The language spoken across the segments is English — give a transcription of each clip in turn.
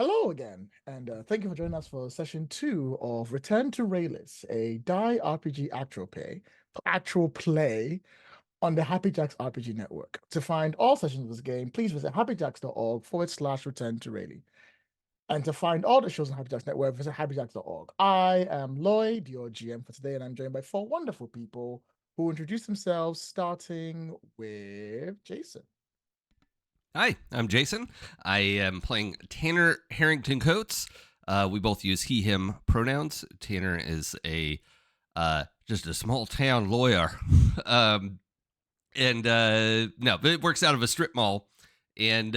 Hello again, and thank you for joining us for session 2 of Return to Raelis, a die RPG actual play on the Happy Jacks RPG network. To find all sessions of this game, please visit happyjacks.org/return to Rayleigh. And to find all the shows on Happy Jacks network, visit happyjacks.org. I am Lloyd, your GM for today, and I'm joined by four wonderful people who introduce themselves, starting with Jason. Hi, I'm Jason. I am playing Tanner Harrington-Coates. We both use he, him pronouns. Tanner is just a small town lawyer. No, but it works out of a strip mall and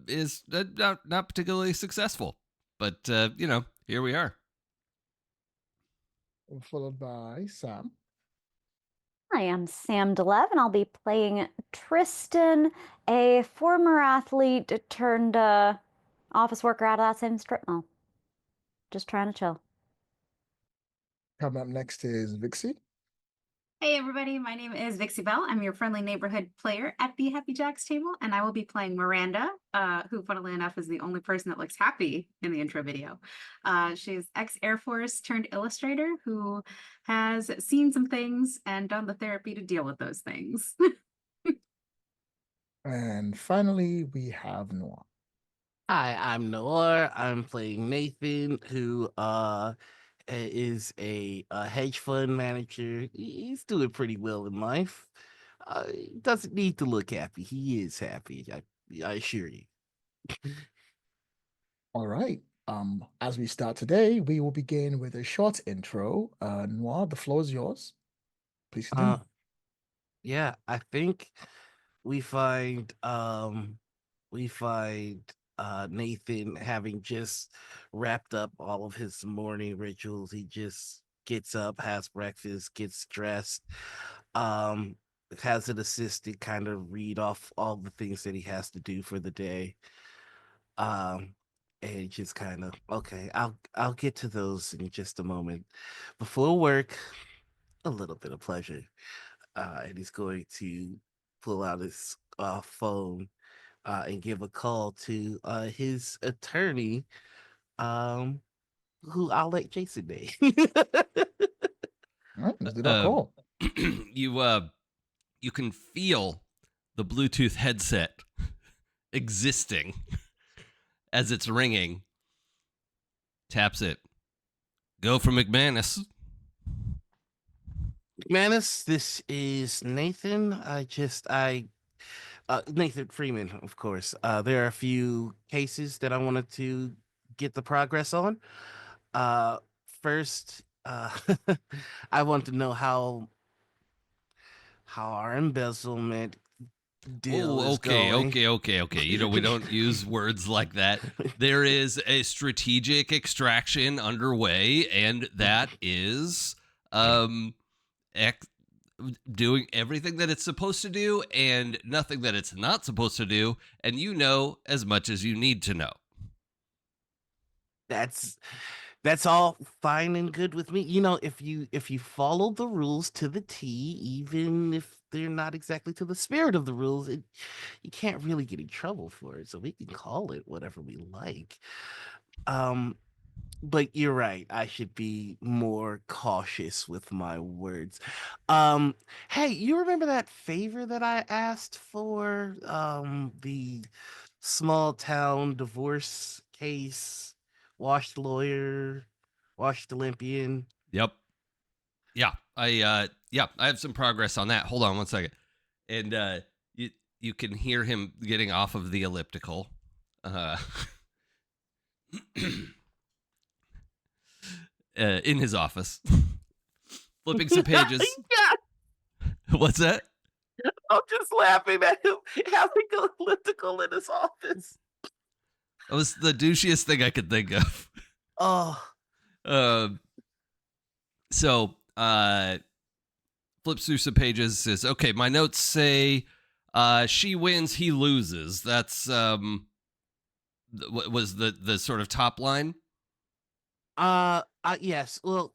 is not particularly successful. But, here we are. Followed by Sam. Hi, I'm Sam DeLev, and I'll be playing Tristan, a former athlete turned office worker out of that same strip mall. Just trying to chill. Coming up next is Vixie. Hey everybody, my name is Vixie Bell. I'm your friendly neighborhood player at the Happy Jacks table, and I will be playing Miranda, who funnily enough is the only person that looks happy in the intro video. She's ex-Air Force turned illustrator who has seen some things and done the therapy to deal with those things. And finally, we have Noir. Hi, I'm Noir. I'm playing Nathan, who is a hedge fund manager. He's doing pretty well in life. He doesn't need to look happy. He is happy. I assure you. All right. As we start today, we will begin with a short intro. Noir, the floor is yours. Please continue. Yeah, I think we find Nathan having just wrapped up all of his morning rituals. He just gets up, has breakfast, gets dressed, has an assistant kind of read off all the things that he has to do for the day. And just kind of, okay, I'll get to those in just a moment. Before work, a little bit of pleasure. And he's going to pull out his phone and give a call to his attorney, who I'll let Jason name. All right, let's do that call. You can feel the Bluetooth headset existing as it's ringing. Taps it. Go for McManus. McManus, this is Nathan. Nathan Freeman, of course. There are a few cases that I wanted to get the progress on. First, I want to know how our embezzlement deal is going. Okay. We don't use words like that. There is a strategic extraction underway, and that is doing everything that it's supposed to do and nothing that it's not supposed to do, and you know as much as you need to know. That's all fine and good with me. You know, if you follow the rules to the T, even if they're not exactly to the spirit of the rules, you can't really get in trouble for it. So we can call it whatever we like. But you're right. I should be more cautious with my words. Hey, you remember that favor that I asked for? The small town divorce case, washed lawyer, washed Olympian. Yep. Yeah. I have some progress on that. Hold on one second. And you can hear him getting off of the elliptical. In his office, flipping some pages. What's that? I'm just laughing at him having an elliptical in his office. That was the douchiest thing I could think of. So flips through some pages, says, okay, my notes say she wins, he loses. That's what was the sort of top line? Yes. Well,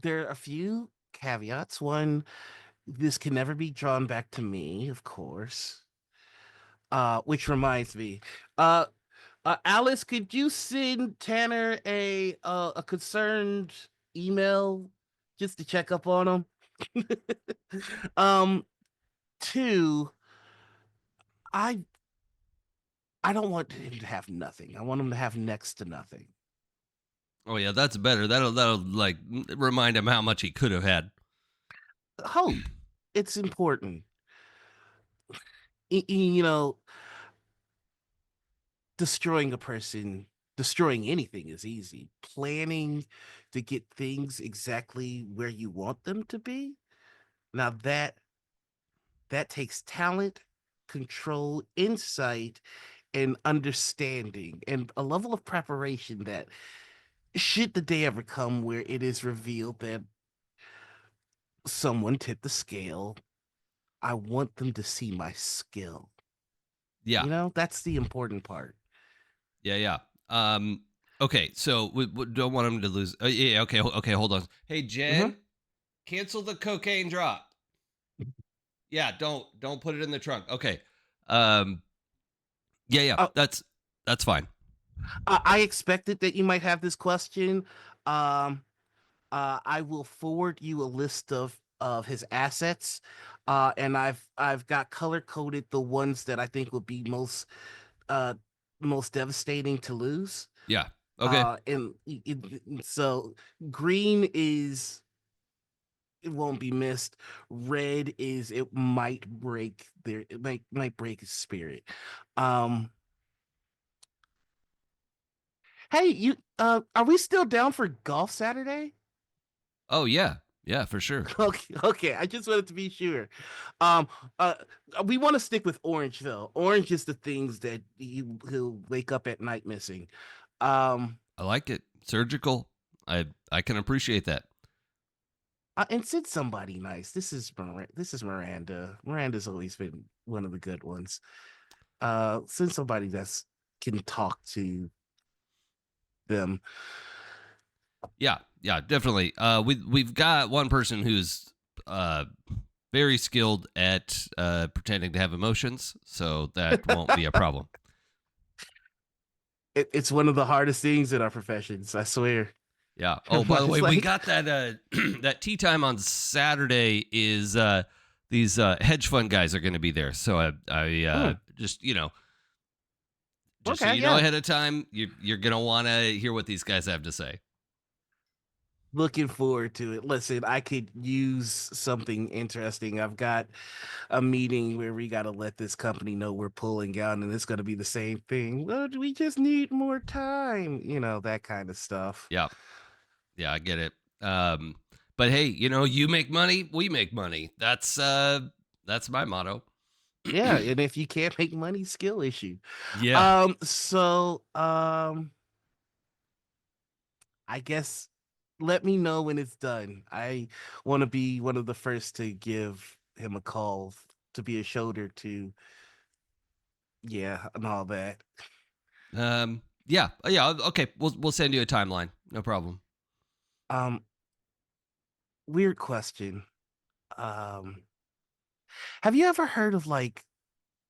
there are a few caveats. One, this can never be drawn back to me, of course. Which reminds me, Alice, could you send Tanner a concerned email just to check up on him? um, two, I I don't want him to have nothing. I want him to have next to nothing. Oh yeah, that's better. That'll like remind him how much he could have had. Hope. It's important. You know, destroying a person, destroying anything is easy. Planning to get things exactly where you want them to be, now that takes talent, control, insight, and understanding, and a level of preparation that, should the day ever come where it is revealed that someone tipped the scale, I want them to see my skill. Yeah. That's the important part. Yeah. Okay, so we don't want him to lose. Yeah. Okay. Hold on. Hey, Jen, cancel the cocaine drop. Yeah. Don't put it in the trunk. Okay. Yeah. That's fine. I expected that you might have this question. I will forward you a list of his assets, and I've got color coded the ones that I think would be most devastating to lose. Yeah. Okay. And so green is, it won't be missed. Red is, it might break break his spirit. Hey, are we still down for golf Saturday? Oh yeah. Yeah, for sure. Okay. I just wanted to be sure. Um, uh, we want to stick with orange though. Orange is the things that he'll wake up at night missing. I like it. Surgical. I can appreciate that. And send somebody nice. This is Miranda. Miranda's always been one of the good ones. Send somebody that's can talk to them. Yeah, definitely. We've got one person who's very skilled at pretending to have emotions, so that won't be a problem. It's one of the hardest things in our professions, I swear. Yeah. Oh, by the way, Like, we got that that tea time on Saturday. Is these hedge fund guys are going to be there? So I just just okay, so you know ahead of time, you're going to want to hear what these guys have to say. Looking forward to it. Listen, I could use something interesting. I've got a meeting where we got to let this company know we're pulling out, and it's going to be the same thing. Well, we just need more time, that kind of stuff. Yeah, I get it. But hey, you make money, we make money. That's my motto. Yeah, and if you can't make money, skill issue. Yeah. I guess let me know when it's done. I want to be one of the first to give him a call, to be a shoulder to, yeah, and all that. Yeah. Okay. We'll send you a timeline. No problem. Weird question. Have you ever heard of like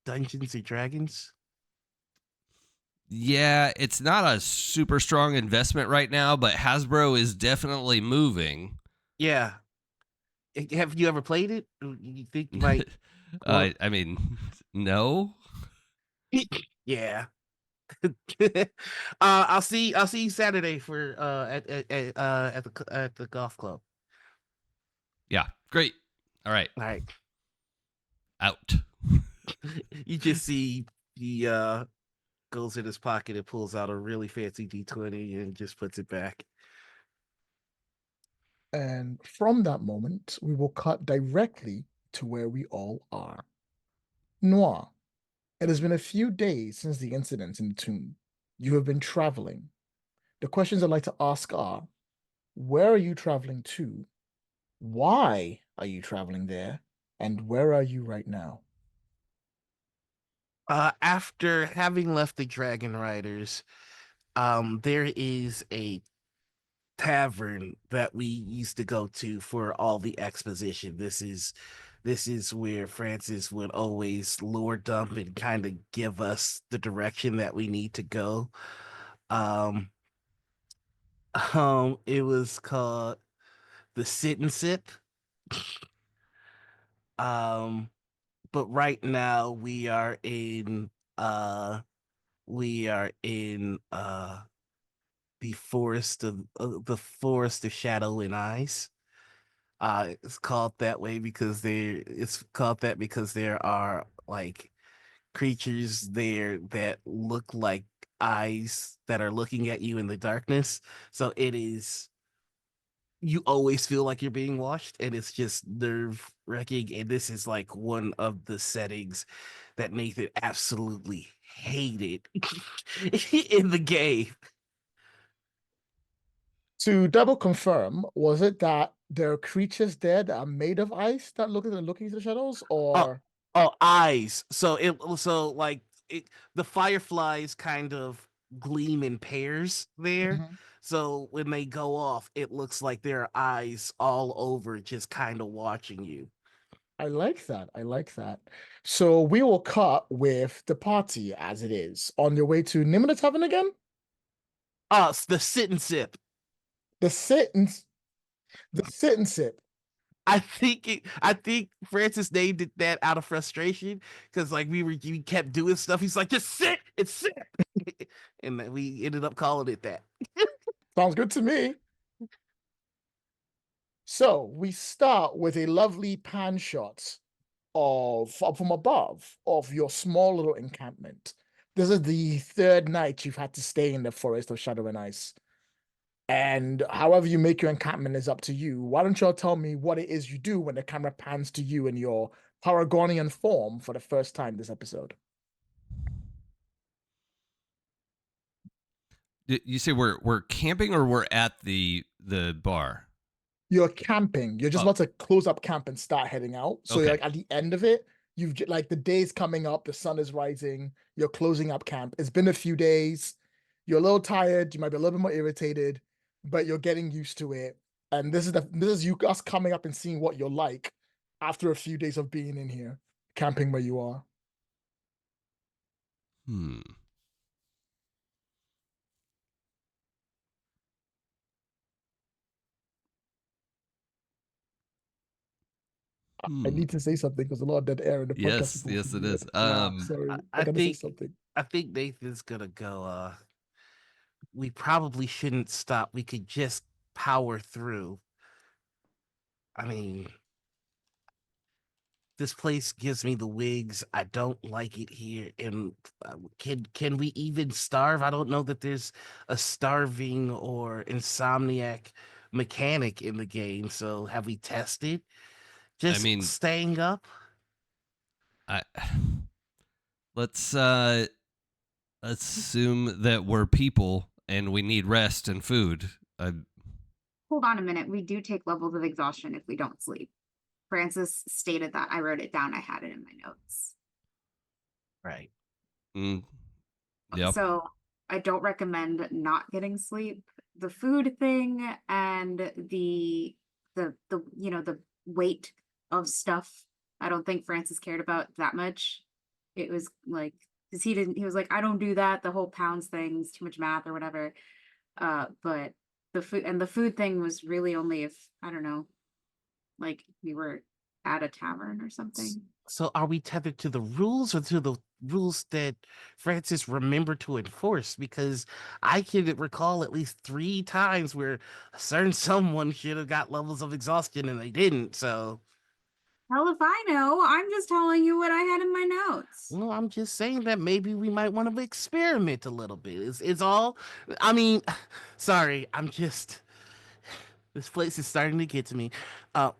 Dungeons and Dragons? Yeah, it's not a super strong investment right now, but Hasbro is definitely moving. Yeah. Have you ever played it? You think you might? I mean, no. Yeah. I'll see you Saturday for at the golf club. Yeah, great. All right. Out. You just see he goes in his pocket and pulls out a really fancy D20 and just puts it back. And from that moment, we will cut directly to where we all are. Noir, it has been a few days since the incidents in the tomb. You have been traveling. The questions I'd like to ask are, where are you traveling to? Why are you traveling there? And where are you right now? After having left the Dragon Riders, there is a tavern that we used to go to for all the exposition. This is this is where Francis would always lore dump and kind of give us the direction that we need to go. Um, it was called the Sit and Sip. Um, but right now uh we are in the forest of shadow and eyes. It's called that way because there are like creatures there that look like eyes that are looking at you in the darkness. So it is, you always feel like you're being watched, and it's just nerve wracking. And this is like one of the settings that Nathan absolutely hated in the game. To double confirm, was it that there are creatures there that are made of ice that looking into the shadows, Oh, or eyes. The fireflies kind of gleam in pairs there. Mhm. So when they go off, it looks like there are eyes all over, just kind of watching you. I like that. I like that. So we will cut with the party as it is on your way to Nimona Tavern again. The sit and sip. The sit and the sit and sip. I think Francis named it that out of frustration because like we kept doing stuff. He's like, just sit and sit, and then we ended up calling it that. Sounds good to me. So we start with a lovely pan shot of from above of your small little encampment. This is the third night you've had to stay in the forest of shadow and ice. And however you make your encampment is up to you. Why don't y'all tell me what it is you do when the camera pans to you in your Paragonian form for the first time this episode? You say we're camping or we're at the bar? You're camping. You're just Oh, about to close up camp and start heading out. So you're okay. like at the end of it, like the day's coming up, the sun is rising, you're closing up camp. It's been a few days. You're a little tired, you might be a little bit more irritated, but you're getting used to it. And this is you us coming up and seeing what you're like after a few days of being in here, camping where you are. Hmm. I need to say something because a lot of dead air in the podcast. Yes, People yes, can it hear is. it. Sorry, I I gotta say think something. I think Nathan's gonna go. We probably shouldn't stop. We could just power through. I mean, this place gives me the wigs. I don't like it here. And can we even starve? I don't know that there's a starving or insomniac mechanic in the game. So have we tested I just mean, staying up? I let's assume that we're people and we need rest and food. Hold on a minute. We do take levels of exhaustion if we don't sleep. Francis stated that. I wrote it down. I had it in my notes. Right. Yep. So I don't recommend not getting sleep. The food thing and the the weight of stuff, I don't think Francis cared about that much. It was like, because he was like, I don't do that, the whole pounds thing's too much math or whatever. But the food thing was really only if, I don't know, like we were at a tavern or something. So are we tethered to the rules or to the rules that Francis remembered to enforce? Because I can recall at least 3 times where a certain someone should have got levels of exhaustion and they didn't. So, Hell if I know. I'm just telling you what I had in my notes. well, I'm just saying that maybe we might want to experiment a little bit. It's all. I mean, sorry, this place is starting to get to me. Uh,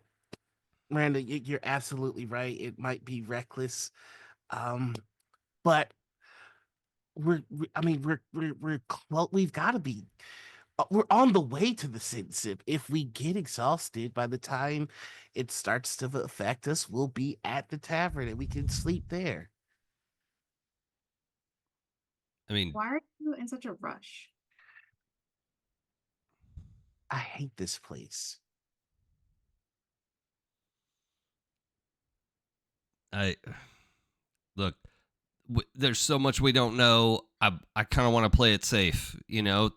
Miranda, you're absolutely right. It might be reckless. But we've got to be, we're on the way to the citizenship. If we get exhausted by the time it starts to affect us, we'll be at the tavern and we can sleep there. I mean, Why are you in such a rush? I hate this place. I look. There's so much we don't know. I kind of want to play it safe. You know,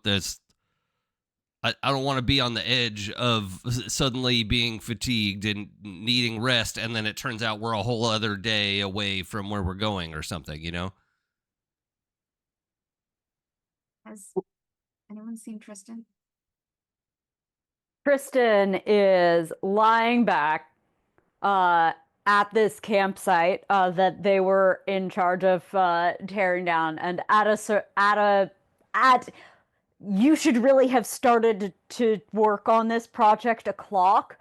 I don't want to be on the edge of suddenly being fatigued and needing rest, and then it turns out we're a whole other day away from where we're going or something, you know? Has anyone seen Tristan? Tristan is lying back at this campsite that they were in charge of tearing down, and at you should really have started to work on this project o'clock.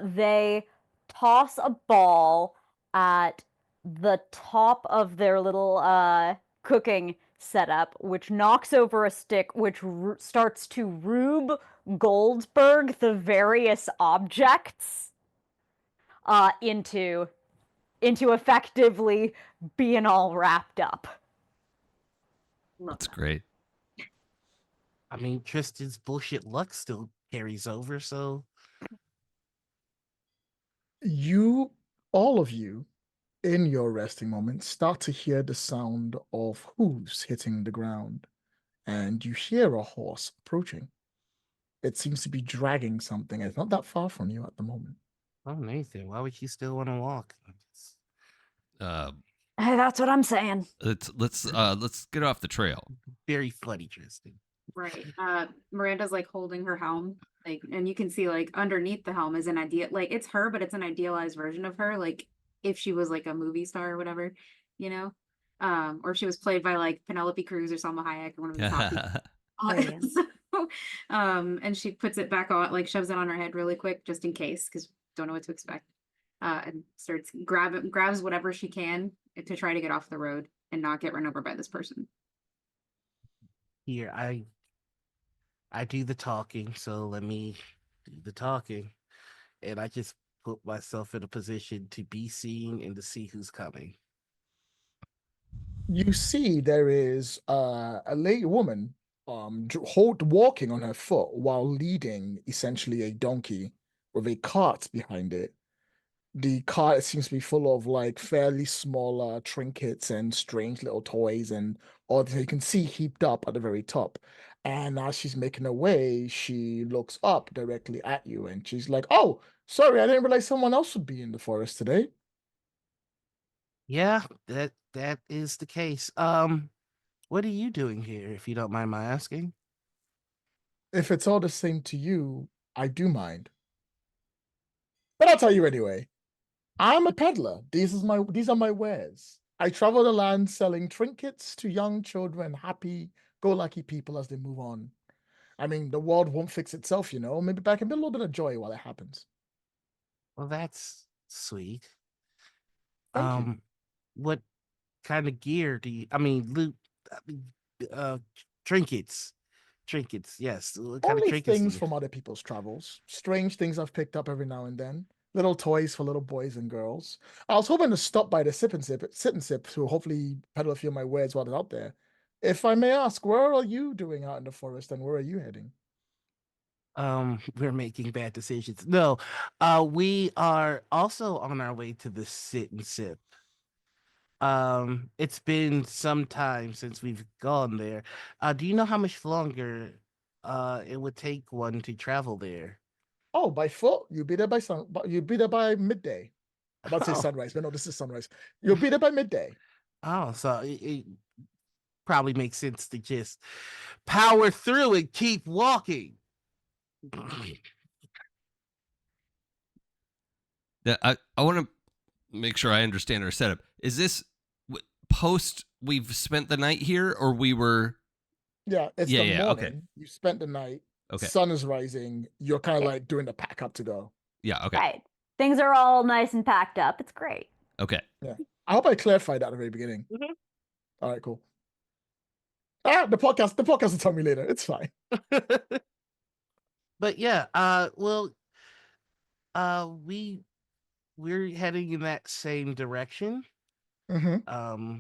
They toss a ball at the top of their little cooking setup, which knocks over a stick, which starts to Rube Goldberg the various objects into effectively being all wrapped up. That's great. I mean, Tristan's bullshit luck still carries over, so You, all of you, in your resting moment, start to hear the sound of hooves hitting the ground, and you hear a horse approaching. It seems to be dragging something. It's not that far from you at the moment. oh, Nathan, why would you still want to walk? Hey, that's what I'm saying. Let's get off the trail. Very funny, Tristan. Right. Miranda's like holding her helm, like, and you can see like underneath the helm is an idea, like it's her, but it's an idealized version of her, like if she was like a movie star or whatever, you know, or if she was played by like Penelope Cruz or Salma Hayek or one of the top people. So, and she puts it back on, like shoves it on her head really quick, just in case, because don't know what to expect. And starts grabs whatever she can to try to get off the road and not get run over by this person. Here, I do the talking, so let me do the talking. And I just put myself in a position to be seen and to see who's coming. You see there is a lady woman walking on her foot while leading essentially a donkey with a cart behind it. The cart seems to be full of like fairly small trinkets and strange little toys and all that you can see heaped up at the very top. And as she's making her way, she looks up directly at you and she's like, "Oh, sorry, I didn't realize someone else would be in the forest today." Yeah, that is the case. What are you doing here, if you don't mind my asking? If it's all the same to you, I do mind. But I'll tell you anyway. I'm a peddler. These are my wares. I travel the land selling trinkets to young children, happy-go-lucky people as they move on. I mean, the world won't fix itself, you know. Maybe back a little bit of joy while it happens. Well, that's sweet. Thank you. What kind of gear do you? I mean, loot. I mean, trinkets. Trinkets. Yes. What kind of Only trinkets? things from other people's travels. Strange things I've picked up every now and then. Little toys for little boys and girls. I was hoping to stop by the sit and sip to hopefully peddle a few of my wares while they're out there. If I may ask, where are you doing out in the forest and where are you heading? We're making bad decisions. No, we are also on our way to the sit and sip. It's been some time since we've gone there. Do you know how much longer it would take one to travel there? Oh, by foot? You'll be there by you'll be there by midday. I'm about to say Oh. sunrise, but no, this is sunrise. You'll be there by midday. Oh, so it probably makes sense to just power through and keep walking. Yeah, I want to make sure I understand our setup. Is this post we've spent the night here, or we were? Yeah, it's the morning. Okay. You spent the night. Okay. Sun is rising. You're kind of like doing the pack up to go. Yeah. Okay. Right. Things are all nice and packed up. It's great. Okay. Yeah. I hope I clarified that at the very beginning. Mhm. All right, cool. The podcast will tell me later. It's fine. But yeah, well, we're heading in that same direction. Mm-hmm.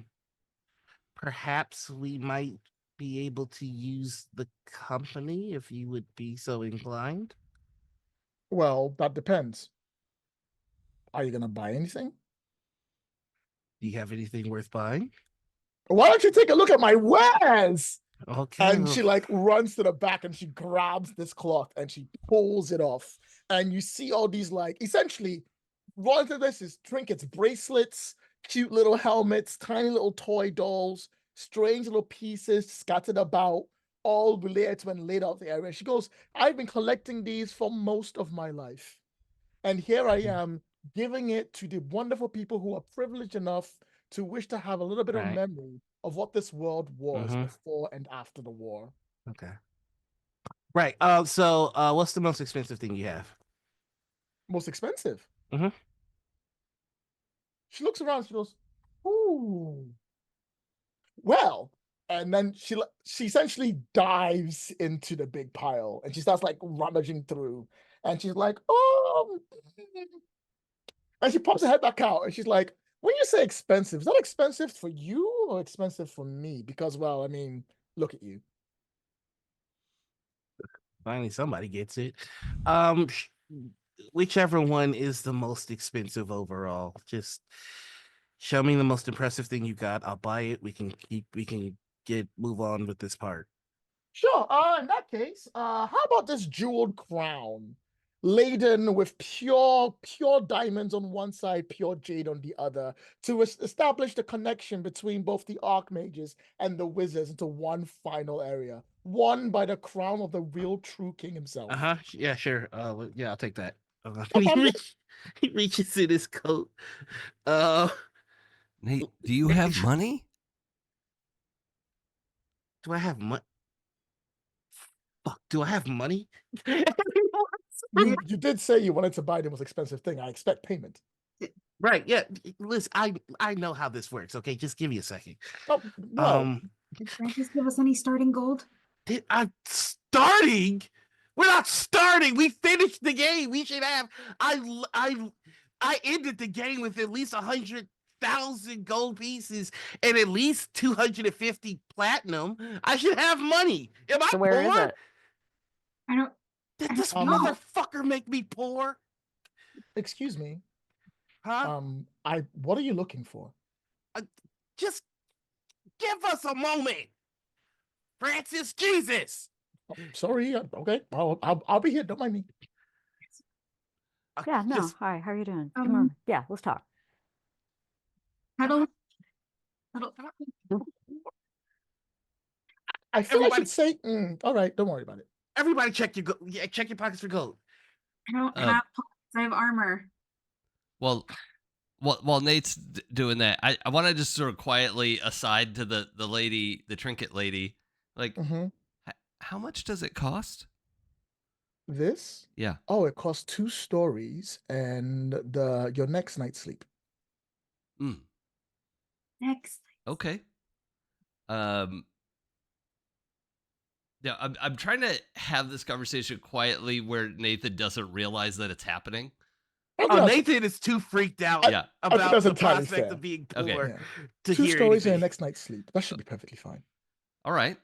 Perhaps we might be able to use the company if you would be so inclined. Well, that depends. Are you gonna buy anything? Do you have anything worth buying? Why don't you take a look at my wares? Okay. And she like runs to the back and she grabs this cloth and she pulls it off. And you see all these like essentially one of this is trinkets, bracelets, cute little helmets, tiny little toy dolls, strange little pieces scattered about, all related to and laid out the area. She goes, I've been collecting these for most of my life. And here I am giving it to the wonderful people who are privileged enough to wish to have a little bit of Right. memory of what this world was Mhm. before and after the war. Okay. Right. So what's the most expensive thing you have? Most expensive. Mhm. She looks around, she goes, ooh. Well, and then she essentially dives into the big pile and she starts like rummaging through and she's like, oh, and she pops her head back out and she's like, when you say expensive, is that expensive for you or expensive for me? Because, well, I mean, look at you. Finally, somebody gets it. Whichever one is the most expensive overall. Just show me the most impressive thing you got. I'll buy it. We can move on with this part. Sure. In that case, how about this jeweled crown, laden with pure diamonds on one side, pure jade on the other, to establish the connection between both the archmages and the wizards into one final area, won by the crown of the real true king himself. Yeah, sure. Yeah, I'll take that. Okay. He reaches in his coat. Nate, do you have money? Do I have money? Fuck, do I have money? You did say you wanted to buy the most expensive thing. I expect payment. Right, yeah. Listen, I know how this works, okay? Just give me a second. Oh, well. Did Francis give us any starting gold? I'm starting? We're not starting. We finished the game. We should have. I ended the game with at least 100,000 gold pieces and at least 250 platinum. I should have money. Am I So where is poor? it? I don't. Did this know. motherfucker make me poor? Excuse me. Huh? What are you looking for? Just give us a moment. Francis, Jesus. Oh, sorry. Okay. I'll be here. Don't mind me. Yeah, no. Just, Hi, how are you doing? Come on. Yeah, let's talk. I don't. I feel I Everybody- should say, all right, don't worry about it. everybody check your check your pockets for gold. I don't have pockets. I have armor. Well, while Nate's doing that, I want to just sort of quietly aside to the lady, the trinket lady, like, how much does it cost? This? Yeah. Oh, it costs 2 stories and your next night's sleep. Next. Okay. Yeah, I'm trying to have this conversation quietly where Nathan doesn't realize that it's happening. Oh, Nathan is too freaked out about the prospect of being poor to 2 hear stories anything. and your next night's sleep. That should be perfectly fine. All right.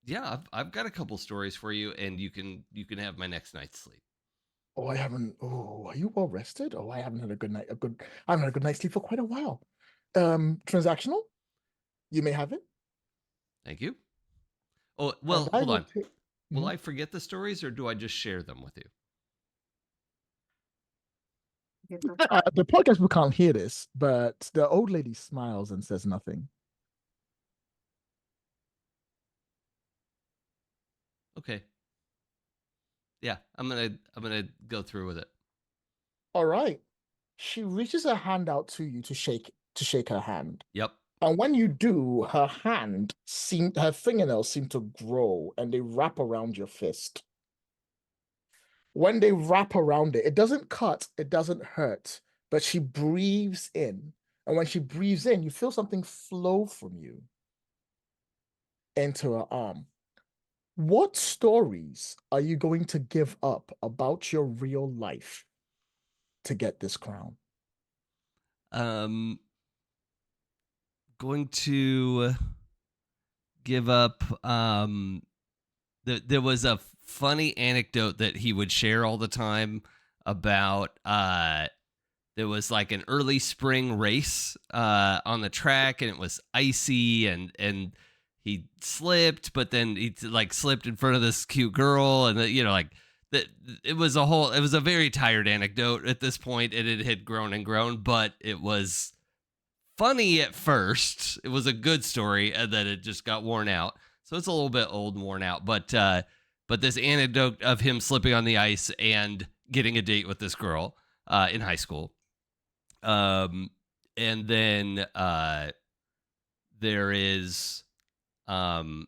Yeah, I've got a couple stories for you, and you can have my next night's sleep. Oh, I haven't. Oh, are you well rested? Oh, I haven't had a good night. I haven't had a good night's sleep for quite a while. Transactional. You may have it. Thank you. Oh, well, hold on. Will I forget the stories, or do I just share them with you? The podcast people can't hear this, but the old lady smiles and says nothing. Okay. Yeah, I'm gonna go through with it. All right. She reaches her hand out to you to shake her hand. Yep. And when you do, her fingernails seem to grow and they wrap around your fist. When they wrap around it, it doesn't cut, it doesn't hurt, but she breathes in. And when she breathes in, you feel something flow from you into her arm. What stories are you going to give up about your real life to get this crown? Going to give up. There was a funny anecdote that he would share all the time about there was like an early spring race on the track, and it was icy, and he slipped, but then he like slipped in front of this cute girl, and like that. It was a very tired anecdote at this point, and it had grown and grown, but it was funny at first. It was a good story, and then it just got worn out. So it's a little bit old and worn out, but this anecdote of him slipping on the ice and getting a date with this girl in high school. And then there is one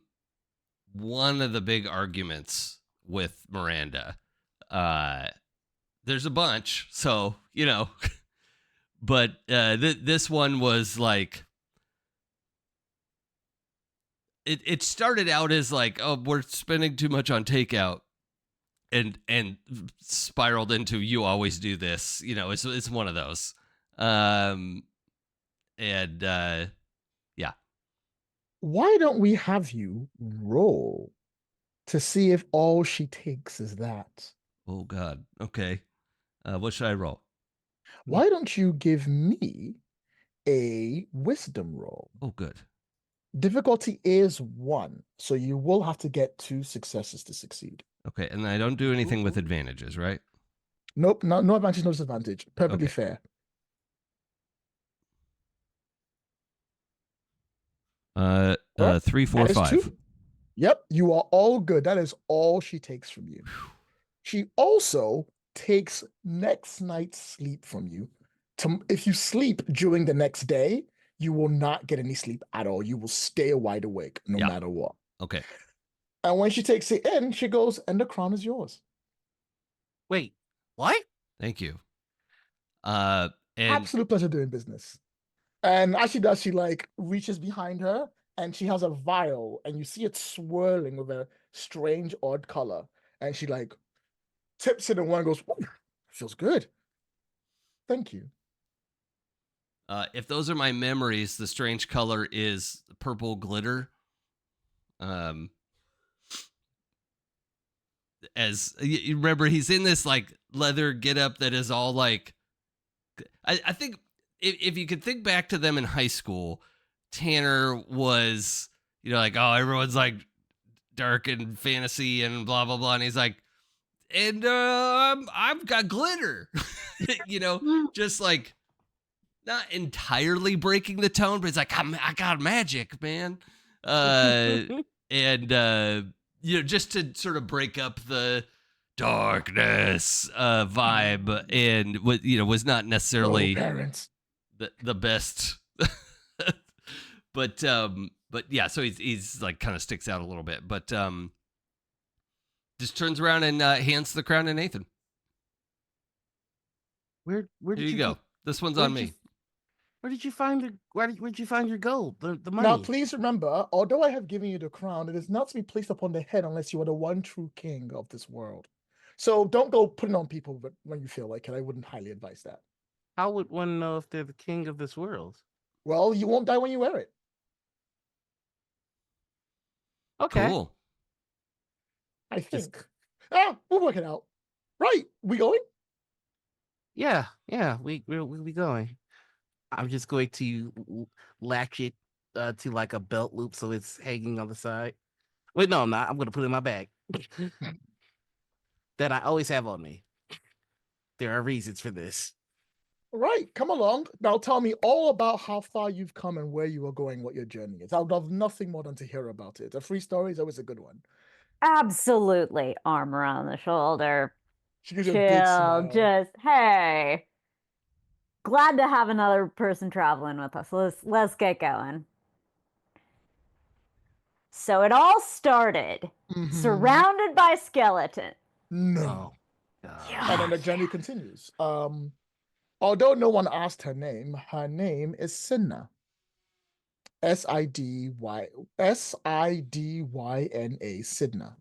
of the big arguments with Miranda. There's a bunch, so but this one was like, it started out as like, oh, we're spending too much on takeout, and spiraled into, you always do this, it's one of those. Yeah. Why don't we have you roll to see if all she takes is that? Oh God. Okay. What should I roll? Why don't you give me a wisdom roll? Oh, good. Difficulty is 1, so you will have to get 2 successes to succeed. Okay, and I don't do anything with advantages, right? Nope, no advantage, no disadvantage. Perfectly Okay. fair. 3, 4, That is 5. 2. Yep, you are all good. That is all she takes from you. She also takes next night's sleep from you. If you sleep during the next day, you will not get any sleep at all. You will stay wide awake no matter what. Okay. And when she takes it in, she goes, and the crown is yours. Wait, what? Thank you. Absolute pleasure doing business. And as she does, she like reaches behind her, and she has a vial, and you see it swirling with a strange, odd color. And she like tips it in one and goes, feels good. Thank you. If those are my memories, the strange color is purple glitter. As you remember, he's in this like leather getup that is all like, I think if you could think back to them in high school, Tanner was, like, oh, everyone's like dark and fantasy and blah, blah, blah. And he's like, and I've got glitter, just like not entirely breaking the tone, but it's like, I got magic, man. And just to sort of break up the darkness vibe, and was not necessarily the best. but yeah, so he's like kind of sticks out a little bit, but just turns around and hands the crown to Nathan. Where did you go? This one's on me. Where did you find where'd you find your gold? The money. Now, please remember, although I have given you the crown, it is not to be placed upon the head unless you are the one true king of this world. So don't go putting on people when you feel like it. I wouldn't highly advise that. How would one know if they're the king of this world? Well, you won't die when you wear it. Okay. Cool. I think. We'll work it out. Right. We going? Yeah. We'll be going. I'm just going to latch it to like a belt loop so it's hanging on the side. Wait, no, I'm not. I'm going to put it in my bag that I always have on me. There are reasons for this. Right. Come along. Now tell me all about how far you've come and where you are going, what your journey is. I would love nothing more than to hear about it. A free story is always a good one. Absolutely. Arm around the shoulder. She gives you a big smile. Just, hey. Glad to have another person traveling with us. Let's get going. So it all started surrounded by skeletons. No. Oh, and then the journey continues. Although no one asked her name is Sidna. SidYna, Sidna.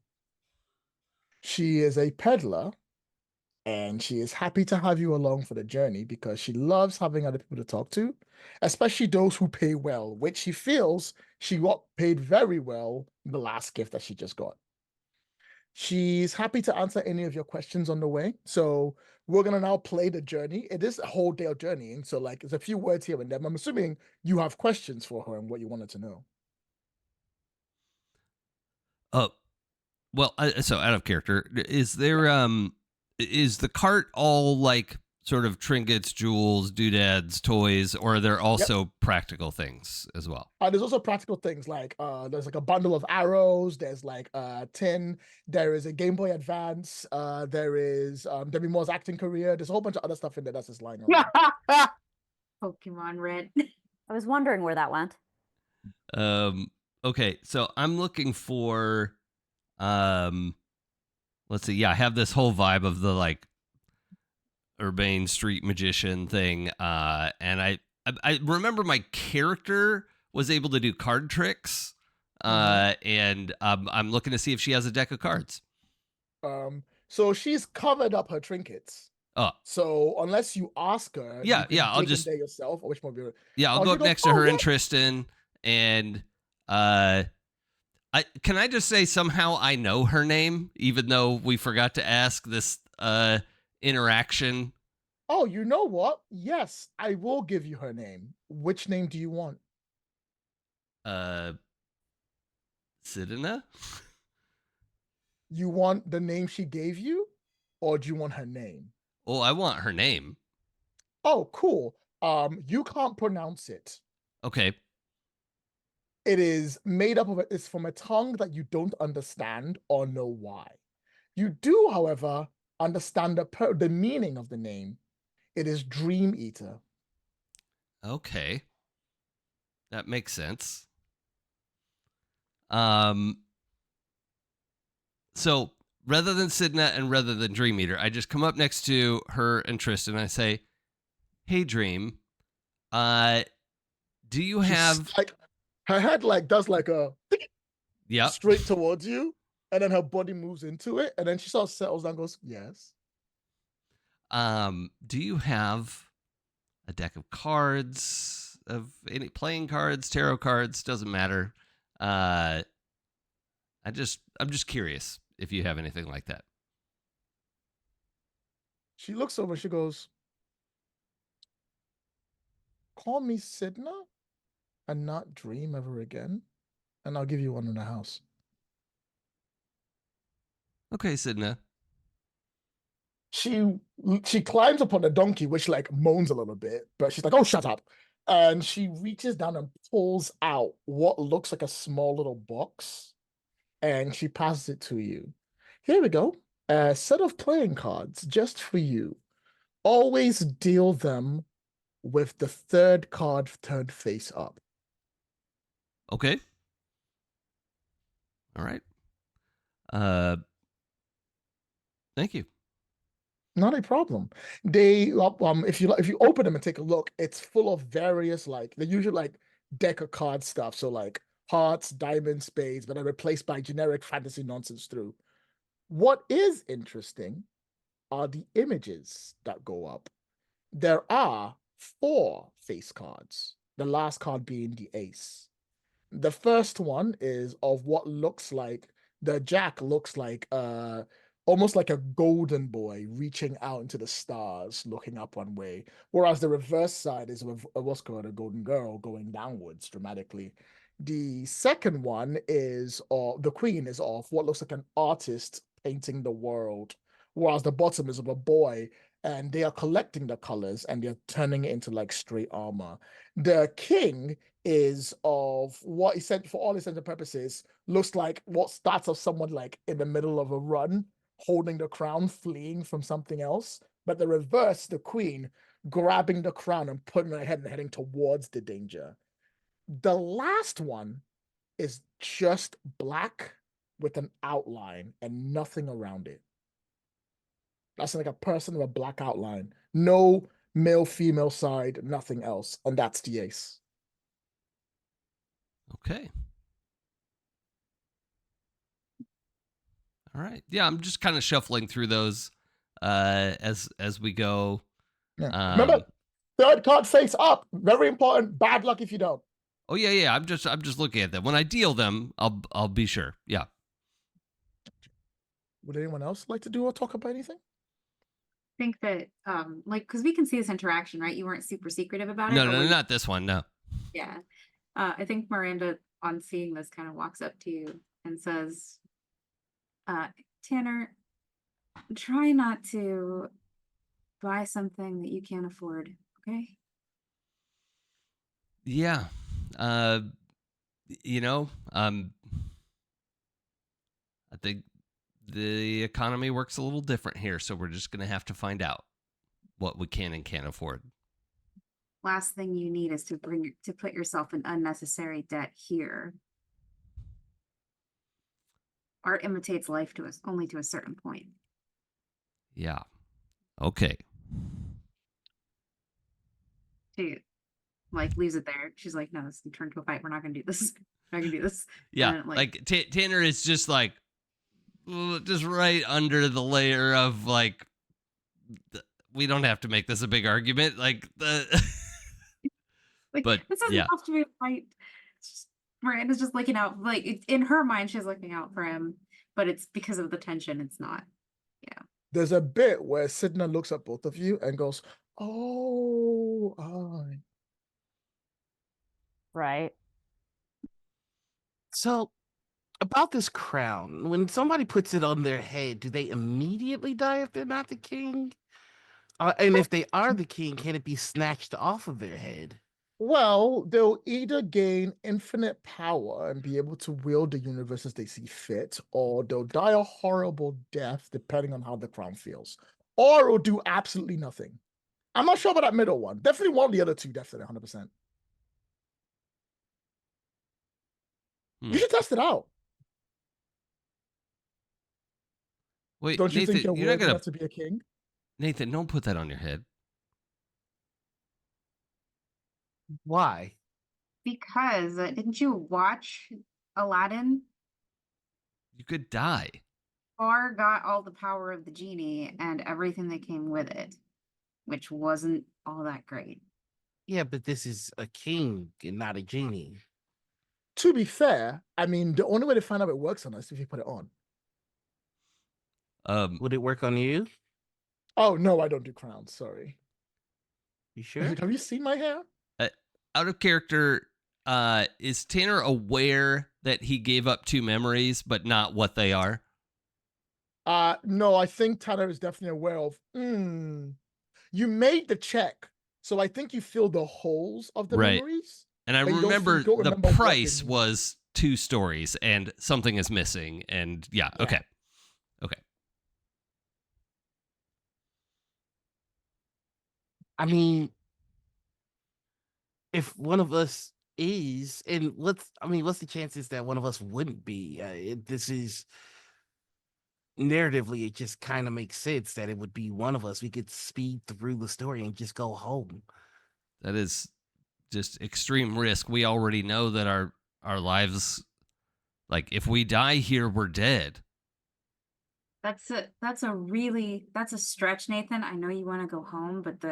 She is a peddler, and she is happy to have you along for the journey because she loves having other people to talk to, especially those who pay well, which she feels she got paid very well in the last gift that she just got. She's happy to answer any of your questions on the way. So we're gonna now play the journey. It is a whole day of journeying, so like there's a few words here and there. I'm assuming you have questions for her and what you wanted to know. Oh, well, so out of character, is there is the cart all like sort of trinkets, jewels, doodads, toys, or are there also practical things as well? There's also practical things like there's like a bundle of arrows, there's like tin, there is a Game Boy Advance, there is Demi Moore's acting career, there's a whole bunch of other stuff in there that's just lying around. Pokemon Red. I was wondering where that went. Okay, so I'm looking for let's see, yeah, I have this whole vibe of the like urbane street magician thing, and I remember my character was able to do card tricks, and I'm looking to see if she has a deck of cards. So she's covered up her trinkets. Oh, so unless you ask her, yeah, I'll just there yourself. Or which one? I'll go up next to her and Tristan, and can I just say somehow I know her name, even though we forgot to ask this interaction. Oh, you know what? Yes, I will give you her name. Which name do you want? Sidina? You want the name she gave you, or do you want her name? Oh, I want her name. Oh, cool. You can't pronounce it. Okay. It is made up of it's from a tongue that you don't understand or know why. You do, however, understand the meaning of the name. It is Dream Eater. Okay. That makes sense. So rather than Sidna and rather than Dream Eater, I just come up next to her and Tristan and I say, "Hey, Dream, do you have like her head like does like a straight towards you, and then her body moves into it, and then she sort of settles down and goes, yes. Do you have a deck of cards, of any playing cards, tarot cards, doesn't matter. I'm just curious if you have anything like that. She looks over, she goes, call me Sidna and not Dream ever again, and I'll give you one in the house. Okay, Sidna. She climbs upon the donkey, which like moans a little bit, but she's like, oh, shut up. And she reaches down and pulls out what looks like a small little box, and she passes it to you. Here we go. A set of playing cards just for you. Always deal them with the third card turned face up. Okay. All right. Thank you. Not a problem. They if you open them and take a look, it's full of various like the usual like deck of card stuff. So like hearts, diamonds, spades, but they're replaced by generic fantasy nonsense through. What is interesting are the images that go up. There are 4 face cards, the last card being the ace. The first one is of what looks like the jack looks like almost like a golden boy reaching out into the stars, looking up one way, whereas the reverse side is what's called a golden girl going downwards dramatically. The second one is, or the queen is of what looks like an artist painting the world, whereas the bottom is of a boy and they are collecting the colors and they're turning it into like straight armor. The king is of what he said for all intents and purposes looks like what starts of someone like in the middle of a run holding the crown, fleeing from something else, but the reverse, the queen, grabbing the crown and putting her head and heading towards the danger. The last one is just black with an outline and nothing around it. That's like a person with a black outline. No male, female side, nothing else. And that's the ace. Okay. All right. Yeah, I'm just kind of shuffling through those as we go. Yeah. Remember, third card face up. Very important. Bad luck if you don't. Oh yeah. I'm just looking at them. When I deal them, I'll be sure. Yeah. Would anyone else like to do or talk about anything? Think that like, because we can see this interaction, right? You weren't super secretive about it. No, but no, when- not this one. No. Yeah. I think Miranda, on seeing this, kind of walks up to you and says, Tanner, try not to buy something that you can't afford, okay? Yeah. You know, I think the economy works a little different here, so we're just going to have to find out what we can and can't afford. Last thing you need is to put yourself in unnecessary debt here. Art imitates life to us only to a certain point. Yeah. Okay. She like leaves it there. She's like, no, this turned to a fight. We're not gonna do this. We're not gonna do this. Yeah. And, like Tanner is just like, just right under the layer of like, we don't have to make this a big argument. Like the. like But this doesn't yeah. have to be a fight. Miranda's just looking out, like in her mind, she's looking out for him, but it's because of the tension. It's not. Yeah. There's a bit where Sidna looks at both of you and goes, "Oh, I." Right. So, about this crown, when somebody puts it on their head, do they immediately die if they're not the king? And if they are the king, can it be snatched off of their head? Well, they'll either gain infinite power and be able to wield the universe as they see fit, or they'll die a horrible death depending on how the crown feels. Or it'll do absolutely nothing. I'm not sure about that middle one. Definitely one of the other two, definitely 100%. You should test it out. Wait, Don't you Nathan, think you're you're not worthy gonna. enough to be a king? Nathan, don't put that on your head. Why? Because didn't you watch Aladdin? You could die. Scar got all the power of the genie and everything that came with it, which wasn't all that great. Yeah, but this is a king and not a genie. To be fair, I mean, the only way to find out if it works on us is if you put it on. Would it work on you? Oh, no, I don't do crowns. Sorry. You sure? Have you seen my hair? Out of character, is Tanner aware that he gave up 2 memories, but not what they are? No, I think Tanner is definitely aware of, you made the check. So I think you filled the holes of the Right. memories. And I But you don't remember don't the remember what they price mean. was 2 stories and something is missing. And yeah, Yeah. okay. I mean, if one of us is, and what's the chances that one of us wouldn't be? This is narratively, it just kind of makes sense that it would be one of us. We could speed through the story and just go home. That is just extreme risk. We already know that our lives, like if we die here, we're dead. That's a stretch, Nathan. I know you want to go home, but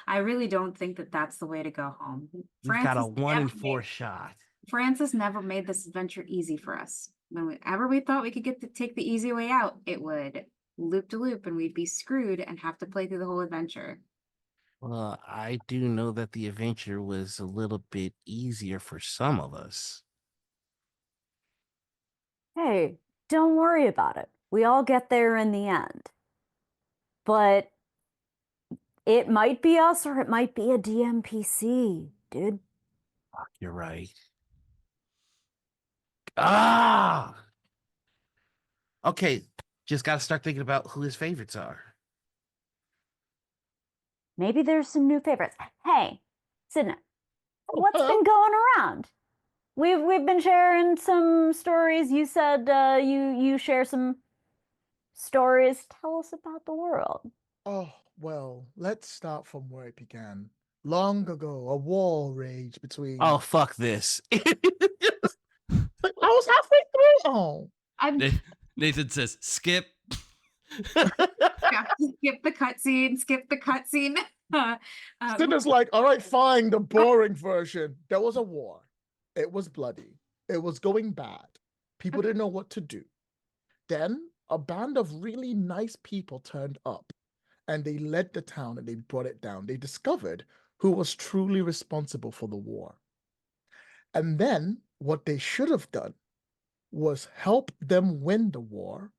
I really don't think that that's the way to go home. We've got a Francis 1 in never 4 made- shot. Francis never made this adventure easy for us. Whenever we thought we could take the easy way out, it would loop to loop and we'd be screwed and have to play through the whole adventure. Well, I do know that the adventure was a little bit easier for some of us. Hey, don't worry about it. We all get there in the end. But it might be us or it might be a DMPC, dude. Fuck, you're right. Ah! Okay, just got to start thinking about who his favorites are. Maybe there's some new favorites. Hey, Sidna, what's been going around? We've been sharing some stories. You said you share some stories. Tell us about the world. Oh, well, let's start from where it began. Long ago, a war raged between. Oh, fuck this. But I was halfway through. Oh. Nathan says, skip. Yeah, skip the cutscene. Sidna's like, all right, fine, the boring version. There was a war. It was bloody. It was going bad. People didn't know what to do. Then a band of really nice people turned up and they led the town and they brought it down. They discovered who was truly responsible for the war. And then what they should have done was help them win the war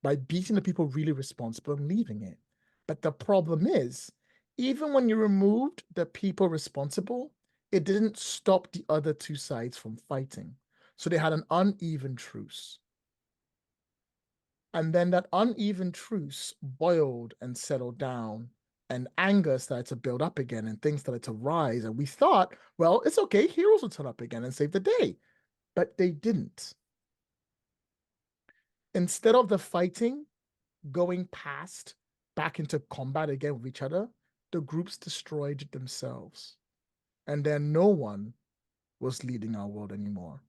by beating the people really responsible and leaving it. But the problem is, even when you removed the people responsible, it didn't stop the other two sides from fighting. So they had an uneven truce. And then that uneven truce boiled and settled down, and anger started to build up again, and things started to rise. And we thought, well, it's okay, heroes will turn up again and save the day. But they didn't. Instead of the fighting going past back into combat again with each other, the groups destroyed themselves. And then no one was leading our world anymore.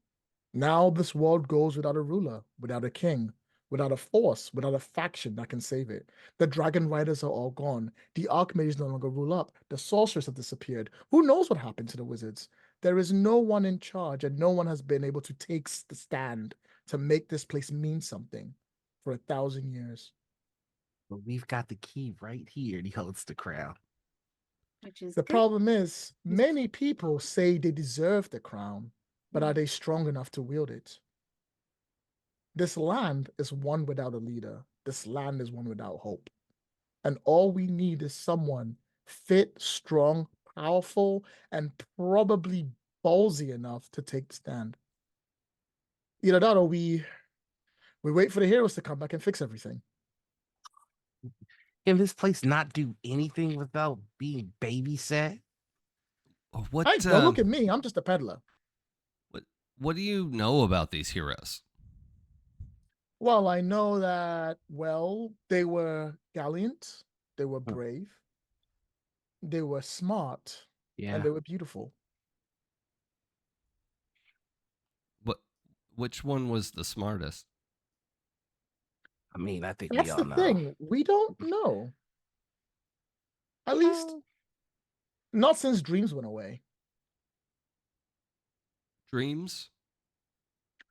Now this world goes without a ruler, without a king, without a force, without a faction that can save it. The dragon riders are all gone. The archmages no longer rule up. The sorcerers have disappeared. Who knows what happened to the wizards? There is no one in charge, and no one has been able to take the stand to make this place mean something for 1,000 years. But we've got the key right here, and he holds the crown. Which is The good. problem is, many people say they deserve the crown, but are they strong enough to wield it? This land is one without a leader. This land is one without hope. And all we need is someone fit, strong, powerful, and probably ballsy enough to take the stand. Either that or we wait for the heroes to come back and fix everything. Can this place not do anything without being babysat? What? Hey, don't look at me. I'm just a peddler. What do you know about these heroes? Well, I know that, well, they were gallant, they were brave, they were smart, Yeah. and they were beautiful. Which one was the smartest? I mean, I think That's we all the know. thing. We don't know. At least, not since dreams went away. Dreams?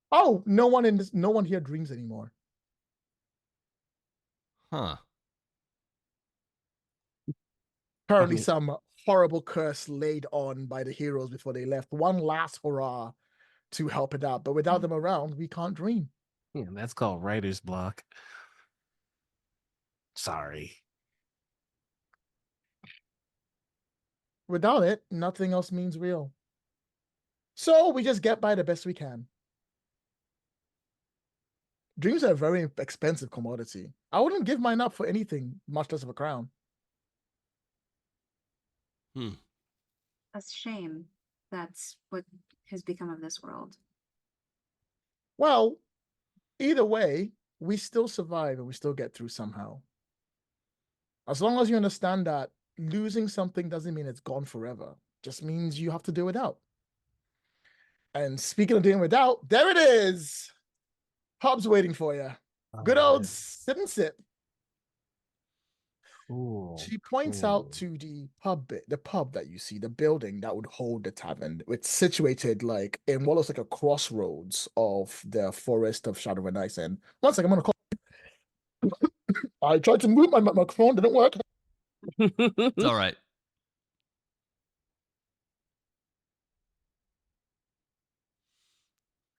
Oh, no one here dreams anymore. Huh. Apparently, some horrible curse laid on by the heroes before they left. One last hurrah to help it out. But without them around, we can't dream. Yeah, that's called writer's block. Sorry. Without it, nothing else means real. So we just get by the best we can. Dreams are a very expensive commodity. I wouldn't give mine up for anything, much less of a crown. That's a shame. That's what has become of this world. Well, either way, we still survive and we still get through somehow. As long as you understand that losing something doesn't mean it's gone forever. Just means you have to do it out. And speaking of doing without, there it is. Pub's waiting for you. Good old sit and sip. Cool. She points out to the pub that you see, the building that would hold the tavern. It's situated like in what looks like a crossroads of the forest of Shadow and Ice. And one second, I'm gonna call. I tried to move my microphone, didn't work. It's all right.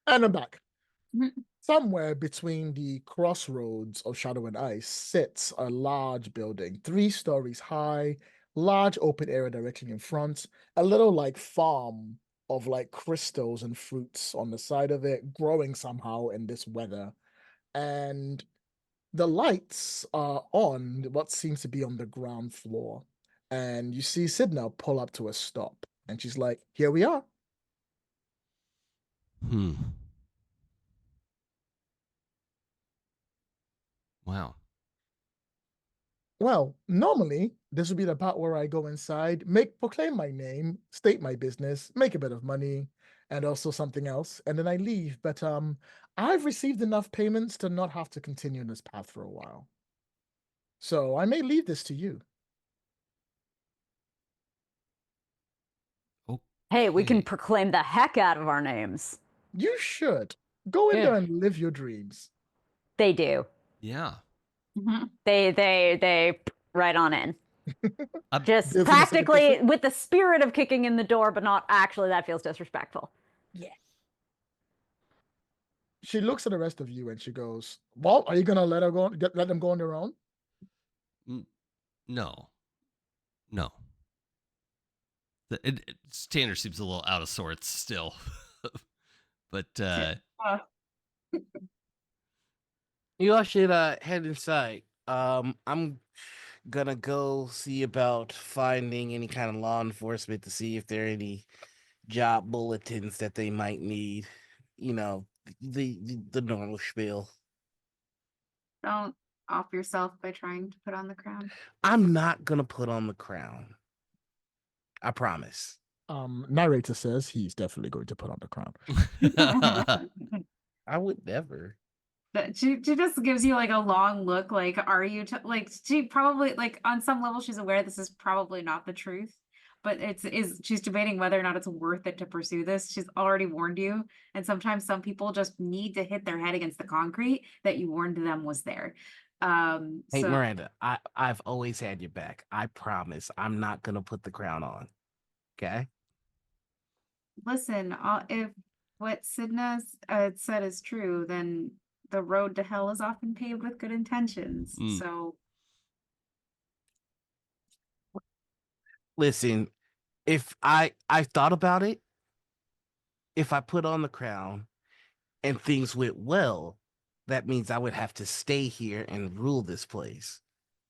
And I'm back. Somewhere between the crossroads of Shadow and Ice sits a large building, 3 stories high, large open area directly in front, a little like farm of like crystals and fruits on the side of it, growing somehow in this weather. And the lights are on what seems to be on the ground floor. And you see Sidna pull up to a stop. And she's like, here we are. Wow. Well, normally this would be the part where I go inside, proclaim my name, state my business, make a bit of money, and also something else, and then I leave. But I've received enough payments to not have to continue in this path for a while. So I may leave this to you. Hey, we can Okay. proclaim the heck out of our names. You should. Go in Yeah. there and live your dreams. They do. Yeah. They right on in. Just Business practically education? with the spirit of kicking in the door, but not actually. That feels disrespectful. Yeah. She looks at the rest of you and she goes, "Well, are you gonna let her go? Let them go on their own?" No. No. Tanner seems a little out of sorts still. But You all should head inside. I'm gonna go see about finding any kind of law enforcement to see if there are any job bulletins that they might need. You know, the normal spiel. Don't off yourself by trying to put on the crown. I'm not gonna put on the crown. I promise. Narrator says he's definitely going to put on the crown. I would never. But she just gives you like a long look, like, are you like she probably like on some level she's aware this is probably not the truth, but she's debating whether or not it's worth it to pursue this. She's already warned you, and sometimes some people just need to hit their head against the concrete that you warned them was there. Hey, So Miranda, I've always had your back. I promise I'm not gonna put the crown on. Okay? listen, if what Sidna said is true, then the road to hell is often paved with good intentions. So Listen, if I thought about it, if I put on the crown and things went well, that means I would have to stay here and rule this place,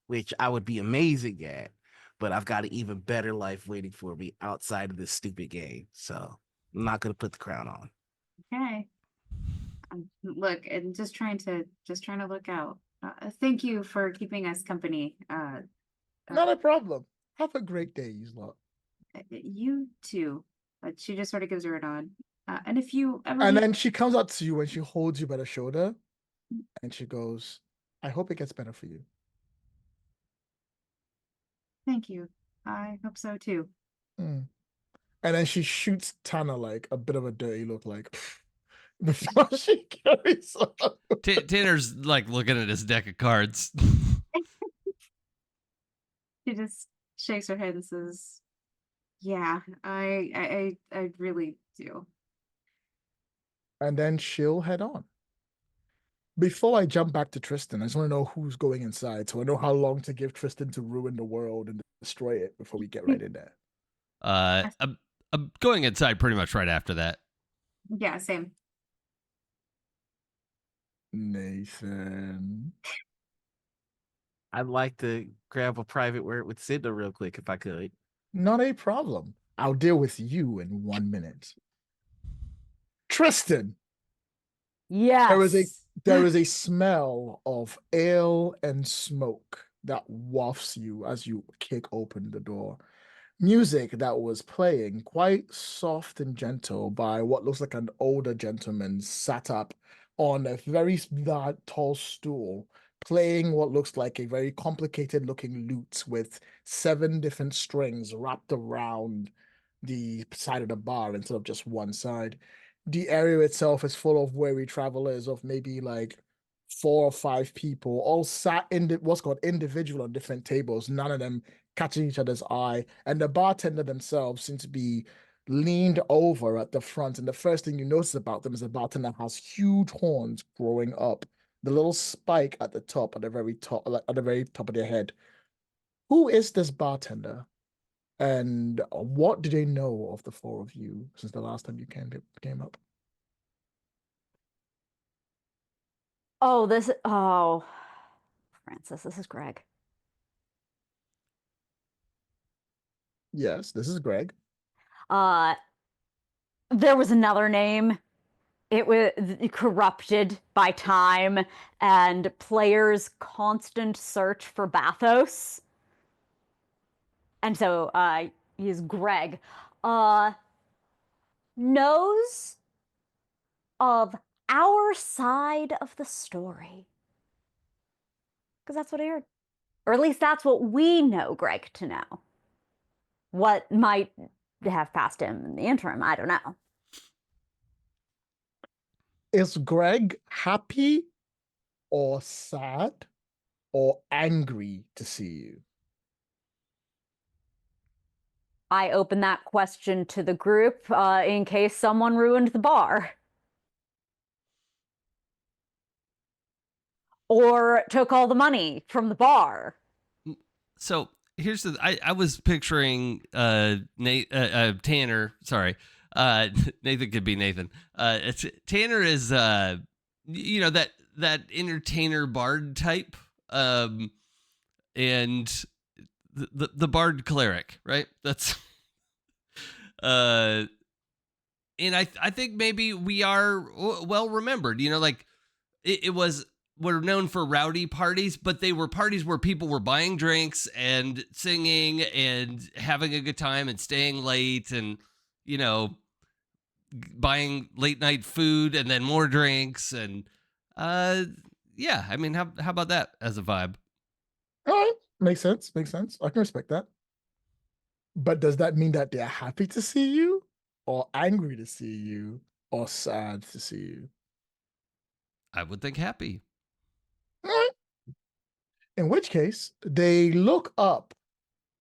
which I would be amazing at. But I've got an even better life waiting for me outside of this stupid game. So I'm not gonna put the crown on. okay. Look, and just trying to look out. Thank you for keeping us company. Not a problem. Have a great day, you lot. You too. But she just sort of gives her a nod. And if you ever And need- then she comes up to you and she holds you by the shoulder and she goes, "I hope it gets better for you." Thank you. I hope so too. And then she shoots Tanner like a bit of a dirty look, like before she carries on. Tanner's like looking at his deck of cards. She just shakes her head and says, "Yeah, I really do." And then she'll head on. Before I jump back to Tristan, I just want to know who's going inside so I know how long to give Tristan to ruin the world and destroy it before we get right in there. I'm going inside pretty much right after that. Yeah, same. Nathan. I'd like to grab a private word with Sidna real quick if I could. Not a problem. I'll deal with you in 1 minute. Tristan. Yes. There is a smell of ale and smoke that wafts you as you kick open the door. Music that was playing quite soft and gentle by what looks like an older gentleman sat up on a very tall stool, playing what looks like a very complicated looking lute with 7 different strings wrapped around the side of the bar instead of just one side. The area itself is full of weary travelers of maybe like 4 or 5 people, all sat in what's called individual on different tables, none of them catching each other's eye. And the bartender themselves seem to be leaned over at the front. And the first thing you notice about them is the bartender has huge horns growing up, the little spike at the top, at the very top, like at the very top of their head. Who is this bartender? And what do they know of the 4 of you since the last time you came up? Oh, Francis, this is Greg. Yes, this is Greg. There was another name. It was corrupted by time and players' constant search for bathos. And so he's Greg. Knows of our side of the story. Because that's what I heard. Or at least that's what we know Greg to know. What might have passed him in the interim, I don't know. Is Greg happy or sad or angry to see you? I open that question to the group in case someone ruined the bar. Or took all the money from the bar. So here's the I was picturing Tanner. Sorry, Nathan could be Nathan. Tanner is that entertainer bard type, and the bard cleric, right? That's and I think maybe we are well remembered. Like it was. Were known for rowdy parties, but they were parties where people were buying drinks and singing and having a good time and staying late and, buying late night food and then more drinks. And, yeah, I mean, how about that as a vibe? All right. Makes sense. Makes sense. I can respect that. But does that mean that they're happy to see you or angry to see you or sad to see you? I would think happy. In which case, they look up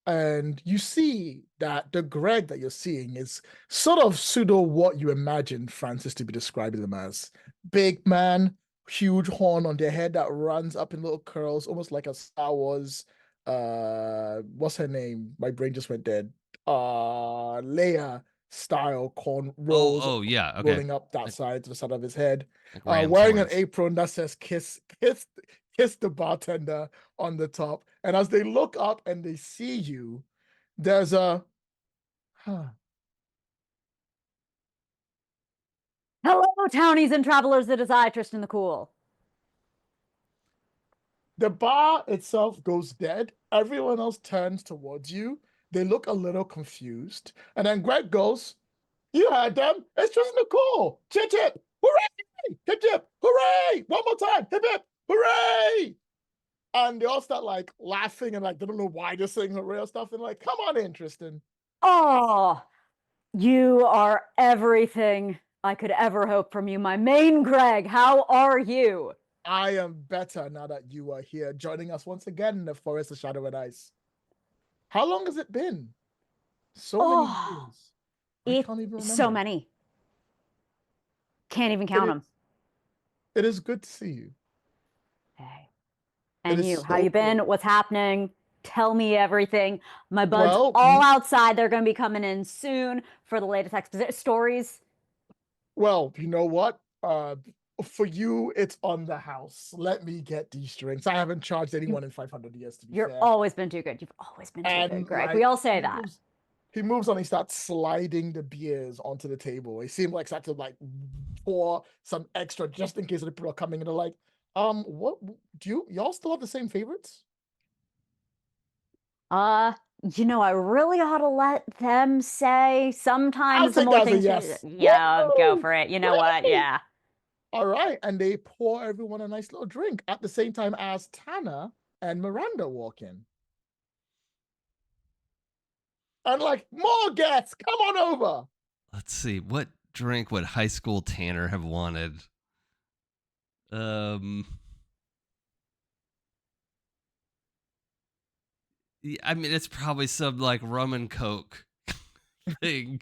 and you see that the Greg that you're seeing is sort of pseudo what you imagined Francis to be describing them as. Big man, huge horn on their head that runs up in little curls, almost like a Star Wars. What's her name? My brain just went dead. Leia style corn rolls Oh, yeah. Okay. rolling up that side to the side of his head. Like Wearing an apron that says kiss the bartender on the top. And as they look up and they see you, there's a Hello, townies and travelers. It is I, Tristan the Cool. The bar itself goes dead. Everyone else turns towards you. They look a little confused. And then Greg goes, "You heard them. It's Tristan the Cool. Chip, chip. Hooray! Chip, chip. Hooray! One more time. Hip, hip. Hooray!" And they all start like laughing and like they don't know why they're saying hooray or stuff. And like, come on in, Tristan. Oh, you are everything I could ever hope from you. My main Greg, how are you? I am better now that you are here, joining us once again in the Forest of Shadow and Ice. How long has it been? So many years. I can't even remember. So many. Can't even count them. It is good to see you. Hey. And you, how you been? What's happening? Tell me everything. My buds all outside. They're going to be coming in soon for the latest stories. Well, you know what? For you, it's on the house. Let me get these drinks. I haven't charged anyone in 500 years, to be fair. You've always been too good. You've always been too good, Greg. Like, we all say that. He moves on. He starts sliding the beers onto the table. He seemed like starts to like pour some extra just in case the people are coming and they're like, what do y'all still have the same favorites? I really ought to let them say. Sometimes the more things. Yes. Yeah, go for it. You know what? Yeah. All right, and they pour everyone a nice little drink at the same time as Tanner and Miranda walk in. And like, more guests, come on over. Let's see, what drink would high school Tanner have wanted? Yeah, I mean, it's probably some like rum and Coke thing.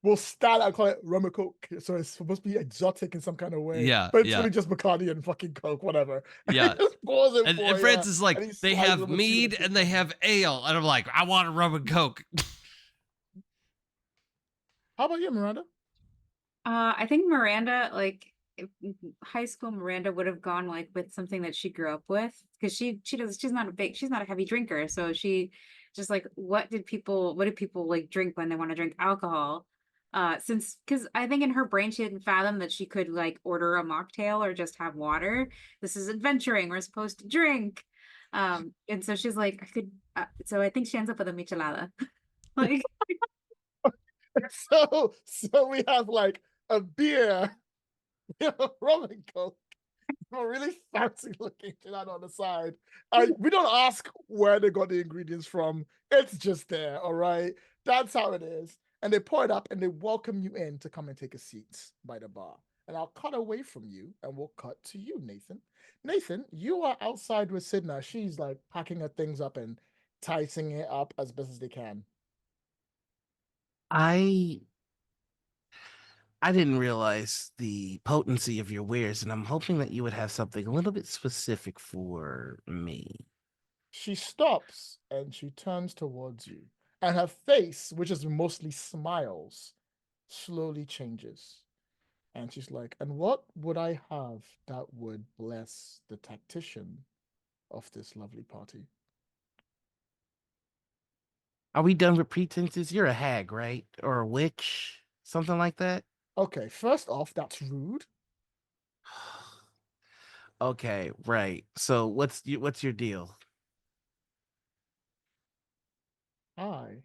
We'll start out calling it rum and Coke, so it's supposed to be exotic in some kind of way. Yeah, but it's really just Bacardi and fucking Coke, whatever. Yeah, and Francis is like, they have mead and they have ale, and I'm like, I want a rum and Coke. How about you, Miranda? I think Miranda, like high school Miranda, would have gone like with something that she grew up with, because she's not a heavy drinker, so she just like, what do people like drink when they want to drink alcohol? Because I think in her brain she didn't fathom that she could like order a mocktail or just have water. This is adventuring. We're supposed to drink. And so she's like, so I think she ends up with a michelada. Like, so we have like a beer, rum and Coke, a really fancy looking gelato on the side. We don't ask where they got the ingredients from. It's just there, all right? That's how it is. And they pour it up and they welcome you in to come and take a seat by the bar. And I'll cut away from you and we'll cut to you, Nathan. Nathan, you are outside with Sidna. She's like packing her things up and tightening it up as best as they can. I didn't realize the potency of your wares, and I'm hoping that you would have something a little bit specific for me. She stops and she turns towards you. And her face, which is mostly smiles, slowly changes. And she's like, and what would I have that would bless the tactician of this lovely party? Are we done with pretenses? You're a hag, right? Or a witch? Something like that? Okay, first off, that's rude. Okay, right. So what's your deal? I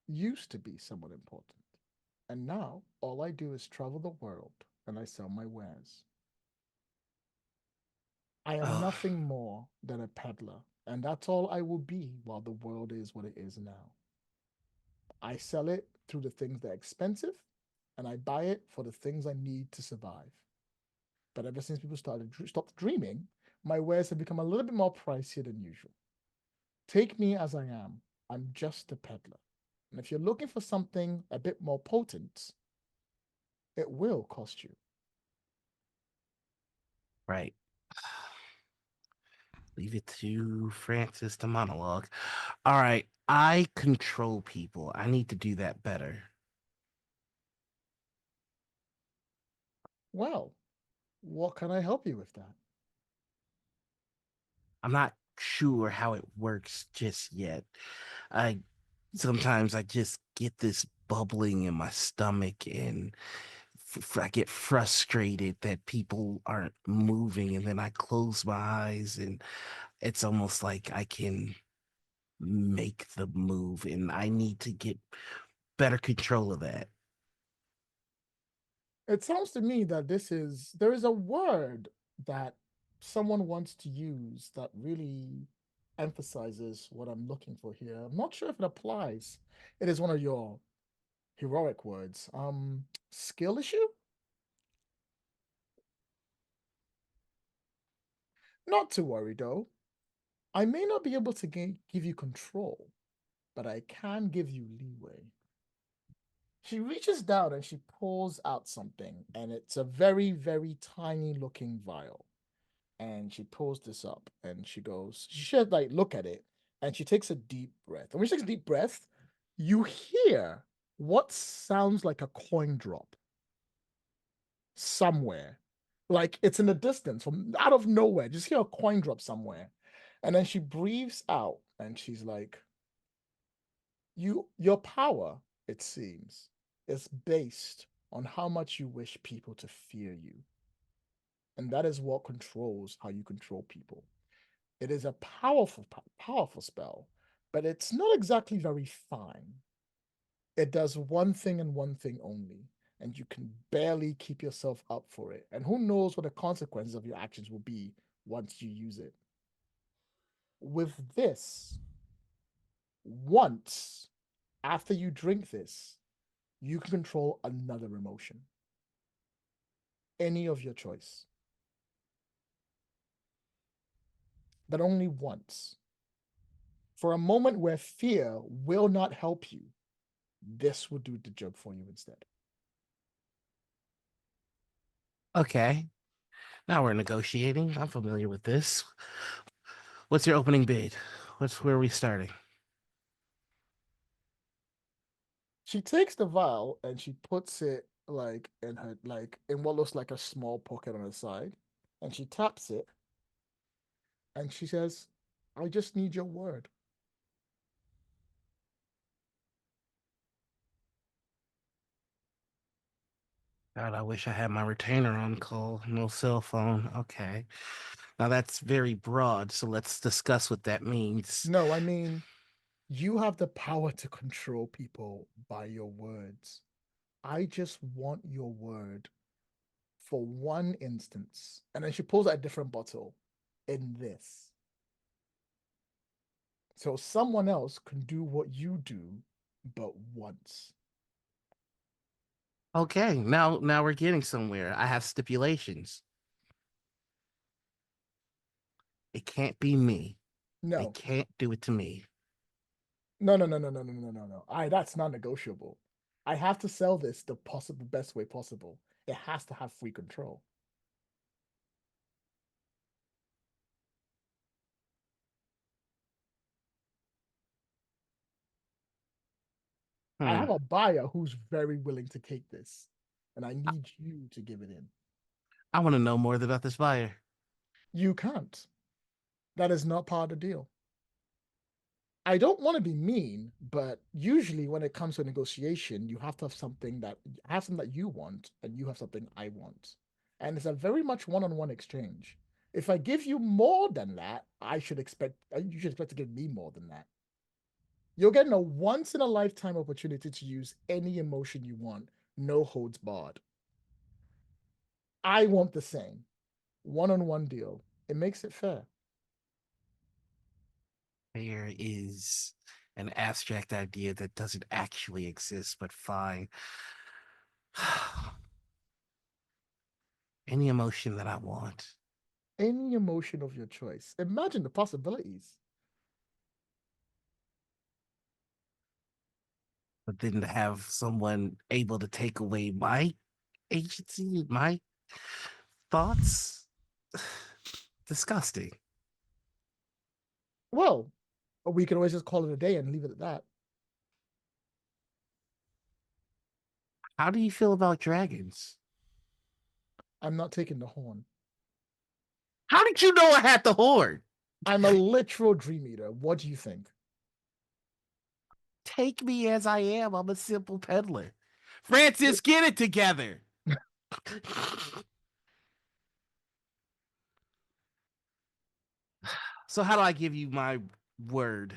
used to be someone important. And now all I do is travel the world and I sell my wares. I am Oh, nothing more than a peddler, and that's all I will be while the world is what it is now. I sell it through the things that are expensive, and I buy it for the things I need to survive. But ever since people stopped dreaming, my wares have become a little bit more pricier than usual. Take me as I am. I'm just a peddler. And if you're looking for something a bit more potent, it will cost you. right. Leave it to Francis to monologue. All right, I control people. I need to do that better. Well, what can I help you with that? I'm not sure how it works just yet. I sometimes I just get this bubbling in my stomach, and I get frustrated that people aren't moving, and then I close my eyes, and it's almost like I can make the move, and I need to get better control of that. It sounds to me that there is a word that someone wants to use that really emphasizes what I'm looking for here. I'm not sure if it applies. It is one of your heroic words. Skill issue? Not to worry though. I may not be able to give you control, but I can give you leeway. She reaches down and she pulls out something, and it's a very, very tiny looking vial. And she pulls this up and she should like look at it, and she takes a deep breath. And when she takes a deep breath, you hear what sounds like a coin drop somewhere. Like it's in the distance from out of nowhere. Just hear a coin drop somewhere. And then she breathes out and she's like, your power, it seems, is based on how much you wish people to fear you. And that is what controls how you control people. It is a powerful spell, but it's not exactly very fine. It does one thing and one thing only, and you can barely keep yourself up for it. And who knows what the consequences of your actions will be once you use it. With this, once after you drink this, you can control another emotion, any of your choice, but only once. For a moment where fear will not help you, this will do the job for you instead. Okay, now we're negotiating. I'm familiar with this. What's your opening bid? Where are we starting? She takes the vial and she puts it like in her like in what looks like a small pocket on her side, and she taps it and she says, "I just need your word." God, I wish I had my retainer on call. No cell phone. Okay. Now that's very broad, so let's discuss what that means. No, I mean, you have the power to control people by your words. I just want your word for one instance. And then she pulls out a different bottle in this. So someone else can do what you do, but once. Okay, now we're getting somewhere. I have stipulations. It can't be me. They No, can't do it to me. no, no, no, no, no, no, no, no, no. That's not negotiable. I have to sell this the possible best way possible. It has to have free control. I Hmm. have a buyer who's very willing to take this, and I need you to give it in. I want to know more about this buyer. You can't. That is not part of the deal. I don't want to be mean, but usually when it comes to a negotiation, you have to have something that you want, and you have something I want. And it's a very much one-on-one exchange. If I give you more than that, you should expect to give me more than that. You're getting a once in a lifetime opportunity to use any emotion you want, no holds barred. I want the same. One-on-one deal. It makes it fair. There is an abstract idea that doesn't actually exist, but fine. Any emotion that I want. Any emotion of your choice. Imagine the possibilities. But then to have someone able to take away my agency, my thoughts, disgusting. Well, we could always just call it a day and leave it at that. How do you feel about dragons? I'm not taking the horn. How did you know I had the horn? I'm a literal dream eater. What do you think? Take me as I am. I'm a simple peddler. Francis, get it together. So how do I give you my word?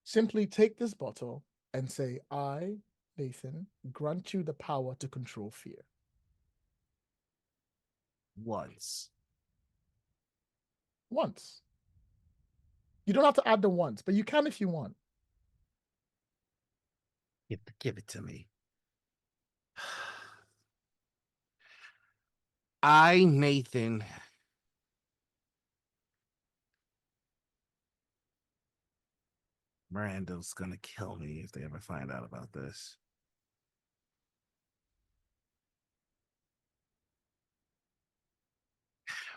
Simply take this bottle and say, I, Nathan, grant you the power to control fear. Once. Once. You don't have to add the once, but you can if you want. Give it to me. I, Nathan, Miranda's gonna kill me if they ever find out about this.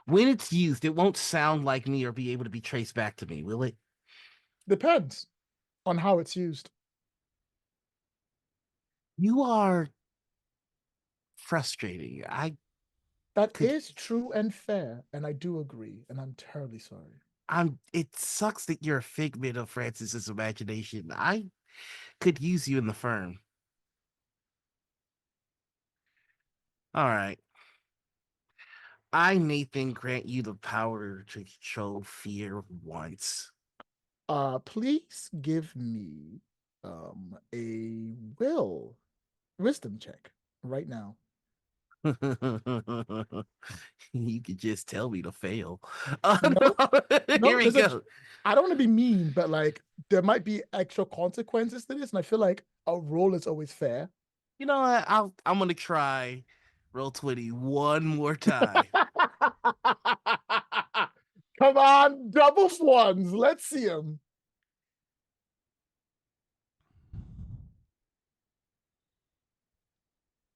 When it's used, it won't sound like me or be able to be traced back to me, will it? Depends on how it's used. You are frustrating. That could is true and fair, and I do agree, and I'm terribly sorry. it sucks that you're a figment of Francis's imagination. I could use you in the firm. All right. I, Nathan, grant you the power to control fear once. Please give me a wisdom check right now. You could just tell me to fail. No, Here no, we go. I don't want to be mean, but like there might be extra consequences to this, and I feel like a roll is always fair. You know what? I'm gonna try roll 20 one more time. Come on, double ones. Let's see them.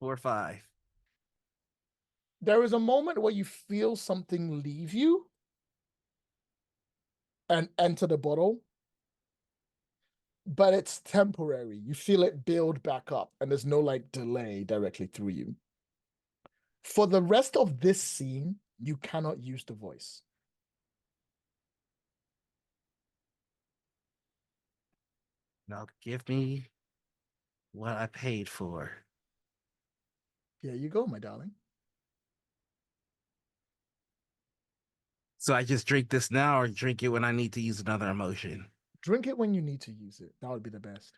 4 5. There is a moment where you feel something leave you and enter the bottle, but it's temporary. You feel it build back up, and there's no like delay directly through you. For the rest of this scene, you cannot use the voice. Now give me what I paid for. Here you go, my darling. So I just drink this now or drink it when I need to use another emotion? Drink it when you need to use it. That would be the best.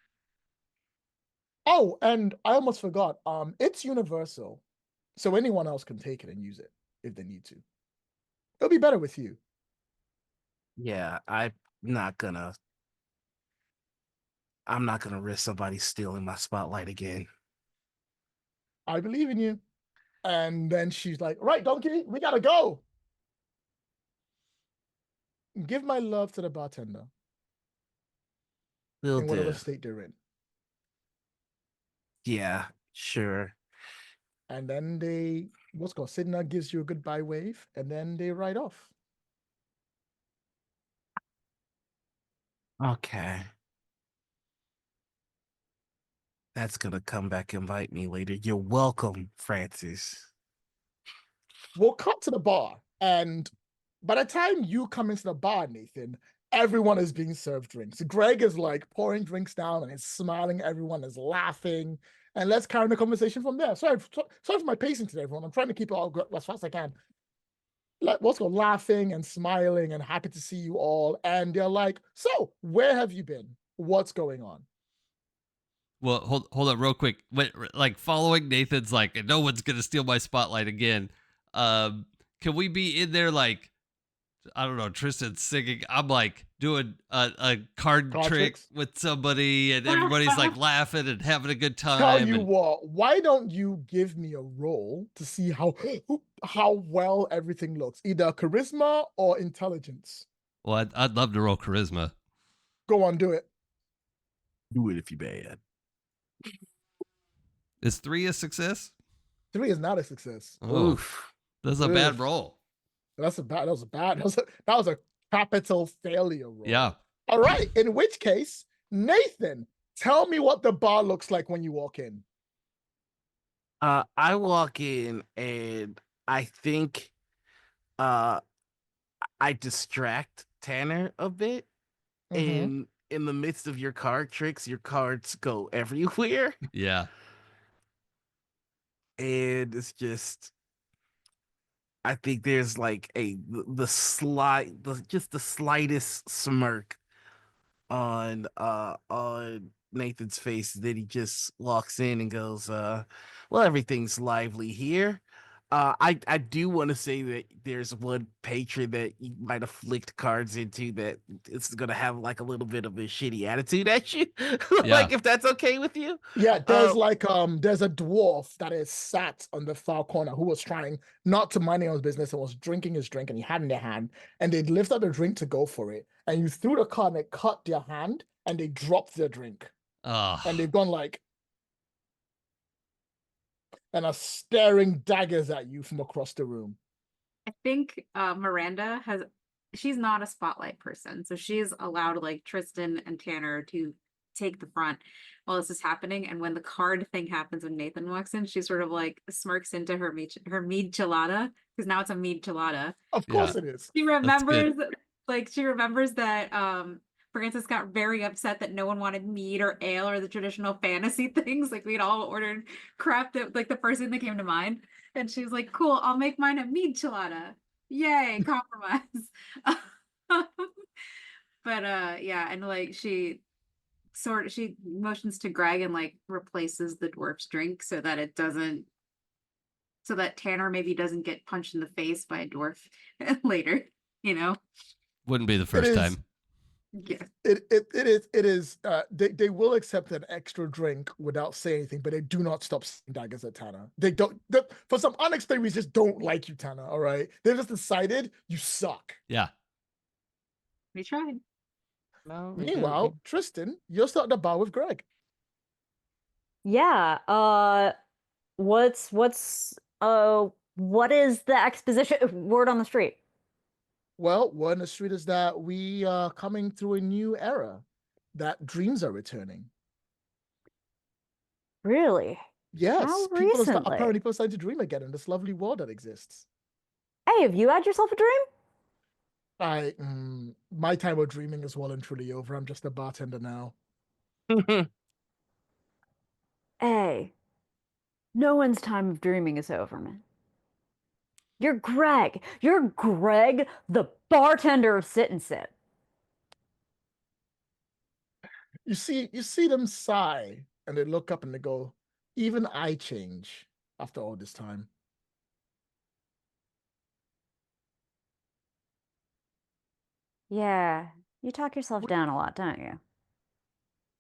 Oh, and I almost forgot. It's universal, so anyone else can take it and use it if they need to. It'll be better with you. Yeah, not gonna I'm not gonna risk somebody stealing my spotlight again. I believe in you. And then she's like, right, donkey, we gotta go. Give my love to the bartender Will in whatever do. state they're in. Yeah, sure. And then what's called, Sidna gives you a goodbye wave, and then they ride off. Okay. That's gonna come back and bite me later. You're welcome, Francis. We'll cut to the bar, and by the time you come into the bar, Nathan, everyone is being served drinks. Greg is like pouring drinks down and is smiling. Everyone is laughing. And let's carry the conversation from there. Sorry for my pacing today, everyone. I'm trying to keep it all as fast as I can. What's called laughing and smiling and happy to see you all. And they're like, so where have you been? What's going on? Well, hold up real quick. Like following Nathan's like, no one's gonna steal my spotlight again. Can we be in there like, I don't know, Tristan singing? I'm like doing a card trick tricks? with somebody, and everybody's like laughing and having a good time. Tell you what, why don't you give me a roll to see how well everything looks? Either charisma or intelligence. Well, I'd love to roll charisma. Go on, do it. Do it if you bad. Is 3 a success? 3 is not a success. Oh, Oof. that's a bad roll. That was a capital failure roll. Yeah. All right. In which case, Nathan, tell me what the bar looks like when you walk in. I walk in and I think I distract Tanner a bit. Mhm. In the midst of your card tricks, your cards go everywhere. Yeah. And it's just, I think there's like the slightest smirk on Nathan's face that he just walks in and goes, well, everything's lively here. I do want to say that there's one patron that you might have flicked cards into that it's gonna have like a little bit of a shitty attitude at you. Like, if that's okay with you. Yeah, there's there's a dwarf that is sat on the far corner who was trying not to mind his business and was drinking his drink, and he had in their hand, and they lift up the drink to go for it, and you threw the card and it cut their hand, and they dropped their drink. And they've gone like, and are staring daggers at you from across the room. I think Miranda she's not a spotlight person, so she's allowed like Tristan and Tanner to take the front while this is happening. And when the card thing happens, when Nathan walks in, she sort of like smirks into her mead chelada, because now it's a mead chelada. Of course it is. She remembers that Francis got very upset that no one wanted mead or ale or the traditional fantasy things. Like we'd all ordered crap that like the first thing that came to mind. And she was like, cool, I'll make mine a mead chelada. Yay, compromise. But yeah, and like she motions to Greg and like replaces the dwarf's drink so that Tanner maybe doesn't get punched in the face by a dwarf later, you know? Wouldn't be the first time. Yeah. It is they will accept an extra drink without saying anything, but they do not stop saying daggers at Tanner. They for some unexplained reason, just don't like you, Tanner. All right. They've just decided you suck. Yeah. We tried. No, Meanwhile, Tristan, you're still at the bar with Greg. Yeah. What is the exposition word on the street? Well, word on the street is that we are coming through a new era, that dreams are returning. Really? Yes. How Apparently recently? people are starting to dream again in this lovely world that exists. Hey, have you had yourself a dream? My time of dreaming is well and truly over. I'm just a bartender now. Hey, no one's time of dreaming is over, man. You're Greg, the bartender of Sit and Sit. You see them sigh and they look up and they go, even I change after all this time. Yeah, you talk yourself down a lot, don't you?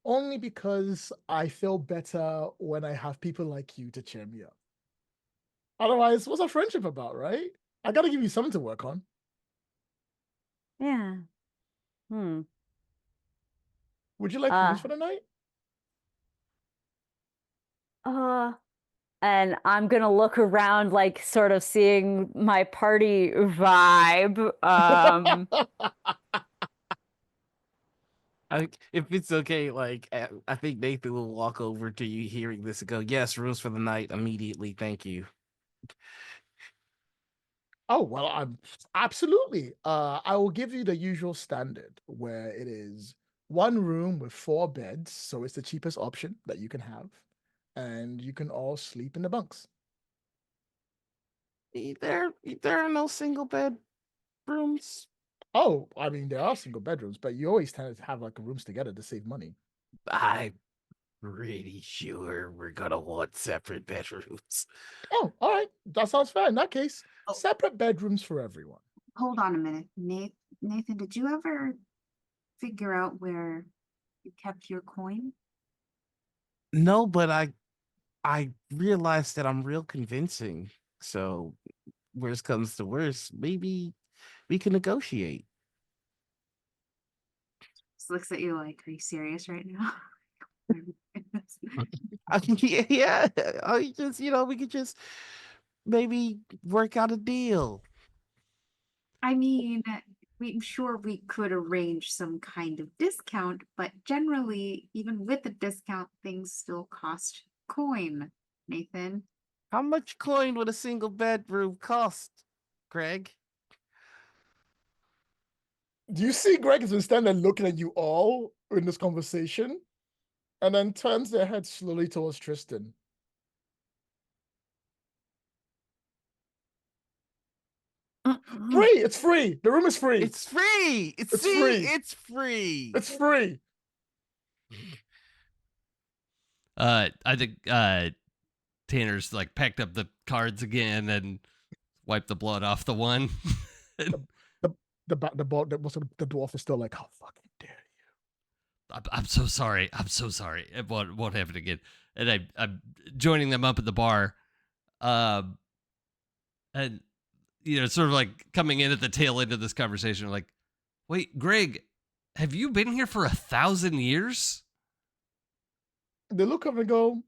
Only because I feel better when I have people like you to cheer me up. Otherwise, what's our friendship about, right? I gotta give you something to work on. Yeah. Hmm. Would you like rooms for the night? And I'm gonna look around, like sort of seeing my party vibe. If it's okay, like I think Nathan will walk over to you hearing this and go, "Yes, rooms for the night immediately. Thank you." Oh, well, I'm absolutely. I will give you the usual standard where it is one room with 4 beds, so it's the cheapest option that you can have, and you can all sleep in the bunks. There are no single bed rooms. Oh, I mean, there are single bedrooms, but you always tend to have like rooms together to save money. I'm pretty sure we're gonna want separate bedrooms. Oh, all right. That sounds fair. In that case, Oh. separate bedrooms for everyone. Hold on a minute. Nathan, did you ever figure out where you kept your coin? No, but I realized that I'm real convincing. So worst comes to worst, maybe we can negotiate. Just looks at you like, are you serious right now? Yeah, I just we could just maybe work out a deal. I mean, I'm sure we could arrange some kind of discount, but generally, even with a discount, things still cost coin, Nathan. How much coin would a single bedroom cost, Greg? Do you see Greg has been standing there looking at you all in this conversation and then turns their head slowly towards Tristan? Free! It's free! The room is free! It's free! It's free! It's free! It's free! I think Tanner's like packed up the cards again and wiped the blood off the one. The dwarf is still like, how fucking dare you? I'm so sorry. I'm so sorry. It won't happen again. And I'm joining them up at the bar. And sort of like coming in at the tail end of this conversation, like, wait, Greg, have you been here for 1,000 years? They look up and go,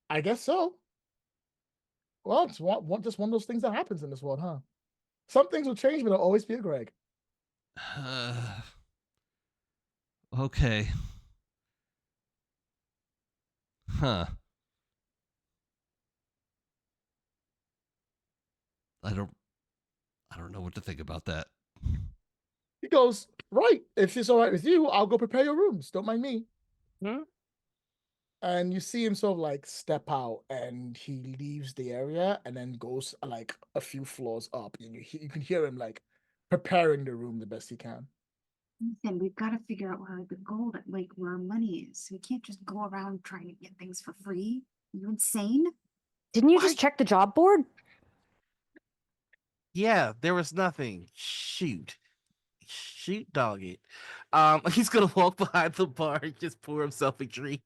I guess so. Well, it's just one of those things that happens in this world, huh? Some things will change, but it'll always be a Greg. Okay. Huh. I don't know what to think about that. He goes, right, if it's all right with you, I'll go prepare your rooms. Don't mind me. Hmm? And you see him sort of like step out and he leaves the area and then goes like a few floors up. And you can hear him like preparing the room the best he can. Nathan, we've got to figure out where the gold, like where our money is. We can't just go around trying to get things for free. Are you insane? Didn't you just check the job board? Yeah, there was nothing. Shoot, dog it. He's gonna walk behind the bar and just pour himself a drink.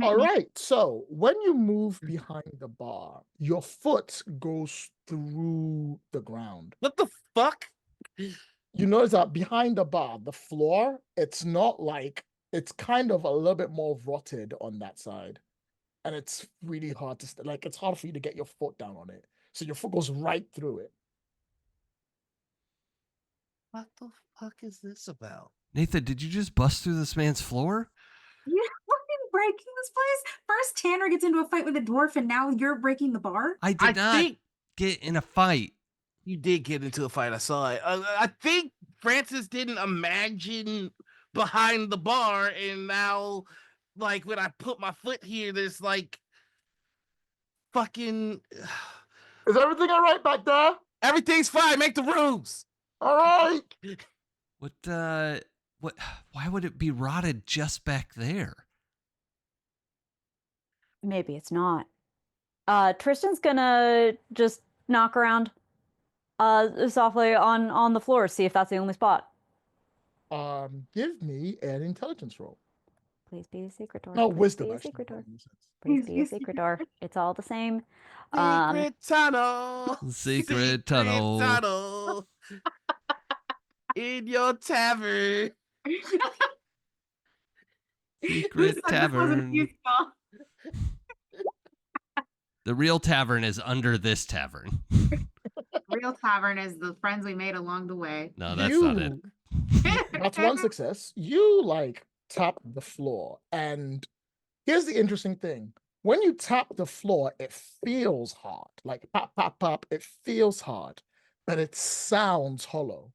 All right. So when you move behind the bar, your foot goes through the ground. What the fuck? You notice that behind the bar, the floor, it's not like it's kind of a little bit more rotted on that side. And it's really hard to like it's hard for you to get your foot down on it. So your foot goes right through it. What the fuck is this about? Nathan, did you just bust through this man's floor? You're fucking breaking this place. First, Tanner gets into a fight with a dwarf, and now you're breaking the bar. I did not get in a fight. You did get into a fight. I saw it. I think Francis didn't imagine behind the bar, and now, like, when I put my foot here, there's like fucking. Is everything all right back there? Everything's fine. Make the rooms. All right. What? Why would it be rotted just back there? Maybe it's not. Tristan's gonna just knock around softly on the floor, see if that's the only spot. Give me an intelligence roll. Please be a secret door. No, Please wisdom, be a actually. secret door. Makes sense. Please be a secret door. It's all the same. Secret tunnel. Secret tunnel. tunnel. In your tavern. Secret Who said this wasn't tavern. useful? The real tavern is under this tavern. Real tavern is the friends we made along the way. No, that's not it. That's one success. You like tap the floor, and here's the interesting thing. When you tap the floor, it feels hard. Like pop, pop, pop, it feels hard, but it sounds hollow.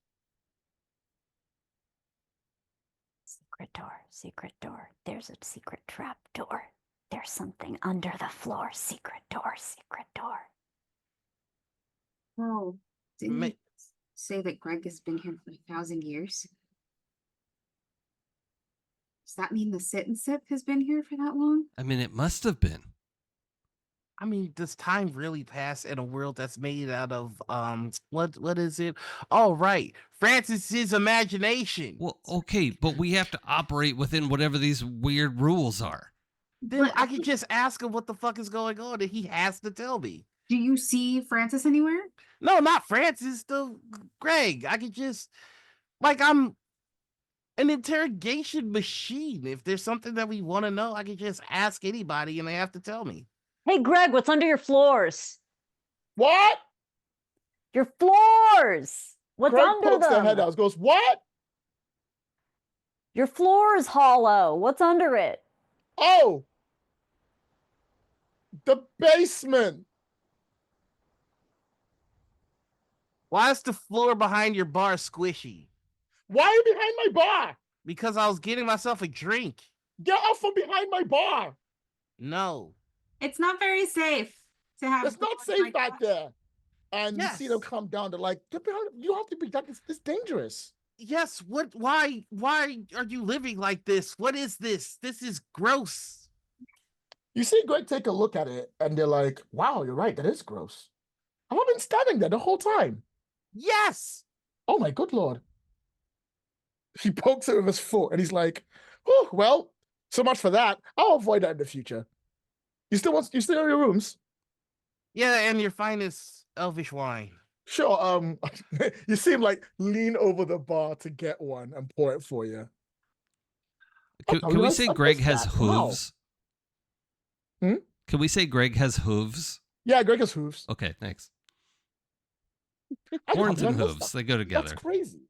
Secret door. Secret door. There's a secret trap door. There's something under the floor. Secret door. Secret door. Oh, didn't Ma- you say that Greg has been here for 1,000 years? Does that mean the sit and sip has been here for that long? I mean, it must have been. I mean, does time really pass in a world that's made out of what is it? Oh, right. Francis's imagination. Well, okay, but we have to operate within whatever these weird rules are. Then But I could just ask him what the fuck is going on, and he has to tell me. do you see Francis anywhere? No, not Francis, the Greg. I could just like I'm an interrogation machine. If there's something that we want to know, I could just ask anybody and they have to tell me. Hey, Greg, what's under your floors? What? Your floors! What's Greg under pokes their head them? out. Goes, what? Your floor is hollow. What's under it? Oh, the basement. Why is the floor behind your bar squishy? Why are you behind my bar? Because I was getting myself a drink. Get off from behind my bar. No. It's not very safe to have. It's not doors safe like back that. there. And you see them Yes. come down. They're like, get behind. You have to be. It's dangerous. Yes, what why are you living like this? What is this? This is gross. You see Greg take a look at it, and they're like, wow, you're right. That is gross. Have I been standing there the whole time? Yes. Oh my good lord. He pokes it with his foot, and he's like, oh, well, so much for that. I'll avoid that in the future. You still in your rooms? Yeah, and your finest elvish wine. Sure. You see him like lean over the bar to get one and pour it for you. Can, Oh, can we yes, say I Greg missed has that. Wow. hooves? Hmm? Can we say Greg has hooves? Yeah, Greg has hooves. Okay, thanks. I Horns I and missed hooves, that. they go together. That's crazy.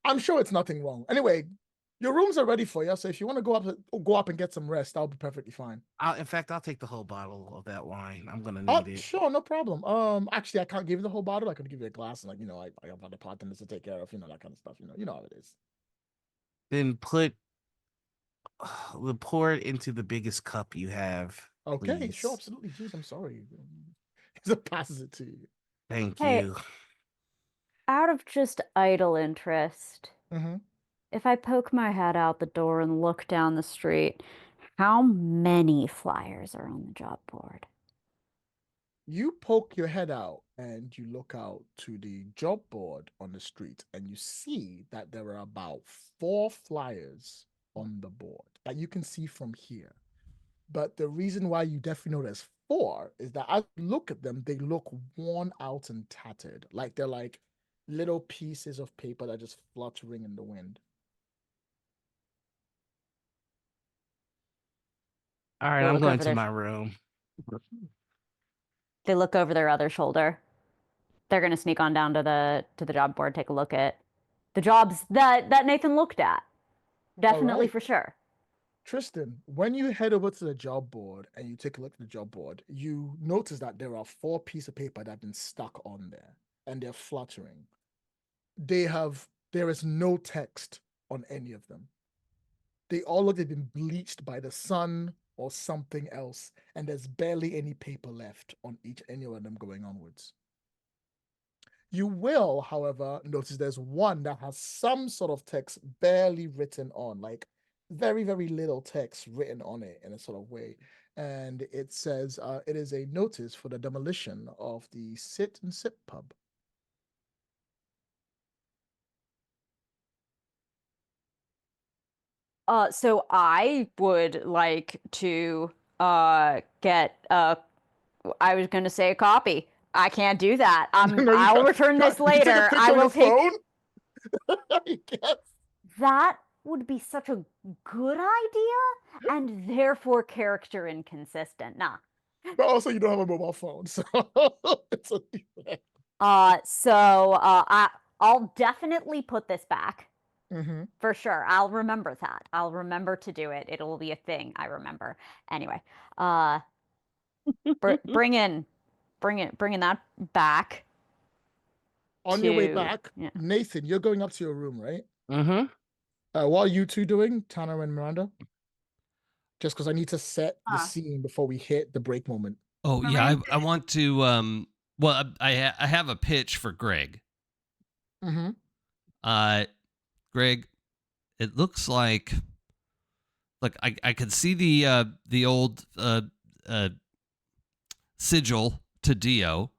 I'm sure it's nothing wrong. Anyway, your rooms are ready for you, so if you want to go up and get some rest, that'll be perfectly fine. In fact, I'll take the whole bottle of that wine. I'm gonna need it. Sure, no problem. Actually, I can't give you the whole bottle. I could give you a glass, and I have other bartenders to take care of, that kind of stuff. You know how it is. Then pour it into the biggest cup you have. Okay, please. sure, absolutely. Jeez, I'm sorry. He just passes it to you. Thank Hey. you. Out of just idle interest, Mm-hmm. if I poke my head out the door and look down the street, how many flyers are on the job board? You poke your head out and you look out to the job board on the street, and you see that there are about 4 flyers on the board that you can see from here. But the reason why you definitely know there's 4 is that as you look at them, they look worn out and tattered. Like they're like little pieces of paper that are just fluttering in the wind. All right, They I'm look going over to there. my room. They look over their other shoulder. They're gonna sneak on down to the job board, take a look at the jobs that Nathan looked at. Definitely right. for sure. Tristan, when you head over to the job board and you take a look at the job board, you notice that there are 4 pieces of paper that have been stuck on there, and they're fluttering. There is no text on any of them. They all look like they've been bleached by the sun or something else, and there's barely any paper left on any of them going onwards. You will, however, notice there's one that has some sort of text barely written on, like very, very little text written on it in a sort of way. And it says it is a notice for the demolition of the Sit and Sip pub. So I would like to get I was going to say a copy. I can't do that. No, you I'll can't. return this Did you take a later. picture I on your will take phone? You can't. that would be such a good idea and therefore character inconsistent. Nah. But also, you don't have a mobile phone, so it's a I'll definitely put this back. Mm-hmm. For sure. I'll remember that. I'll remember to do it. It'll be a thing I remember. Anyway, bringing that back On your way to back, yeah. Nathan, you're going up to your room, right? Mm-hmm. What are you two doing, Tanner and Miranda? Just because I need to set the Ah. scene before we hit the break moment. Oh yeah, Miranda- I want to. Well, I have a pitch for Greg. Mm-hmm. Greg, it looks like. Look, I could see the old sigil to Dio,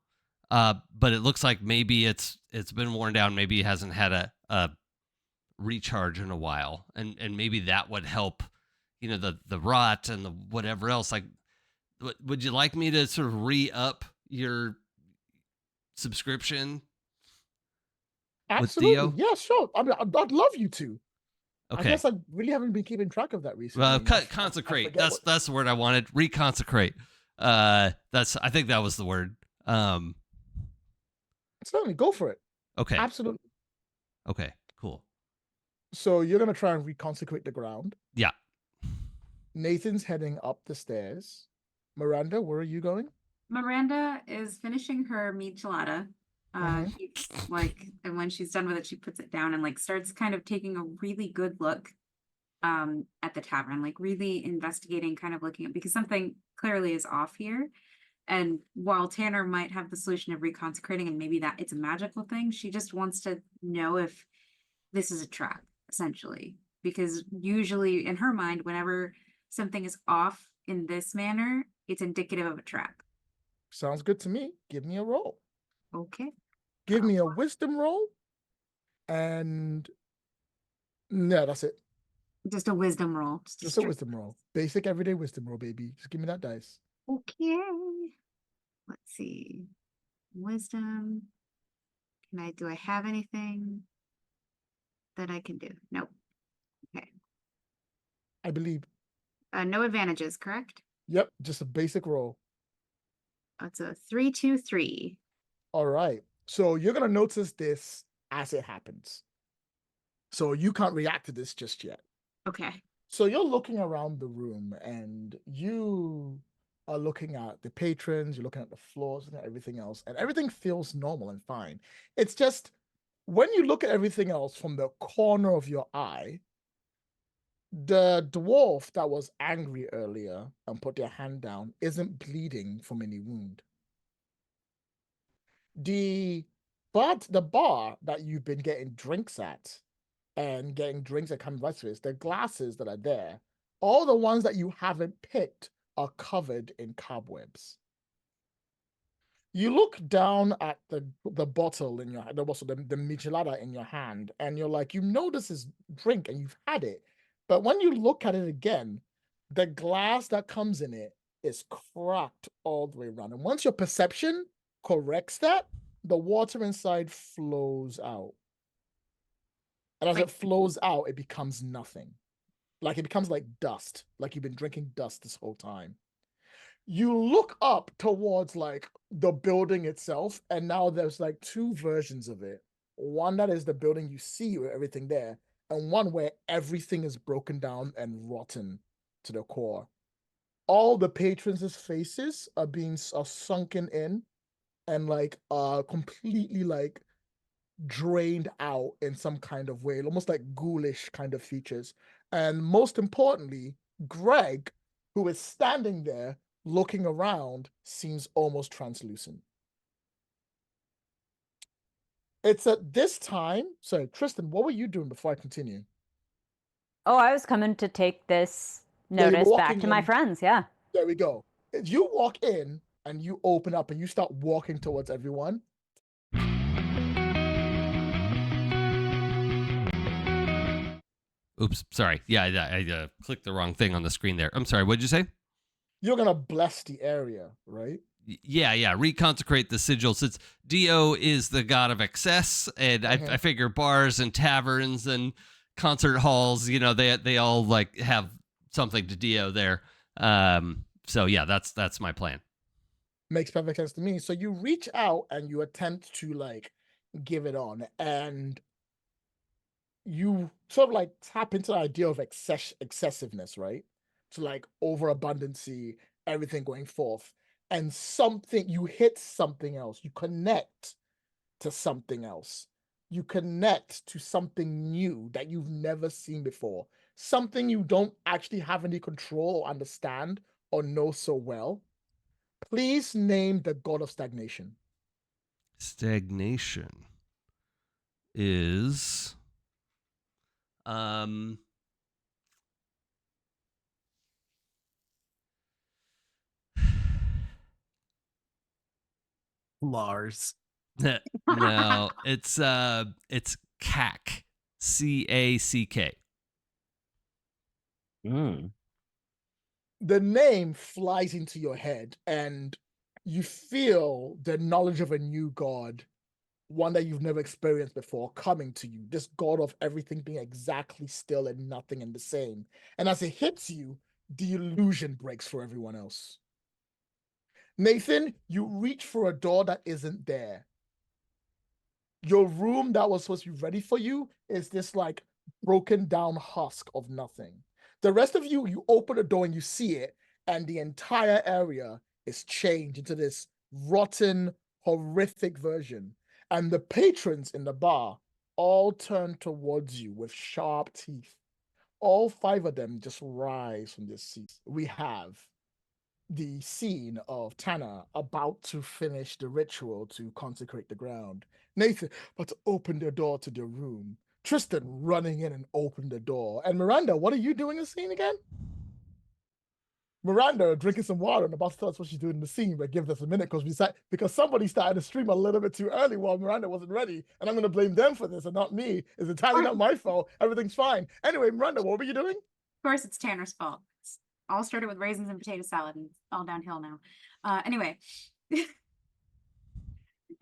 but it looks like maybe it's been worn down. Maybe it hasn't had a recharge in a while, and maybe that would help. You know, the rot and the whatever else. Like, would you like me to sort of re-up your subscription? Absolutely. Dio? Yeah, sure. I mean, I'd love you to. I Okay. guess I really haven't been keeping track of that recently. Well, and I consecrate. forget That's the word I wanted. Reconsecrate. I think that was the word. Certainly, go for it. Okay. Absolutely. Okay. Cool. So you're gonna try and reconsecrate the ground. Yeah. Nathan's heading up the stairs. Miranda, where are you going? Miranda is finishing her michelada. She's like, and when she's done with it, she puts it down and like starts kind of taking a really good look at the tavern, like really investigating, kind of looking at, because something clearly is off here. And while Tanner might have the solution of reconsecrating and maybe that it's a magical thing, she just wants to know if this is a trap, essentially. Because usually in her mind, whenever something is off in this manner, it's indicative of a trap. Sounds good to me. Give me a roll. Okay. Give me a wisdom roll. And no, that's it. Just a wisdom roll. Just a wisdom roll. Basic everyday wisdom roll, baby. Just give me that dice. Okay. Let's see. Wisdom. Do I have anything that I can do? Nope. Okay. I believe. No advantages, correct? Yep, just a basic roll. It's a 3, 2, 3. All right. So you're gonna notice this as it happens. So you can't react to this just yet. Okay. So you're looking around the room and you are looking at the patrons, you're looking at the floors and everything else, and everything feels normal and fine. It's just when you look at everything else from the corner of your eye, the dwarf that was angry earlier and put their hand down isn't bleeding from any wound. The bar that you've been getting drinks at and getting drinks at Canvasses, the glasses that are there, all the ones that you haven't picked are covered in cobwebs. You look down at the bottle in your hand, the michelada in your hand, and you're like, you know this is drink and you've had it. But when you look at it again, the glass that comes in it is cracked all the way around. And once your perception corrects that, the water inside flows out. And as it flows out, it becomes nothing. Like it becomes like dust, like you've been drinking dust this whole time. You look up towards like the building itself, and now there's like two versions of it. One that is the building you see with everything there, and one where everything is broken down and rotten to the core. All the patrons' faces are sunken in and like completely like drained out in some kind of way, almost like ghoulish kind of features. And most importantly, Greg, who is standing there looking around, seems almost translucent. It's at this time. Sorry, Tristan, what were you doing before I continue? Oh, I was coming to take this notice back to my friends. Yeah. There we go. You walk in and you open up and you start walking towards everyone. Oops, sorry. Yeah, I clicked the wrong thing on the screen there. I'm sorry. What'd you say? You're gonna bless the area, right? Yeah. Reconsecrate the sigil. Since Dio is the god of excess, and I figure bars and taverns and concert halls, they all like have something to Dio there. So yeah, that's my plan. Makes perfect sense to me. So you reach out and you attempt to like give it on, and you sort of like tap into the idea of excessiveness, right? To like overabundancy, everything going forth, and something you hit something else. You connect to something else. You connect to something new that you've never seen before. Something you don't actually have any control or understand or know so well. Please name the god of stagnation. Stagnation is Lars. no, it's CAC. CACK. The name flies into your head and you feel the knowledge of a new god, one that you've never experienced before, coming to you. This god of everything being exactly still and nothing and the same. And as it hits you, the illusion breaks for everyone else. Nathan, you reach for a door that isn't there. Your room that was supposed to be ready for you is this like broken down husk of nothing. The rest of you, you open the door and you see it, and the entire area is changed into this rotten, horrific version. And the patrons in the bar all turn towards you with sharp teeth. All 5 of them just rise from their seats. We have the scene of Tanner about to finish the ritual to consecrate the ground. Nathan about to open the door to the room. Tristan running in and opening the door. And Miranda, what are you doing in the scene again? Miranda drinking some water and about to tell us what she's doing in the scene, but give us a minute because somebody started to stream a little bit too early while Miranda wasn't ready, and I'm going to blame them for this and not me. It's entirely not my fault. Everything's fine. Anyway, Miranda, what were you doing? Of course, it's Tanner's fault. It's all started with raisins and potato salad, and it's all downhill now. Anyway.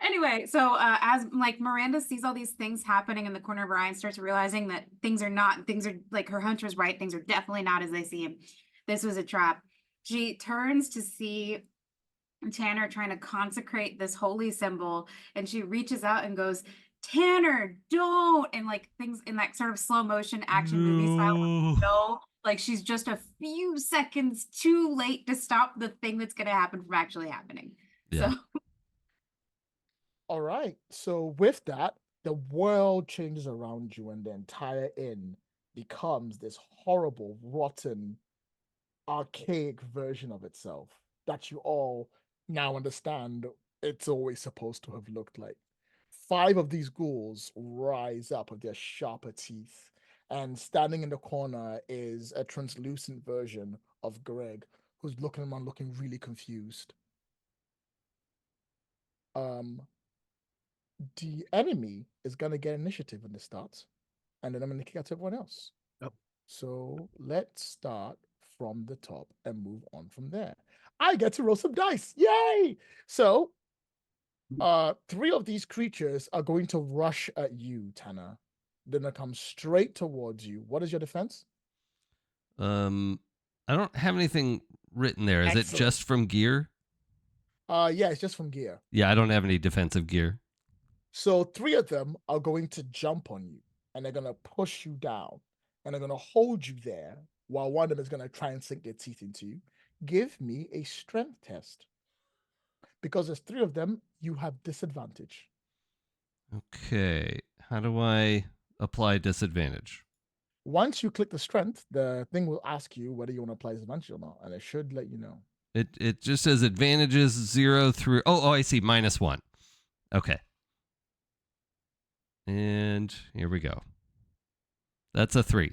Anyway, so as like Miranda sees all these things happening in the corner of her eye and starts realizing that things are like her hunch was right. Things are definitely not as they seem. This was a trap. She turns to see Tanner trying to consecrate this holy symbol, and she reaches out and goes, "Tanner, don't!" And like things in that sort of slow motion action movie style. No, like she's just a few seconds too late to stop the thing that's going to happen from actually happening. Yeah. So. All right. So with that, the world changes around you, and the entire inn becomes this horrible, rotten, archaic version of itself that you all now understand it's always supposed to have looked like. 5 of these ghouls rise up with their sharper teeth, and standing in the corner is a translucent version of Greg, who's looking really confused. The enemy is gonna get initiative when this starts, and then I'm gonna kick out to everyone else. Oh. So let's start from the top and move on from there. I get to roll some dice. Yay! So 3 of these creatures are going to rush at you, Tanner. They're gonna come straight towards you. What is your defense? I don't have anything written there. Is Excellent. it just from gear? Yeah, it's just from gear. Yeah, I don't have any defensive gear. So 3 of them are going to jump on you, and they're gonna push you down, and they're gonna hold you there while one of them is gonna try and sink their teeth into you. Give me a strength test. Because there's 3 of them, you have disadvantage. Okay. How do I apply disadvantage? Once you click the strength, the thing will ask you whether you want to apply disadvantage or not, and it should let you know. It just says advantages 0 through. Oh, I see. -1. Okay. And here we go. That's a 3.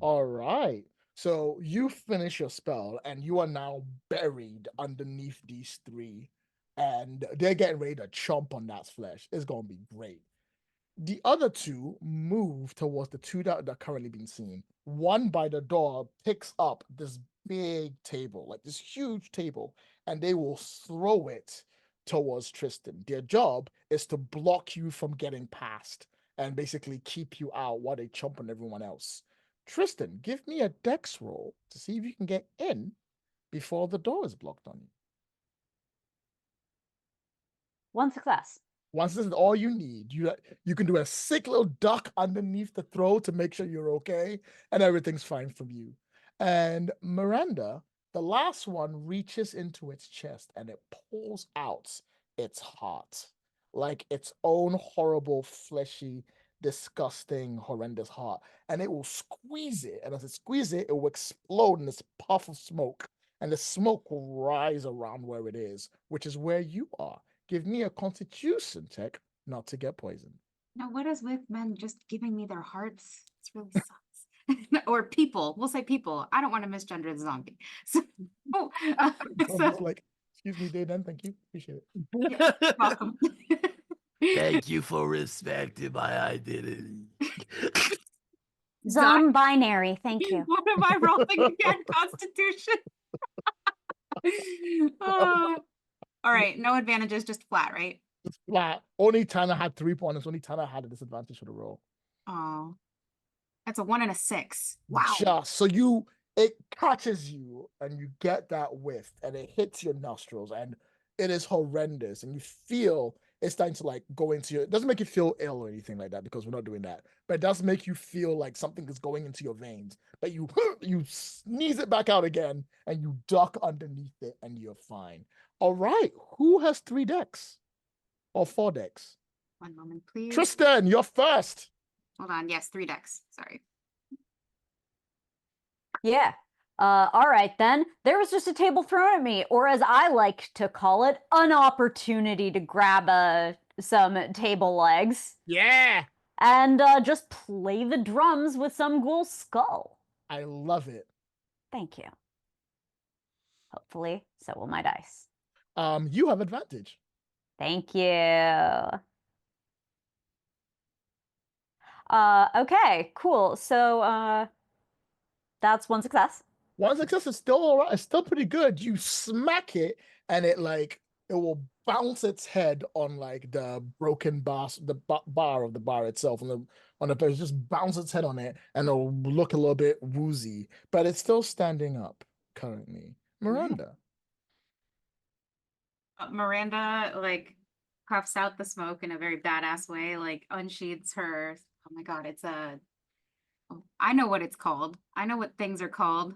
All right. So you finish your spell, and you are now buried underneath these 3, and they're getting ready to chomp on that flesh. It's gonna be great. The other two move towards the two that are currently being seen. One by the door picks up this big table, like this huge table, and they will throw it towards Tristan. Their job is to block you from getting past and basically keep you out while they chomp on everyone else. Tristan, give me a dex roll to see if you can get in before the door is blocked on you. One success. Once this is all you need, you can do a sick little duck underneath the throw to make sure you're okay, and everything's fine from you. And Miranda, the last one reaches into its chest and it pulls out its heart, like its own horrible, fleshy, disgusting, horrendous heart, and it will squeeze it. And as it squeezes it, it will explode in this puff of smoke, and the smoke will rise around where it is, which is where you are. Give me a constitution check not to get poisoned. Now, what is with men just giving me their hearts? It's really sucks. Or people. We'll say people. I don't want to misgender the zombie. So, Almost like, excuse me, Dave, then thank you. Appreciate it. yeah, welcome. Thank you for respecting my identity. Zom-binary, thank you. What am I rolling again? Constitution. All right, no advantages, just flat, right? It's flat. Only Tanner had 3 points. Only Tanner had a disadvantage for the roll. Oh, that's a 1 and a 6. Wow. Just so it catches you and you get that whiff and it hits your nostrils and it is horrendous and you feel it's starting to like go into your. It doesn't make you feel ill or anything like that because we're not doing that, but it does make you feel like something is going into your veins. But you sneeze it back out again and you duck underneath it and you're fine. All right, who has 3 decks or 4 decks? One moment, please. Tristan, you're first. Hold on. Yes, 3 decks. Sorry. Yeah. All right then. There was just a table thrown at me, or as I like to call it, an opportunity to grab some table legs. Yeah. And just play the drums with some ghoul's skull. I love it. Thank you. Hopefully, so will my dice. You have advantage. Thank you. Okay, cool. So that's 1 success. 1 success is still all right. It's still pretty good. You smack it, and it will bounce its head on like the broken bar, the bar of the bar itself, on the just bounce its head on it, and it'll look a little bit woozy, but it's still standing up currently. Miranda. Miranda like puffs out the smoke in a very badass way, like unsheathes her. Oh my god, I know what it's called. I know what things are called.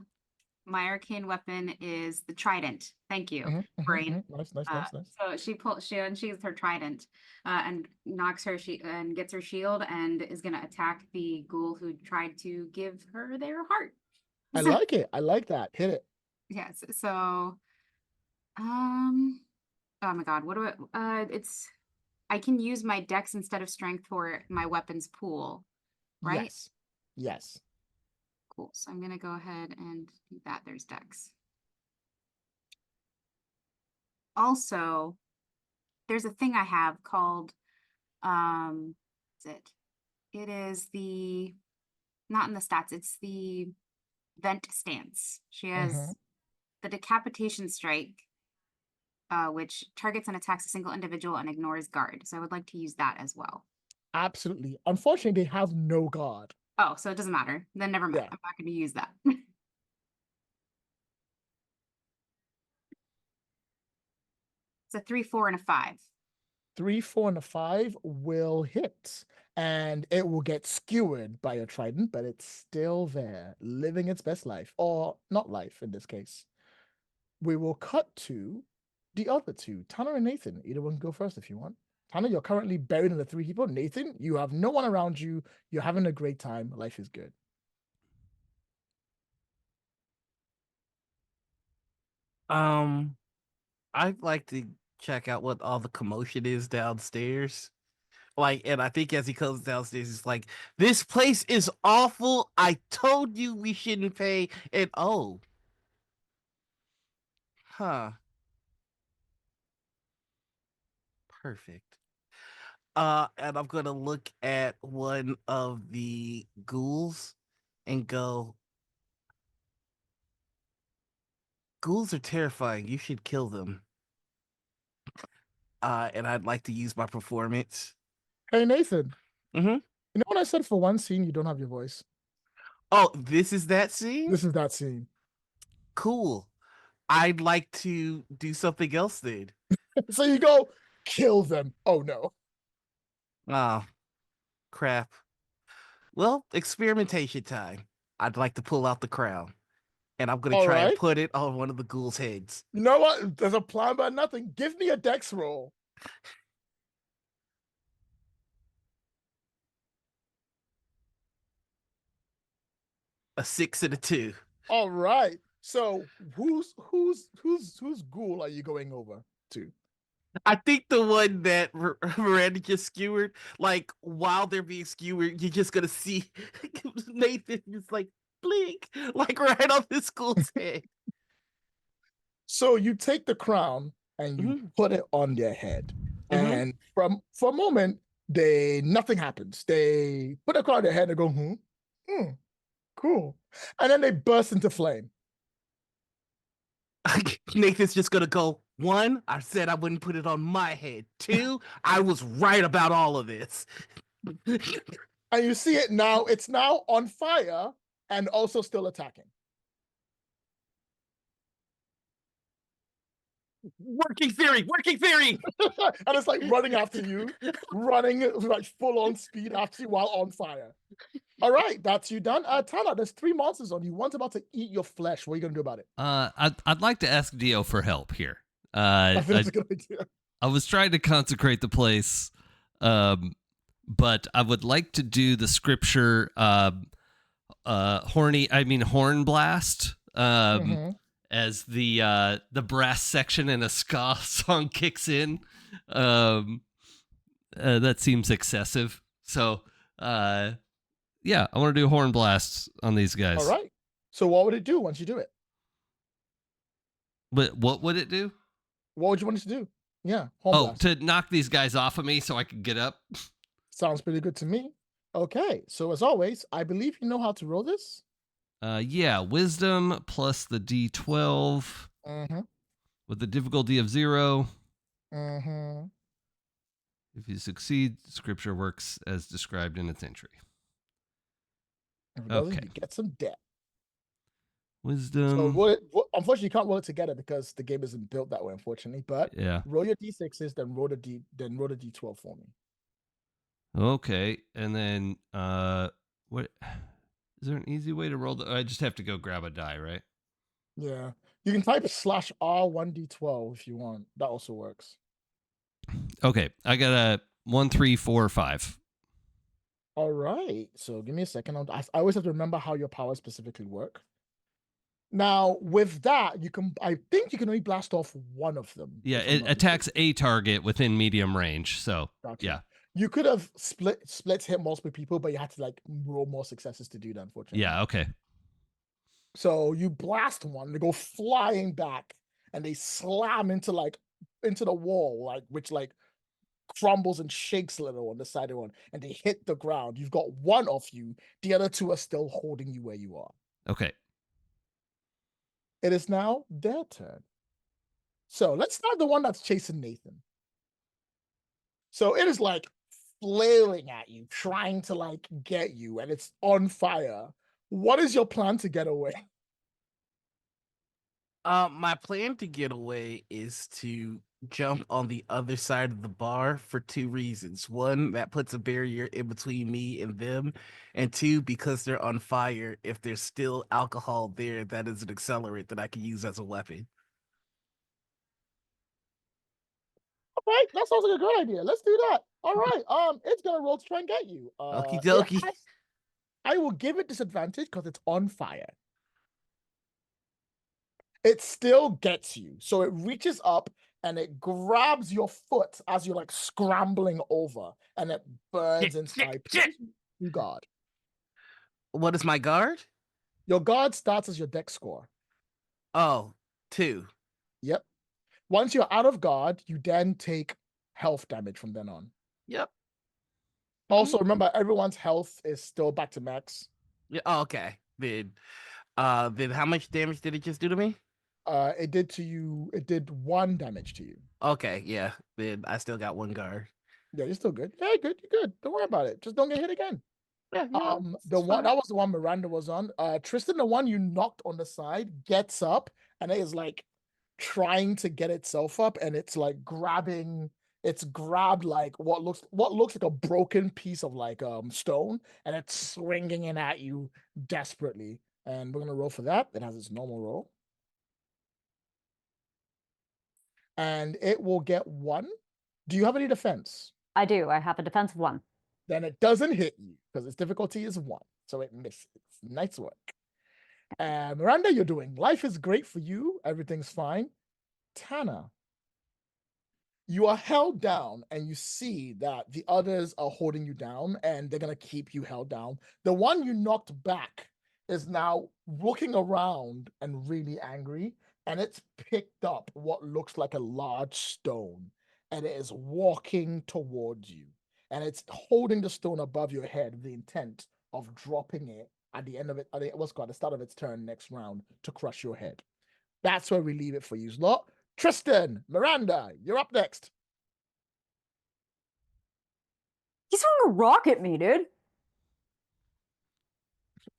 My arcane weapon is the trident. Thank you, brain. Nice. So she unsheathes her trident and knocks her and gets her shield and is gonna attack the ghoul who tried to give her their heart. I like it. I like that. Hit it. Yes. So, oh my god, what do I can use my dex instead of strength for my weapons pool, right? Yes. Cool. So I'm gonna go ahead and do that. There's dex. Also, there's a thing I have called it is the not in the stats, it's the vent stance. She has the decapitation strike, which targets and attacks a single individual and ignores guard. So I would like to use that as well. Absolutely. Unfortunately, they have no guard. Oh, so it doesn't matter. Then never mind. Yeah. I'm not going to use that. It's a 3, 4, and a 5. 3, 4, and a 5 will hit, and it will get skewered by a trident, but it's still there, living its best life, or not life in this case. We will cut to the other two, Tanner and Nathan. Either one can go first if you want. Tanner, you're currently buried in the 3 people. Nathan, you have no one around you. You're having a great time. Life is good. I'd like to check out what all the commotion is downstairs. Like, and I think as he comes downstairs, he's like, "This place is awful. I told you we shouldn't pay." And perfect. And I'm gonna look at one of the ghouls and go, ghouls are terrifying. You should kill them. And I'd like to use my performance. Hey, Nathan. Mm-hmm. You know what I said for one scene, you don't have your voice? Oh, this is that scene? This is that scene. Cool. I'd like to do something else then. So you go, kill them. Oh, no. Oh, crap. Well, experimentation time. I'd like to pull out the crown. And I'm going to All try and right. put it on one of the ghouls' heads. You know what? There's a plan but nothing. Give me a dex roll. A 6 and a 2. All right. So whose ghoul are you going over to? I think the one that Miranda just skewered, like while they're being skewered, you're just gonna see Nathan just like blink, like right on this ghoul's head. So you take the crown and you put it on their head. And for a moment, nothing happens. They put the crown on their head and go, cool. And then they burst into flame. Nathan's just gonna go, 1, I said I wouldn't put it on my head. 2, I was right about all of this. And you see it now, it's now on fire and also still attacking. Working theory. And it's like running after you, running like full on speed after you while on fire. All right, that's you done. Tana, there's 3 monsters on you. One's about to eat your flesh. What are you gonna do about it? I'd like to ask Dio for help here. I think that's a good idea. I was trying to consecrate the place, but I would like to do the scripture horn blast. As the brass section in a ska song kicks in. That seems excessive. So yeah, I want to do horn blasts on these guys. All right. So what would it do once you do it? But what would it do? What would you want it to do? Yeah. Horn blast. To knock these guys off of me so I can get up. Sounds pretty good to me. Okay. So as always, I believe you know how to roll this. Yeah, wisdom plus the D12 with the difficulty of 0. If you succeed, scripture works as described in its entry. Okay. You get some debt. Wisdom. So unfortunately, you can't roll it together because the game isn't built that way, unfortunately. But yeah, roll your D6s, then roll the D12 for me. Okay, and then what? Is there an easy way to roll? I just have to go grab a die, right? Yeah, you can type /R1D12 if you want. That also works. Okay, I got a 1, 3, 4, 5. All right, so give me a second. I always have to remember how your powers specifically work. Now, with that, I think you can only blast off one of them. Yeah, it attacks a target within medium range. So gotcha. Yeah. You could have split hit multiple people, but you had to like roll more successes to do that, unfortunately. Yeah, okay. So you blast one, they go flying back, and they slam into the wall, which crumbles and shakes a little on the side of one, and they hit the ground. You've got one of you, the other 2 are still holding you where you are. Okay. It is now their turn. So let's start the one that's chasing Nathan. So it is flailing at you, trying to get you, and it's on fire. What is your plan to get away? My plan to get away is to jump on the other side of the bar for 2 reasons. 1, that puts a barrier in between me and them. And 2, because they're on fire, if there's still alcohol there, that is an accelerant that I can use as a weapon. All right, that sounds like a great idea. Let's do that. All right, it's gonna roll to try and get you. Okie dokie. I will give it disadvantage because it's on fire. It still gets you. So it reaches up and it grabs your foot as you're scrambling over, and it burns inside. You guard. What is my guard? Your guard starts as your dex score. Oh, 2. Yep. Once you're out of guard, you then take health damage from then on. Yep. Also, remember, everyone's health is still back to max. Yeah. Oh, okay. Then how much damage did it just do to me? It did to you. It did 1 damage to you. Okay, yeah. Then I still got 1 guard. Yeah, you're still good. Yeah, good. You're good. Don't worry about it. Just don't get hit again. Yeah, The it's one fine. that was the one Miranda was on. Tristan, the one you knocked on the side, gets up and it is like trying to get itself up, and it's like grabbing. It's grabbed like what looks like a broken piece of like stone, and it's swinging it at you desperately. And we're gonna roll for that. It has its normal roll, and it will get 1. Do you have any defense? I do. I have a defense of 1. Then it doesn't hit you because its difficulty is 1, so it misses. Nice work. And Miranda, you're doing. Life is great for you. Everything's fine. Tanner, you are held down, and you see that the others are holding you down, and they're gonna keep you held down. The one you knocked back is now looking around and really angry, and it's picked up what looks like a large stone, and it is walking towards you, and it's holding the stone above your head with the intent of dropping it at the end of it. I think what's called the start of its turn next round to crush your head. That's where we leave it for you lot. Tristan, Miranda, you're up next. He's throwing a rock at me, dude.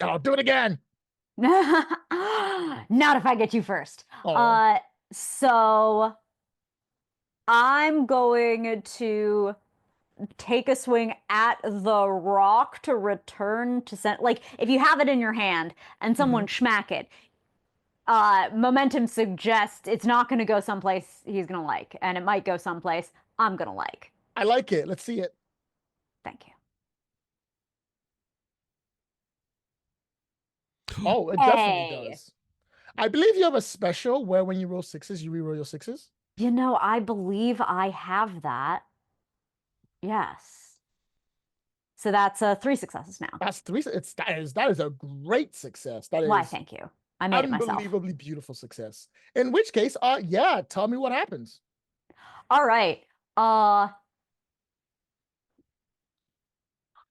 I'll do it again. Not if I get you first. Oh. So I'm going to take a swing at the rock to return to send. Like, if you have it in your hand and someone smack it, momentum suggests it's not going to go someplace he's going to like, and it might go someplace I'm going to like. I like it. Let's see it. Thank you. Oh, it definitely does. I believe you have a special where when you roll 6s, you reroll your 6s. You know, I believe I have that. Yes. So that's 3 successes now. That's 3. That is a great success. That is Why, thank you. I made it myself. Unbelievably beautiful success. In which case, yeah, tell me what happens. All right.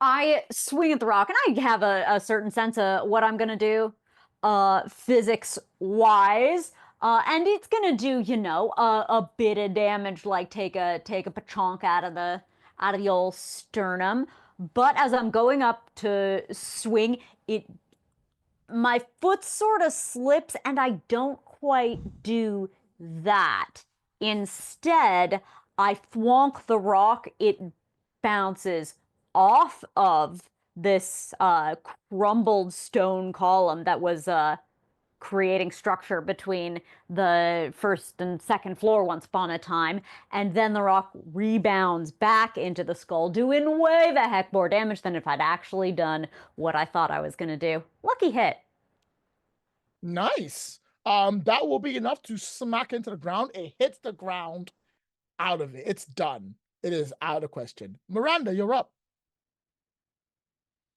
I swing at the rock, and I have a certain sense of what I'm gonna do, physics wise. And it's gonna do, you know, a bit of damage, like take a chunk out of the old sternum. But as I'm going up to swing, my foot sort of slips, and I don't quite do that. Instead, I thwonk the rock. It bounces off of this crumbled stone column that was creating structure between the first and second floor once upon a time, and then the rock rebounds back into the skull, doing way the heck more damage than if I'd actually done what I thought I was gonna do. Lucky hit. Nice. That will be enough to smack into the ground. It hits the ground out of it. It's done. It is out of question. Miranda, you're up.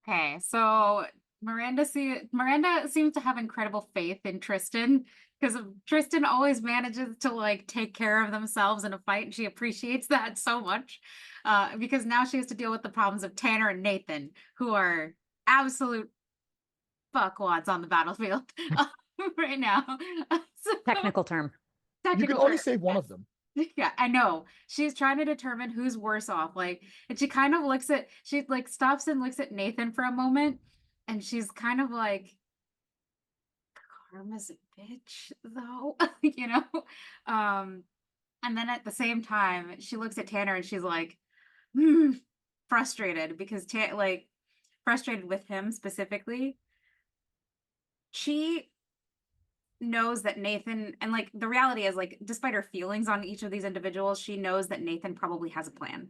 Okay, so Miranda seems to have incredible faith in Tristan, because Tristan always manages to like take care of themselves in a fight, and she appreciates that so much. Because now she has to deal with the problems of Tanner and Nathan, who are absolute fuckwads on the battlefield right now. Technical term. You can only save one of them. Yeah, I know. She's trying to determine who's worse off. Like, and she kind of she like stops and looks at Nathan for a moment, and she's kind of like, Karma's a bitch, though, you know? And then at the same time, she looks at Tanner and she's like, frustrated because frustrated with him specifically. She knows that Nathan, and like the reality is, like, despite her feelings on each of these individuals, she knows that Nathan probably has a plan.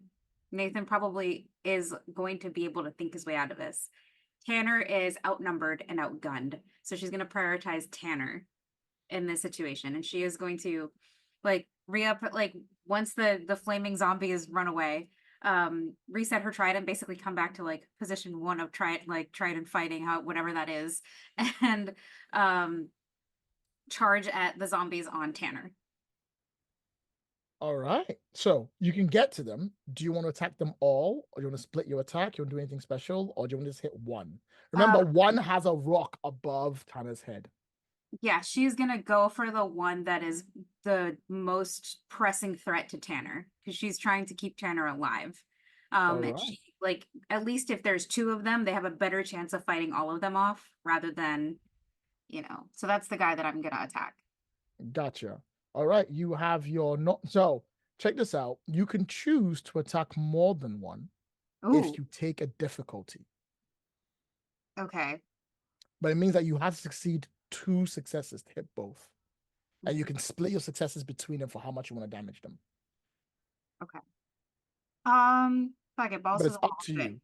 Nathan probably is going to be able to think his way out of this. Tanner is outnumbered and outgunned, so she's going to prioritize Tanner in this situation, and she is going to like re-up, like, once the flaming zombies run away, reset her trident, basically come back to like position 1 of trident fighting, whatever that is, and charge at the zombies on Tanner. All right. So you can get to them. Do you want to attack them all, or do you want to split your attack? You want to do anything special, or do you want to just hit one? Remember, one has a rock above Tanner's head. Yeah, she's gonna go for the one that is the most pressing threat to Tanner because she's trying to keep Tanner alive. And Alright. she, like, at least if there's two of them, they have a better chance of fighting all of them off rather than, So that's the guy that I'm gonna attack. Gotcha. All right. You have your not. So check this out. You can choose to attack more than one Ooh, if you take a difficulty, okay. but it means that you have to succeed 2 successes to hit both, and you can split your successes between them for how much you want to damage them. Fuck it, balls But to it's the wall. up to you.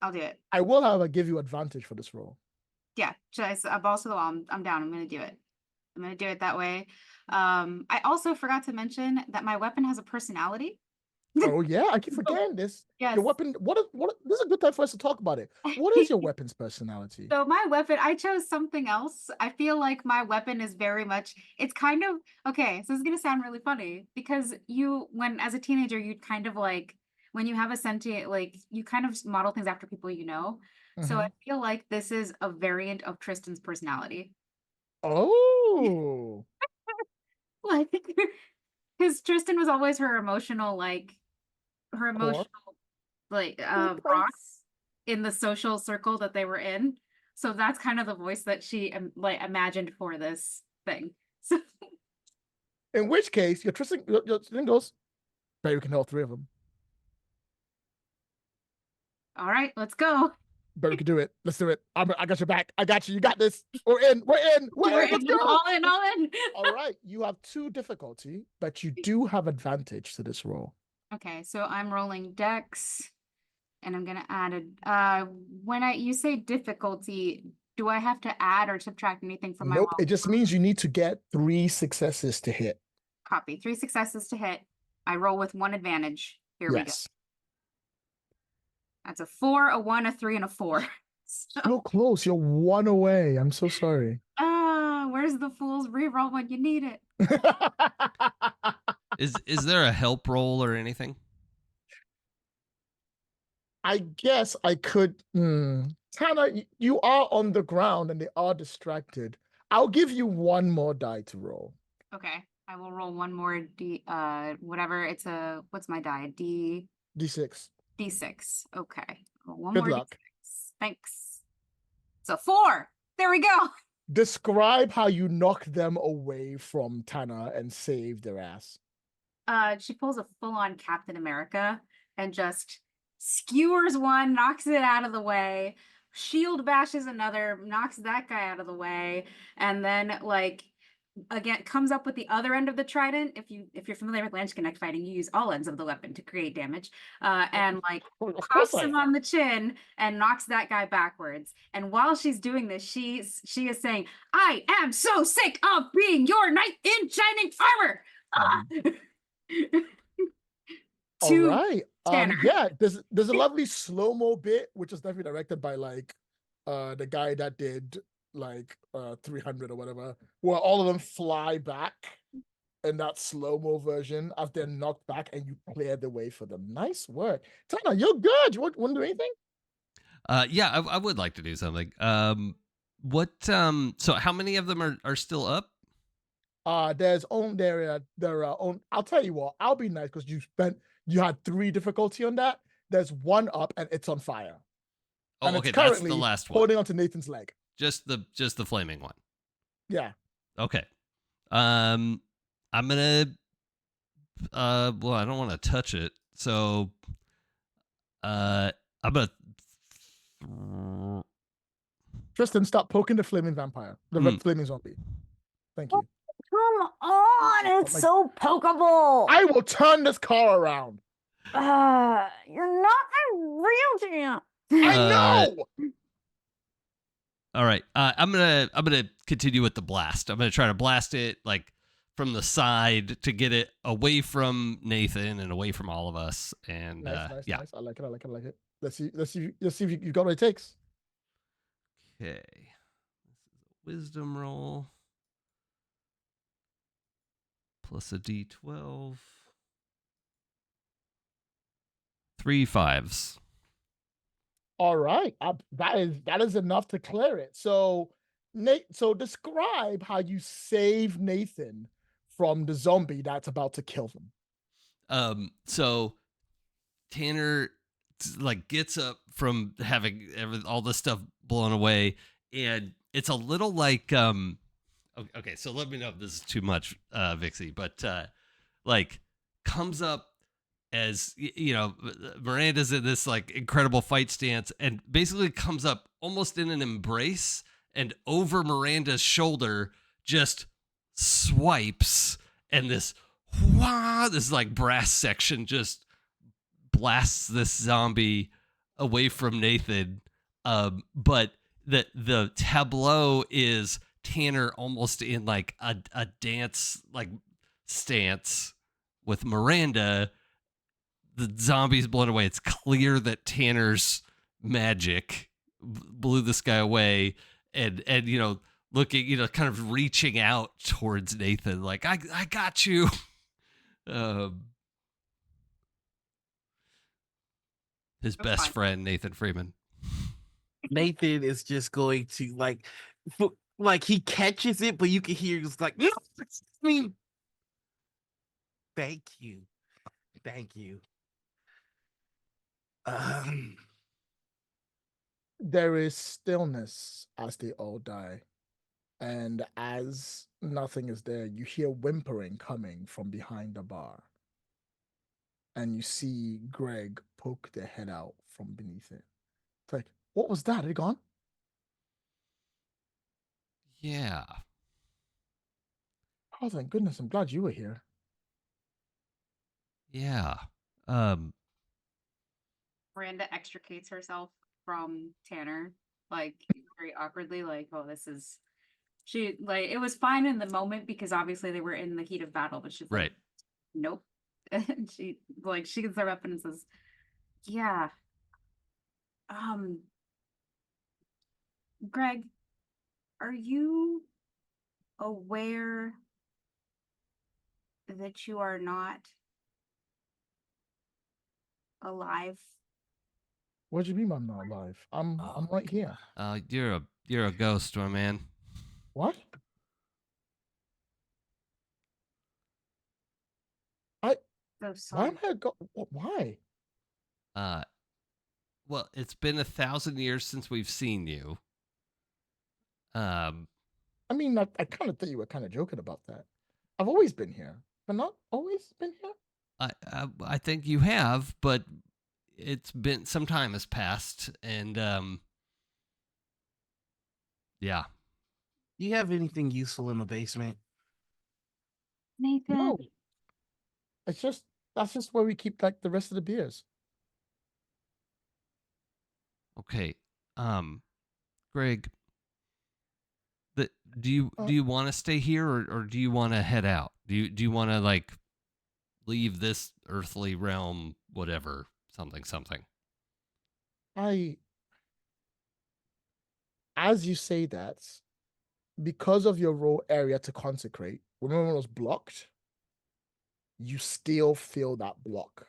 I'll do it. I will, however, give you advantage for this roll. Yeah, just balls to the wall. I'm down. I'm gonna do it. I'm gonna do it that way. I also forgot to mention that my weapon has a personality. Oh yeah, I keep forgetting this. Yes. Your weapon. What? This is a good time for us to talk about it. What is your weapon's personality? So my weapon, I chose something else. I feel like my weapon is very much, it's kind of, okay, so this is gonna sound really funny because as a teenager, you'd kind of like, when you have a sentient, like, you kind of model things after people you know. So I feel like this is a variant of Tristan's personality. Oh. Like, because Tristan was always her emotional, rock in the social circle that they were in. So that's kind of the voice that she imagined for this thing. So In which case, your Tristan goes, "Baby, we can help 3 of them. all right, let's go. But we can do it. Let's do it. I got your back. I got you. You got this. We're in. We're in. We're in. Let's go. All in. All right. You have 2 difficulty, but you do have advantage to this roll. Okay, so I'm rolling dex, and I'm gonna add when you say difficulty, do I have to add or subtract anything from my Nope. roll? It just means you need to get 3 successes to hit. Copy. 3 successes to hit. I roll with 1 advantage. Here we go. That's a 4, a 1, a 3, and a 4. You're close. You're 1 away. I'm so sorry. Where's the fool's reroll when you need it? Is there a help roll or anything? I guess I could. Tanner, you are on the ground and they are distracted. I'll give you 1 more die to roll. Okay, I will roll 1 more whatever. What's my die? D6. D6. Okay. Roll 1 Good more luck. D6. Thanks. So 4. There we go. Describe how you knock them away from Tanner and save their ass. She pulls a full-on Captain America and just skewers one, knocks it out of the way, shield bashes another, knocks that guy out of the way, and then again comes up with the other end of the trident. If you're familiar with Lance Connect fighting, you use all ends of the weapon to create damage. And pops him on the chin and knocks that guy backwards. And while she's doing this, she is saying, "I am so sick of being your knight in shining armor." All right. Tanner. Yeah, there's a lovely slow-mo bit, which is definitely directed by the guy that did 300 or whatever, where all of them fly back in that slow-mo version as they're knocked back and you clear the way for them. Nice work. Tanner, you're good. You want to do anything? Yeah, I would like to do something. So how many of them are still up? I'll tell you what, I'll be nice because you had 3 difficulty on that. There's 1 up and it's on fire. Oh, and okay, it's that's the last one. Holding onto Nathan's leg. Just the flaming one. Yeah. Okay. I'm gonna well, I don't want to touch it, so I'm gonna Tristan, stop poking the flaming vampire. The flaming zombie. Thank you. Come on, it's so pokeable. I will turn this car around. You're not a real champ. I know. All right. I'm gonna continue with the blast. I'm gonna try to blast it from the side to get it away from Nathan and away from all of us. And nice. Yeah, I like it. Let's see if you got what it takes. Okay. This is a wisdom roll plus a D12. 3 5s. All right, that is enough to clear it. So, so describe how you save Nathan from the zombie that's about to kill them. So Tanner like gets up from having all this stuff blown away, and it's a little like okay, so let me know if this is too much, Vixie, but like comes up as you know, Miranda's in this like incredible fight stance, and basically comes up almost in an embrace, and over Miranda's shoulder just swipes, and this like brass section just blasts this zombie away from Nathan. But the tableau is Tanner almost in like a dance like stance with Miranda. The zombie's blown away. It's clear that Tanner's magic blew this guy away, and you know, looking, you know, kind of reaching out towards Nathan, like I got you. His best friend, Nathan Freeman. Nathan is just going to like he catches it, but you can hear just like, no, me. Thank you. There is stillness as they all die. And as nothing is there, you hear whimpering coming from behind the bar. And you see Greg poke their head out from beneath it. It's like, what was that? Are they gone? Yeah. Oh, thank goodness. I'm glad you were here. Yeah. Miranda extricates herself from Tanner, like very awkwardly, like, oh, this is she like it was fine in the moment because obviously they were in the heat of battle, but she's like, right. Nope. And she gets her up and says, yeah. Greg, are you aware that you are not alive? What do you mean I'm not alive? I'm right here. You're a ghost, my man. What? So sorry. Why am I why? Well, it's been 1,000 years since we've seen you. I mean, I kind of thought you were kind of joking about that. I've always been here, but not always been here. I think you have, but it's been some time has passed, and yeah. Do you have anything useful in the basement? Nathan. No. That's just where we keep like the rest of the beers. Okay. Greg, do you want to stay here, or do you want to head out? Do you want to like leave this earthly realm, whatever, something? As you say that, because of your role area to consecrate, remember when it was blocked? You still feel that block.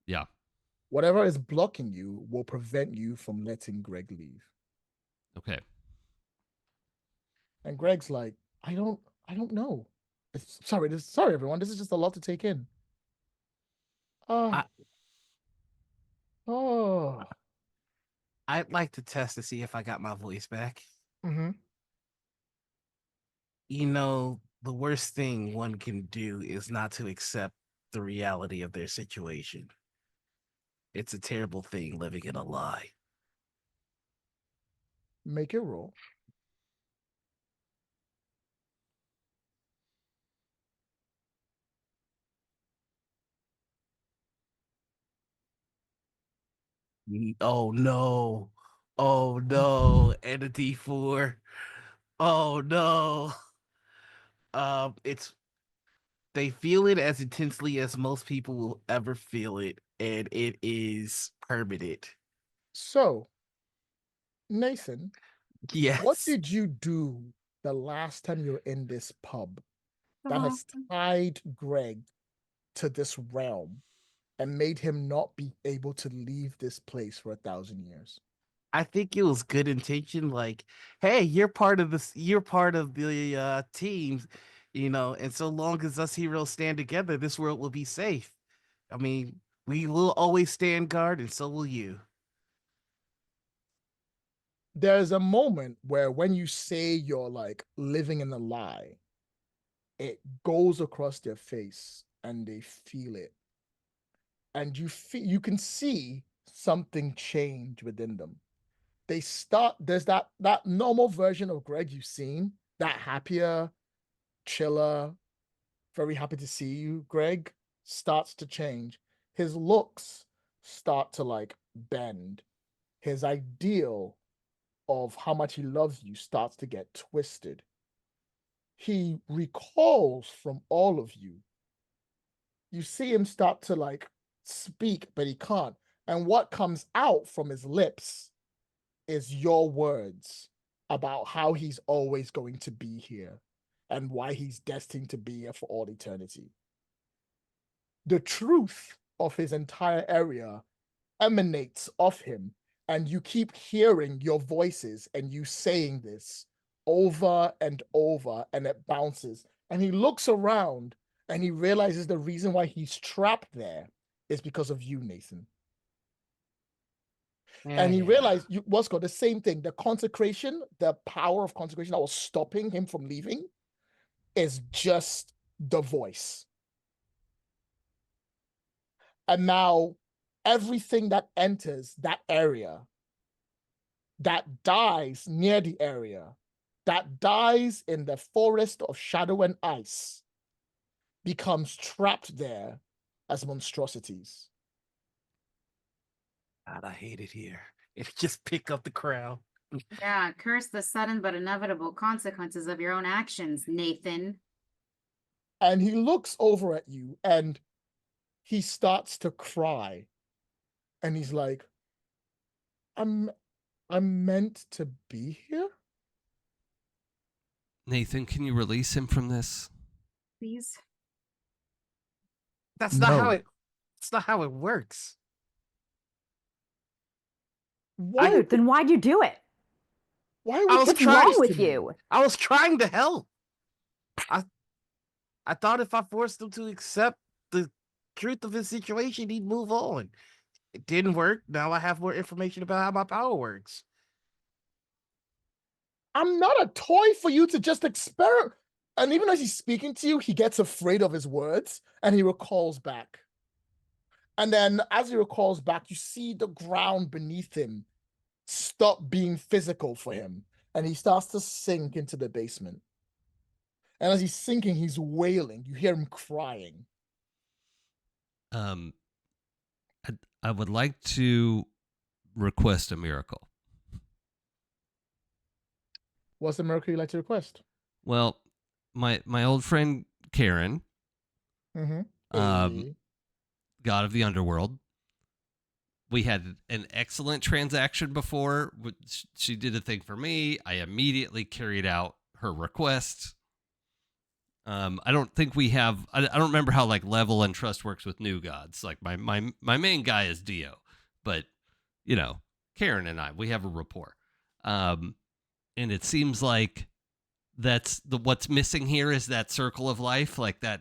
Yeah. Whatever is blocking you will prevent you from letting Greg leave. Okay. And Greg's like, I don't know. Sorry, everyone. This is just a lot to take in. I'd like to test to see if I got my voice back. Mm-hmm. You know, the worst thing one can do is not to accept the reality of their situation. It's a terrible thing living in a lie. Make a roll. Oh no. Oh no. And a D4. Oh no. They feel it as intensely as most people will ever feel it, and it is permanent. So, Nathan, Yes. what did you do the last time you were in this pub that has tied Greg to this realm and made him not be able to leave this place for 1,000 years. I think it was good intention. Like, hey, you're part of this. You're part of the teams, and so long as us heroes stand together, this world will be safe. I mean, we will always stand guard, and so will you. There's a moment where when you say you're like living in a lie, it goes across their face and they feel it. And you can see something change within them. There's that normal version of Greg you've seen, that happier, chiller, very happy to see you, Greg, starts to change. His looks start to like bend. His ideal of how much he loves you starts to get twisted. He recalls from all of you. You see him start to like speak, but he can't. And what comes out from his lips is your words about how he's always going to be here and why he's destined to be here for all eternity. The truth of his entire area emanates of him, and you keep hearing your voices and you saying this over and over, and it bounces. And he looks around and he realizes the reason why he's trapped there is because of you, Nathan. And he realized what's called the same thing. The consecration, the power of consecration that was stopping him from leaving is just the voice. And now everything that enters that area, that dies near the area, that dies in the forest of shadow and ice, becomes trapped there as monstrosities. God, I hate it here. It just pick up the crowd. Yeah, curse the sudden but inevitable consequences of your own actions, Nathan. And he looks over at you and he starts to cry. And he's like, I'm meant to be here? Nathan, can you release him from this? Please. That's not how it works. Why? Dude, then why'd you do it? Why would What's wrong with you? I was trying to help. I thought if I forced him to accept the truth of his situation, he'd move on. It didn't work. Now I have more information about how my power works. I'm not a toy for you to just experiment. And even as he's speaking to you, he gets afraid of his words and he recalls back. And then as he recalls back, you see the ground beneath him stop being physical for him. And he starts to sink into the basement. And as he's sinking, he's wailing. You hear him crying. I would like to request a miracle. What's the miracle you'd like to request? Well, my old friend Karen, Mm-hmm. god of the underworld, we had an excellent transaction before. She did a thing for me. I immediately carried out her request. I don't think we have. I don't remember how like level and trust works with new gods. Like my main guy is Dio, but Karen and we have a rapport. And it seems like that's what's missing here is that circle of life, like that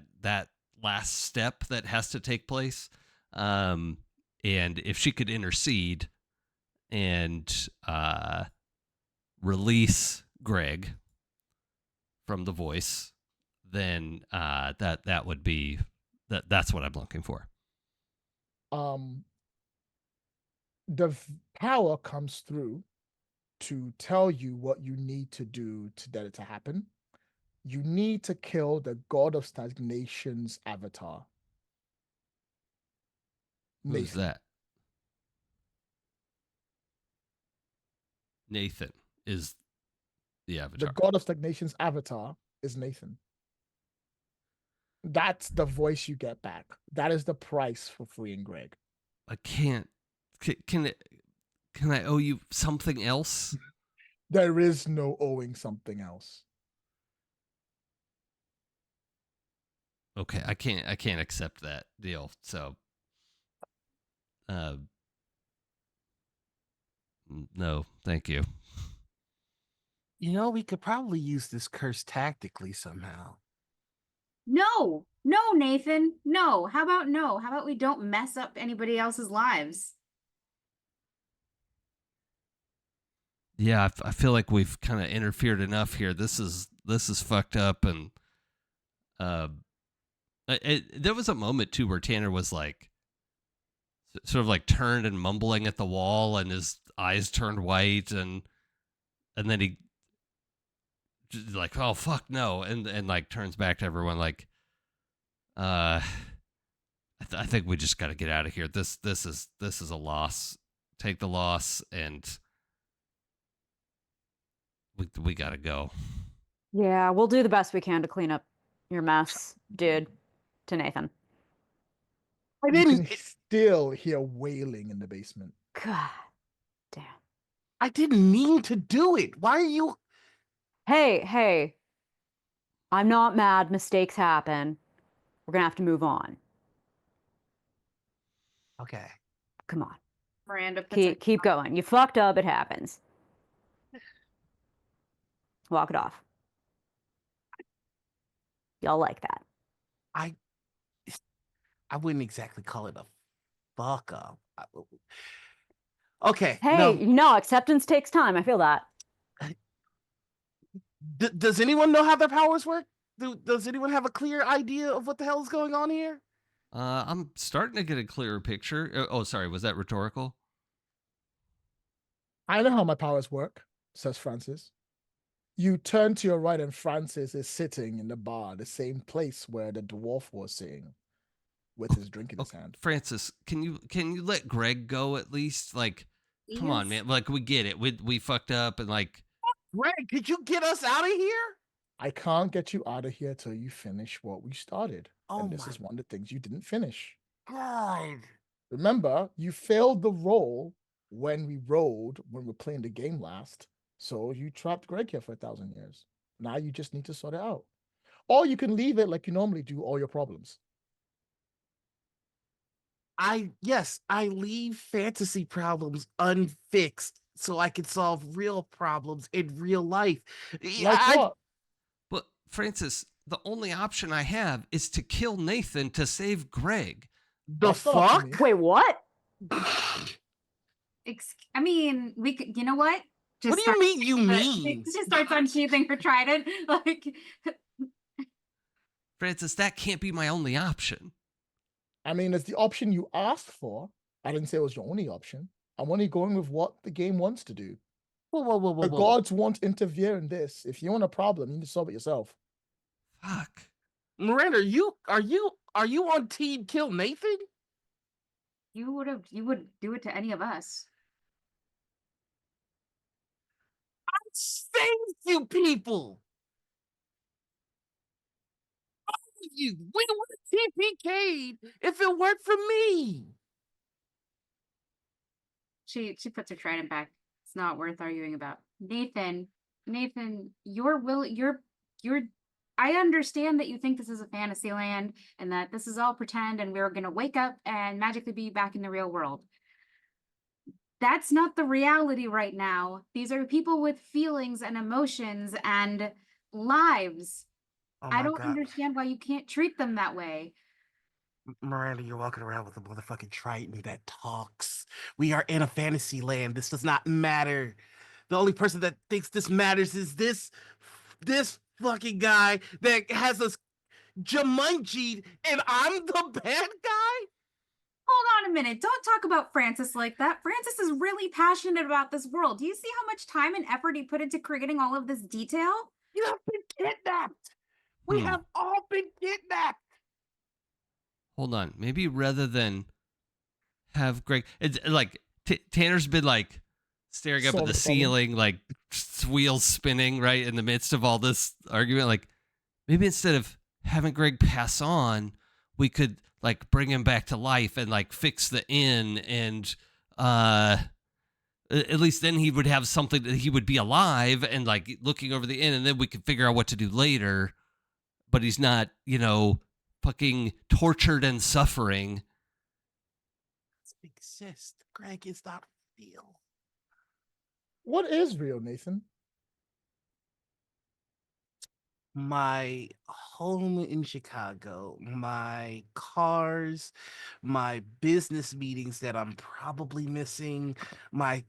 last step that has to take place. And if she could intercede and release Greg from the voice, then that would be that's what I'm looking for. The power comes through to tell you what you need to do to get it to happen. You need to kill the god of stagnation's avatar. Who's that? Nathan is the avatar. The god of stagnation's avatar is Nathan. That's the voice you get back. That is the price for freeing Greg. I can't. Can I owe you something else? There is no owing something else. Okay, I can't accept that deal. So No, thank you. You know, we could probably use this curse tactically somehow. No, Nathan, no. How about no? How about we don't mess up anybody else's lives? Yeah, I feel like we've kind of interfered enough here. This is fucked up, and there was a moment too where Tanner was like, sort of like turned and mumbling at the wall, and his eyes turned white, and then he just like, oh fuck no, and like turns back to everyone like, I think we just got to get out of here. This is a loss. Take the loss, and we got to go. Yeah, we'll do the best we can to clean up your mess, dude. To Nathan. I You didn't. can still hear wailing in the basement. God damn. I didn't mean to do it. Why are you? Hey. I'm not mad. Mistakes happen. We're gonna have to move on. Okay. Come on. Miranda puts Keep going. You fucked up. It happens. Walk it off. Y'all like that. I wouldn't exactly call it a fuck up. Okay. Hey, no, acceptance takes time. I feel that. Does anyone know how their powers work? Does anyone have a clear idea of what the hell is going on here? I'm starting to get a clearer picture. Oh, sorry, was that rhetorical? I know how my powers work, says Francis. You turn to your right and Francis is sitting in the bar, the same place where the dwarf was sitting with his drink in his hand. Francis, can you let Greg go at least? Like, come on, man. Like, we get it. We fucked up, and like, Greg, could you get us out of here? I can't get you out of here till you finish what we started. And this is one of the things you didn't finish. God. Remember, you failed the roll when we rolled when we were playing the game last. So you trapped Greg here for 1,000 years. Now you just need to sort it out. Or you can leave it like you normally do all your problems. I leave fantasy problems unfixed so I can solve real problems in real life. Like what? But Francis, the only option I have is to kill Nathan to save Greg. The fuck? Wait, what? I mean, we could. You know what? What do you mean? You mean? Just starts unsheathing her trident. Like, Francis, that can't be my only option. I mean, it's the option you asked for. I didn't say it was your only option. I'm only going with what the game wants to do. Whoa. The gods won't interfere in this. If you want a problem, you need to solve it yourself. Fuck. Miranda, are you on team kill Nathan? you would do it to any of us. I saved you people. We would have TPK'd if it weren't for me. She puts her trident back. It's not worth arguing about. Nathan, you're I understand that you think this is a fantasy land and that this is all pretend and we're gonna wake up and magically be back in the real world. That's not the reality right now. These are people with feelings and emotions and lives. I don't understand why you can't treat them that way. Miranda, you're walking around with a motherfucking Triton that talks. We are in a fantasy land. This does not matter. The only person that thinks this matters is this fucking guy that has us Jumanji'd, and I'm the bad guy? Hold on a minute. Don't talk about Francis like that. Francis is really passionate about this world. Do you see how much time and effort he put into creating all of this detail? You have been kidnapped. We have all been kidnapped. Hold on. Maybe rather than have Greg, it's like Tanner's been like staring up at the ceiling, like wheels spinning right in the midst of all this argument. Like maybe instead of having Greg pass on, we could like bring him back to life and like fix the inn, and at least then he would have something that he would be alive and like looking over the inn, and then we could figure out what to do later. But he's not, fucking tortured and suffering. This makes insist. Greg is not real. What is real, Nathan? My home in Chicago, my cars, my business meetings that I'm probably missing, my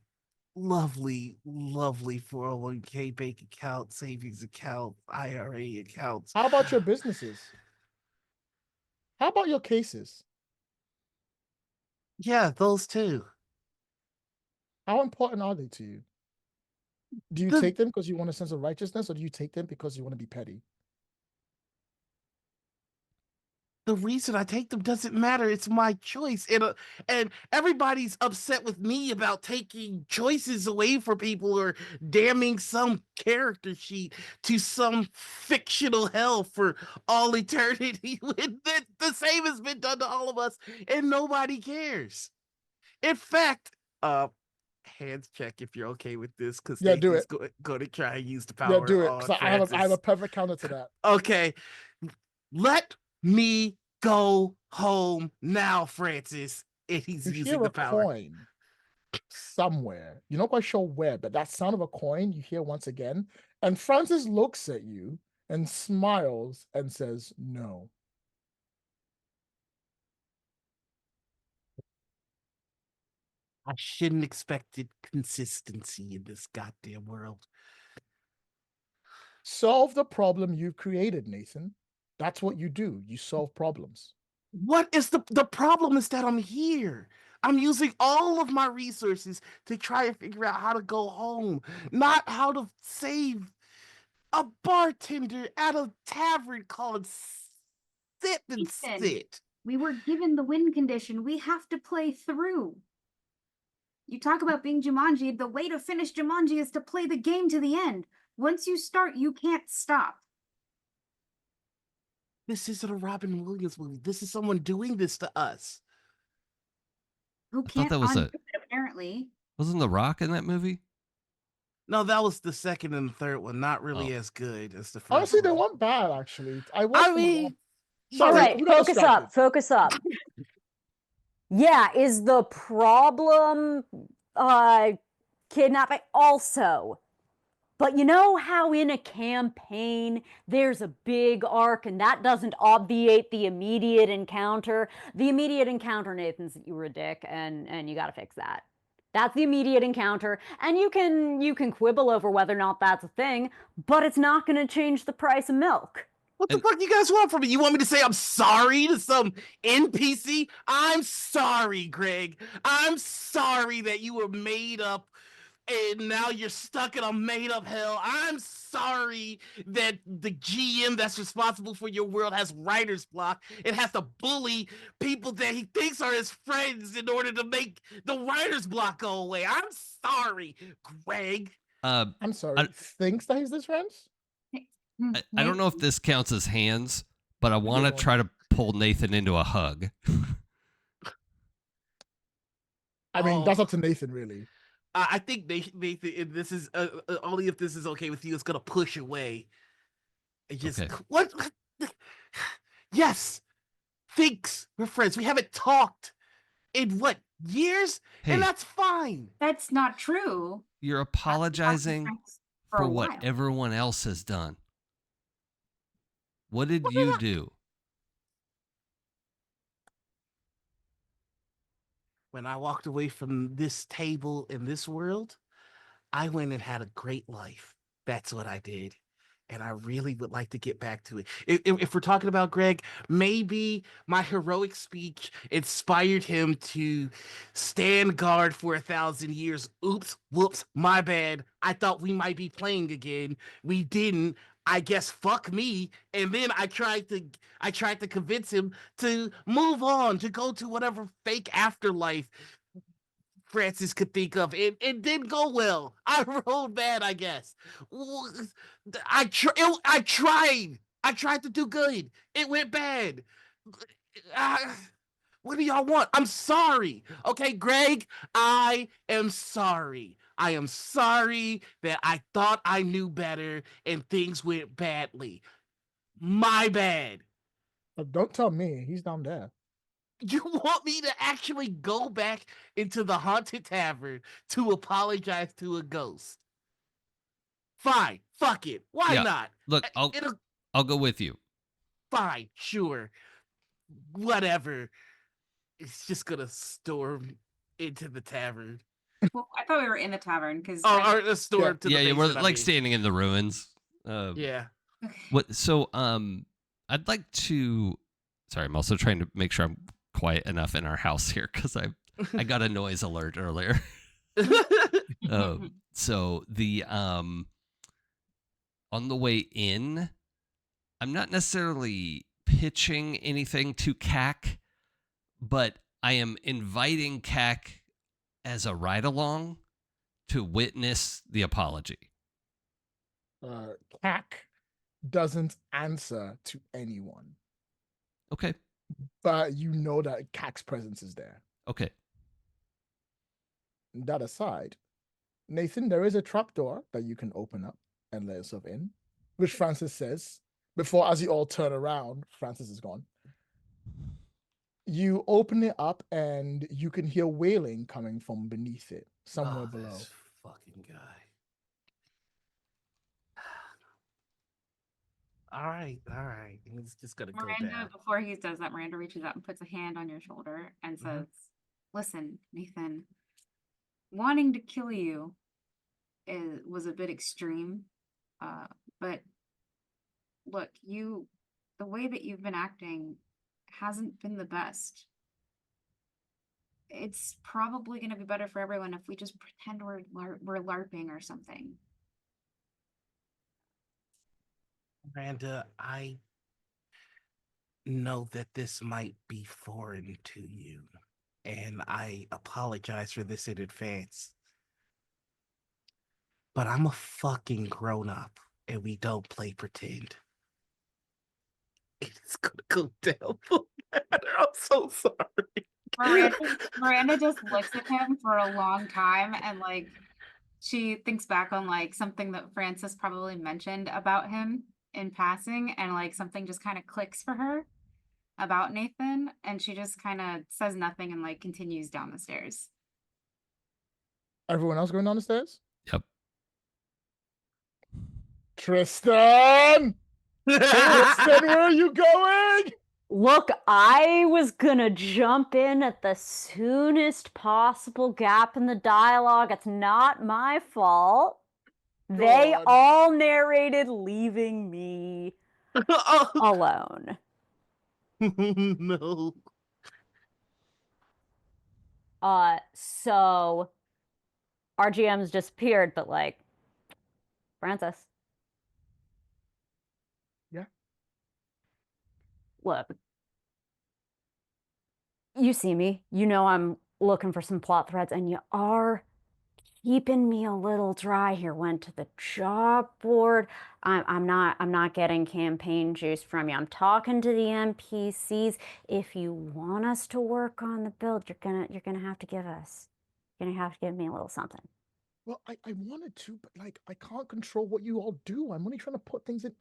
lovely, lovely 401k bank account, savings account, IRA accounts. How about your businesses? How about your cases? Yeah, those too. How important are they to you? Do you The- take them because you want a sense of righteousness, or do you take them because you want to be petty? The reason I take them doesn't matter. It's my choice. And everybody's upset with me about taking choices away from people or damning some character sheet to some fictional hell for all eternity. The same has been done to all of us, and nobody cares. In fact, hands check if you're okay with this, because Yeah, do Nathan's it. going to try and use the Yeah, power do it. on Because I have a Francis. perfect counter to that. Okay. Let me go home now, Francis. And he's You using hear the a power. coin somewhere. You're not quite sure where, but that sound of a coin you hear once again. And Francis looks at you and smiles and says, no. I shouldn't expected consistency in this goddamn world. Solve the problem you've created, Nathan. That's what you do. You solve problems. What is the problem is that I'm here. I'm using all of my resources to try and figure out how to go home, not how to save a bartender at a tavern called Sit and Ethan. Sit. We were given the win condition. We have to play through. You talk about being Jumanji. The way to finish Jumanji is to play the game to the end. Once you start, you can't stop. This isn't a Robin Williams movie. This is someone doing this to us. Who thought can't that was undo it, apparently. Wasn't The Rock in that movie? No, that was the second and third one. Not really as good as the first Honestly, they one. weren't bad, actually. I mean, Sorry, All right, we got focus up. distracted. Focus up. Yeah, is the problem kidnapping also? But you know how in a campaign there's a big arc and that doesn't obviate the immediate encounter? The immediate encounter, Nathan's that you were a dick and you got to fix that. That's the immediate encounter, and you can quibble over whether or not that's a thing, but it's not going to change the price of milk. What the fuck you guys want from me? You want me to say I'm sorry to some NPC? I'm sorry, Greg. I'm sorry that you were made up and now you're stuck in a made up hell. I'm sorry that the GM that's responsible for your world has writer's block and has to bully people that he thinks are his friends in order to make the writer's block go away. I'm sorry, Greg. I'm sorry. Thinks that he's his friends? I don't know if this counts as hands, but I want to try to pull Nathan into a hug. I mean, that's up to Nathan, really. I think Nathan, this is only if this is okay with you, it's gonna push away. And just Okay. what? Yes, thinks we're friends. We haven't talked in what years, Hey. and that's fine. That's not true. You're apologizing For for a what while. everyone else has done. What did you do? When I walked away from this table in this world, I went and had a great life. That's what I did. And I really would like to get back to it. If we're talking about Greg, maybe my heroic speech inspired him to stand guard for 1,000 years. Oops, whoops, my bad. I thought we might be playing again. We didn't. I guess fuck me. And then I tried to convince him to move on, to go to whatever fake afterlife Francis could think of. It didn't go well. I rolled bad, I guess. I tried. I tried to do good. It went bad. What do y'all want? I'm sorry. Okay, Greg, I am sorry. I am sorry that I thought I knew better and things went badly. My bad. But don't tell me. He's down there. You want me to actually go back into the haunted tavern to apologize to a ghost? Fine, fuck it. Why Yeah. not? Look, I'll go with you. Fine, sure, whatever. It's just gonna storm into the tavern. Well, I thought we were in the tavern because Or a storm to the Yeah, we're basement. like standing in the ruins. Yeah. What? So, I'd like to. Sorry, I'm also trying to make sure I'm quiet enough in our house here because I got a noise alert earlier. So the on the way in, I'm not necessarily pitching anything to CAC, but I am inviting CAC as a ride along to witness the apology. CAC doesn't answer to anyone, Okay. but you know that CAC's presence is there. Okay. That aside, Nathan, there is a trapdoor that you can open up and let yourself in, which Francis says before, as you all turn around, Francis is gone. You open it up and you can hear wailing coming from beneath it, somewhere below. This fucking guy. All right. It's just gonna go Miranda, down. before he does that, Miranda reaches out and puts a hand on your shoulder and says, "Listen, Nathan, wanting to kill you was a bit extreme, but look, the way that you've been acting hasn't been the best. It's probably going to be better for everyone if we just pretend we're LARPing or something." Miranda, I know that this might be foreign to you, and I apologize for this in advance. But I'm a fucking grown-up, and we don't play pretend. It's gonna go down no matter. I'm so sorry. Miranda just looks at him for a long time and like she thinks back on like something that Francis probably mentioned about him in passing, and like something just kind of clicks for her about Nathan, and she just kind of says nothing and like continues down the stairs. Everyone else going down the stairs? Yep. Tristan! Tristan, where are you going? Look, I was gonna jump in at the soonest possible gap in the dialogue. It's not my fault. They God. all narrated leaving me alone. No. So our GM's disappeared, but like, Francis. Yeah. Look, you see me. You know I'm looking for some plot threads, and you are keeping me a little dry here. Went to the job board. I'm not getting campaign juice from you. I'm talking to the NPCs. If you want us to work on the build, you're gonna have to give us. You're gonna have to give me a little something. Well, I wanted to, but like I can't control what you all do. I'm only trying to put things in.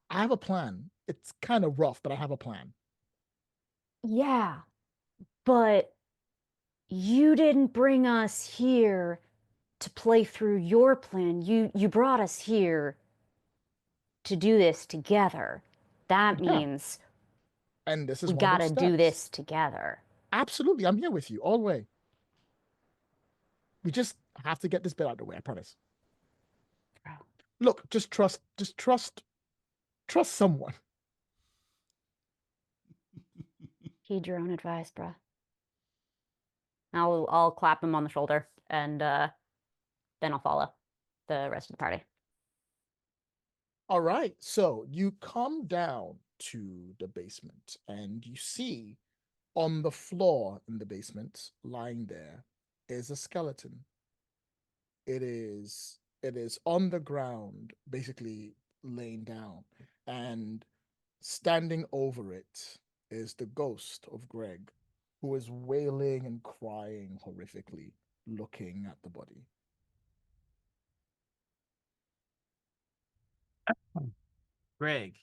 I have a plan. It's kind of rough, but I have a plan. Yeah, but you didn't bring us here to play through your plan. You brought us here to do this together. That Yeah. means And this is we one of gotta those do steps. this together. Absolutely, I'm here with you all the way. We just have to get this bit out of the way, I promise. Look, just trust someone. Heed your own advice, bruh. I'll clap him on the shoulder, and then I'll follow the rest of the party. All right, so you come down to the basement and you see on the floor in the basement, lying there, is a skeleton. It is on the ground, basically laying down, and standing over it is the ghost of Greg, who is wailing and crying horrifically, looking at the body. Greg.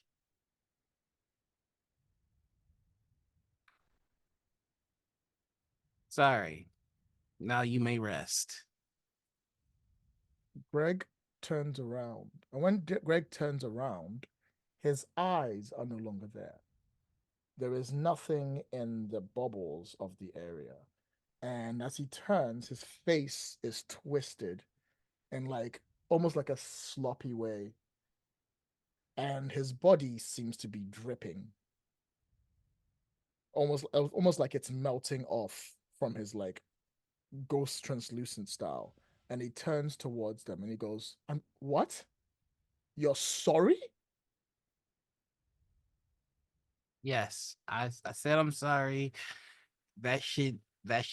Sorry. Now you may rest. Greg turns around. And when Greg turns around, his eyes are no longer there. There is nothing in the bubbles of the area. And as he turns, his face is twisted in like almost like a sloppy way. And his body seems to be dripping. Almost like it's melting off from his like ghost translucent style. And he turns towards them and he goes, what? You're sorry? Yes, I said I'm sorry. That shit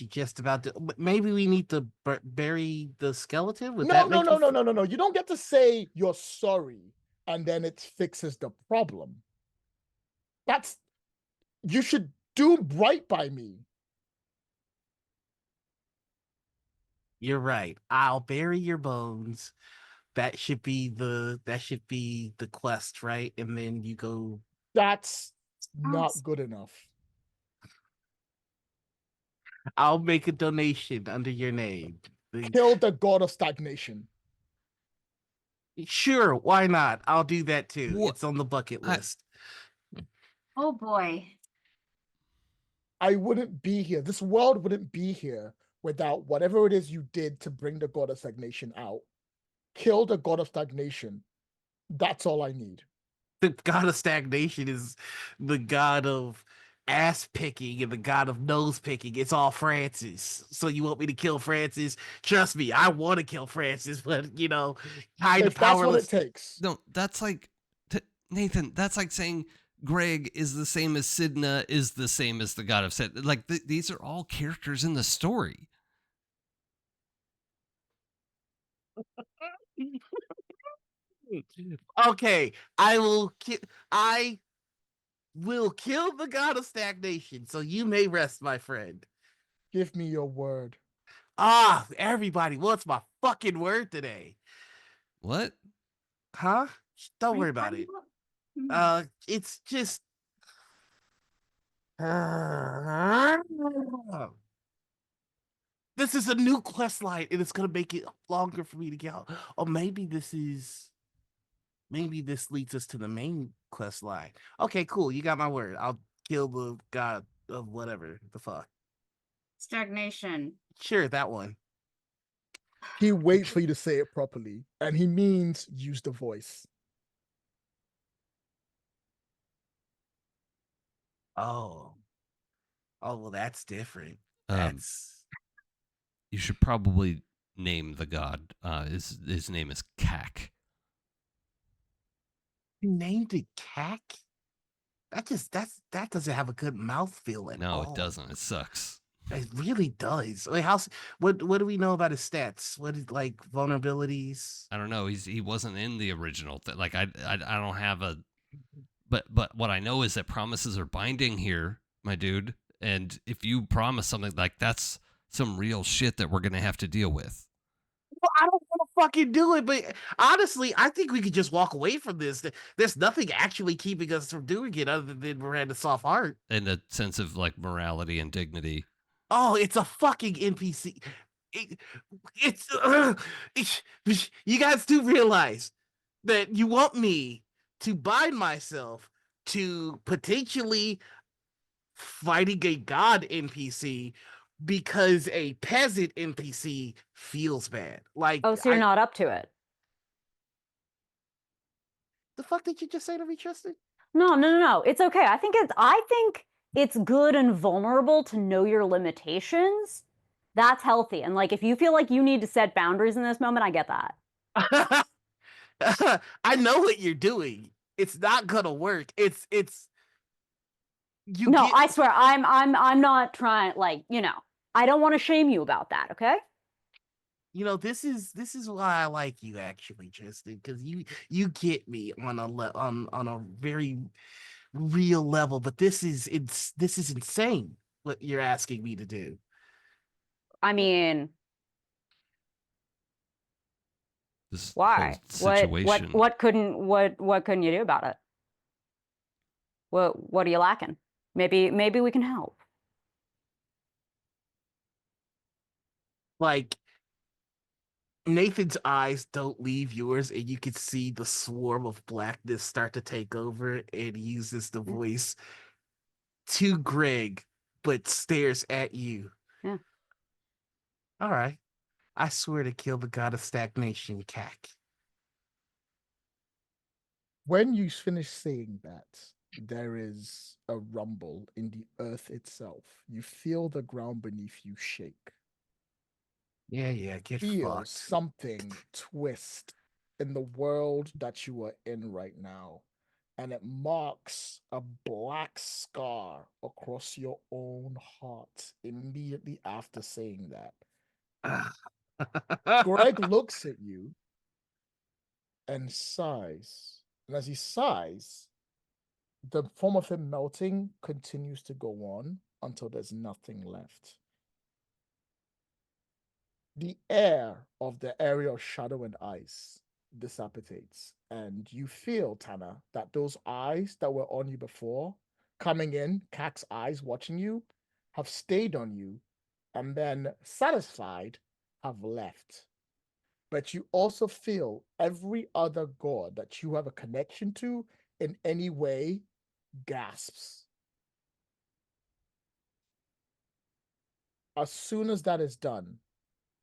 just about to. Maybe we need to bury the skeleton. Would No, that no, make no, you no, no, no, no. You don't get to say you're sorry and then it fixes the problem. You should do right by me. You're right. I'll bury your bones. That should be the quest, right? And then you go. That's not good enough. I'll make a donation under your name. Kill the god of stagnation. Sure, why not? I'll do that too. What? It's on the bucket list. Oh boy. I wouldn't be here. This world wouldn't be here without whatever it is you did to bring the god of stagnation out. Kill the god of stagnation. That's all I need. The god of stagnation is the god of ass picking and the god of nose picking. It's all Francis. So you want me to kill Francis? Trust me, I want to kill Francis, but you know, kind of powerless. That's what it takes. No, that's like Nathan. That's like saying Greg is the same as Sidna is the same as the god of Set. Like these are all characters in the story. Okay, I will kill the god of stagnation, so you may rest, my friend. Give me your word. Ah, everybody wants my fucking word today. What? Huh? Don't worry about it. It's just this is a new quest line, and it's gonna make it longer for me to get out. Or maybe this leads us to the main quest line. Okay, cool. You got my word. I'll kill the god of whatever the fuck. Stagnation. Sure, that one. He waits for you to say it properly, and he means use the voice. Oh, well, that's different. You should probably name the god. His name is Kak. You named it Kak? That doesn't have a good mouthfeel at all. No, it doesn't. It sucks. It really does. Wait, what do we know about his stats? What is like vulnerabilities? I don't know. He wasn't in the original thing. Like I don't have a. But what I know is that promises are binding here, my dude. And if you promise something, like that's some real shit that we're gonna have to deal with. Well, I don't want to fucking do it, but honestly, I think we could just walk away from this. There's nothing actually keeping us from doing it other than Miranda's soft heart. And a sense of like morality and dignity. Oh, it's a fucking NPC. You guys do realize that you want me to bind myself to potentially fighting a god NPC because a peasant NPC feels bad. Like, Oh, so you're not up to it? The fuck did you just say to me, Tristan? No. It's okay. I think it's good and vulnerable to know your limitations. That's healthy. And like, if you feel like you need to set boundaries in this moment, I get that. I know what you're doing. It's not gonna work. I swear, I'm not trying. Like, I don't want to shame you about that. Okay. This is why I like you, actually, Tristan, because you get me on a very real level. But this is insane what you're asking me to do. I mean, This why? whole situation. What couldn't you do about it? What are you lacking? Maybe we can help. Like Nathan's eyes don't leave yours, and you can see the swarm of blackness start to take over, and he uses the voice to Greg, but stares at you. Yeah. All right. I swear to kill the god of stagnation, Cack. When you finish saying that, there is a rumble in the earth itself. You feel the ground beneath you shake. Yeah, get Feel fucked. something twist in the world that you are in right now. And it marks a black scar across your own heart immediately after saying that. Greg looks at you and sighs. And as he sighs, the form of him melting continues to go on until there's nothing left. The air of the area of shadow and ice dissipates, and you feel, Tanner, that those eyes that were on you before, coming in, Cack's eyes watching you, have stayed on you, and then, satisfied, have left. But you also feel every other god that you have a connection to in any way gasps. As soon as that is done,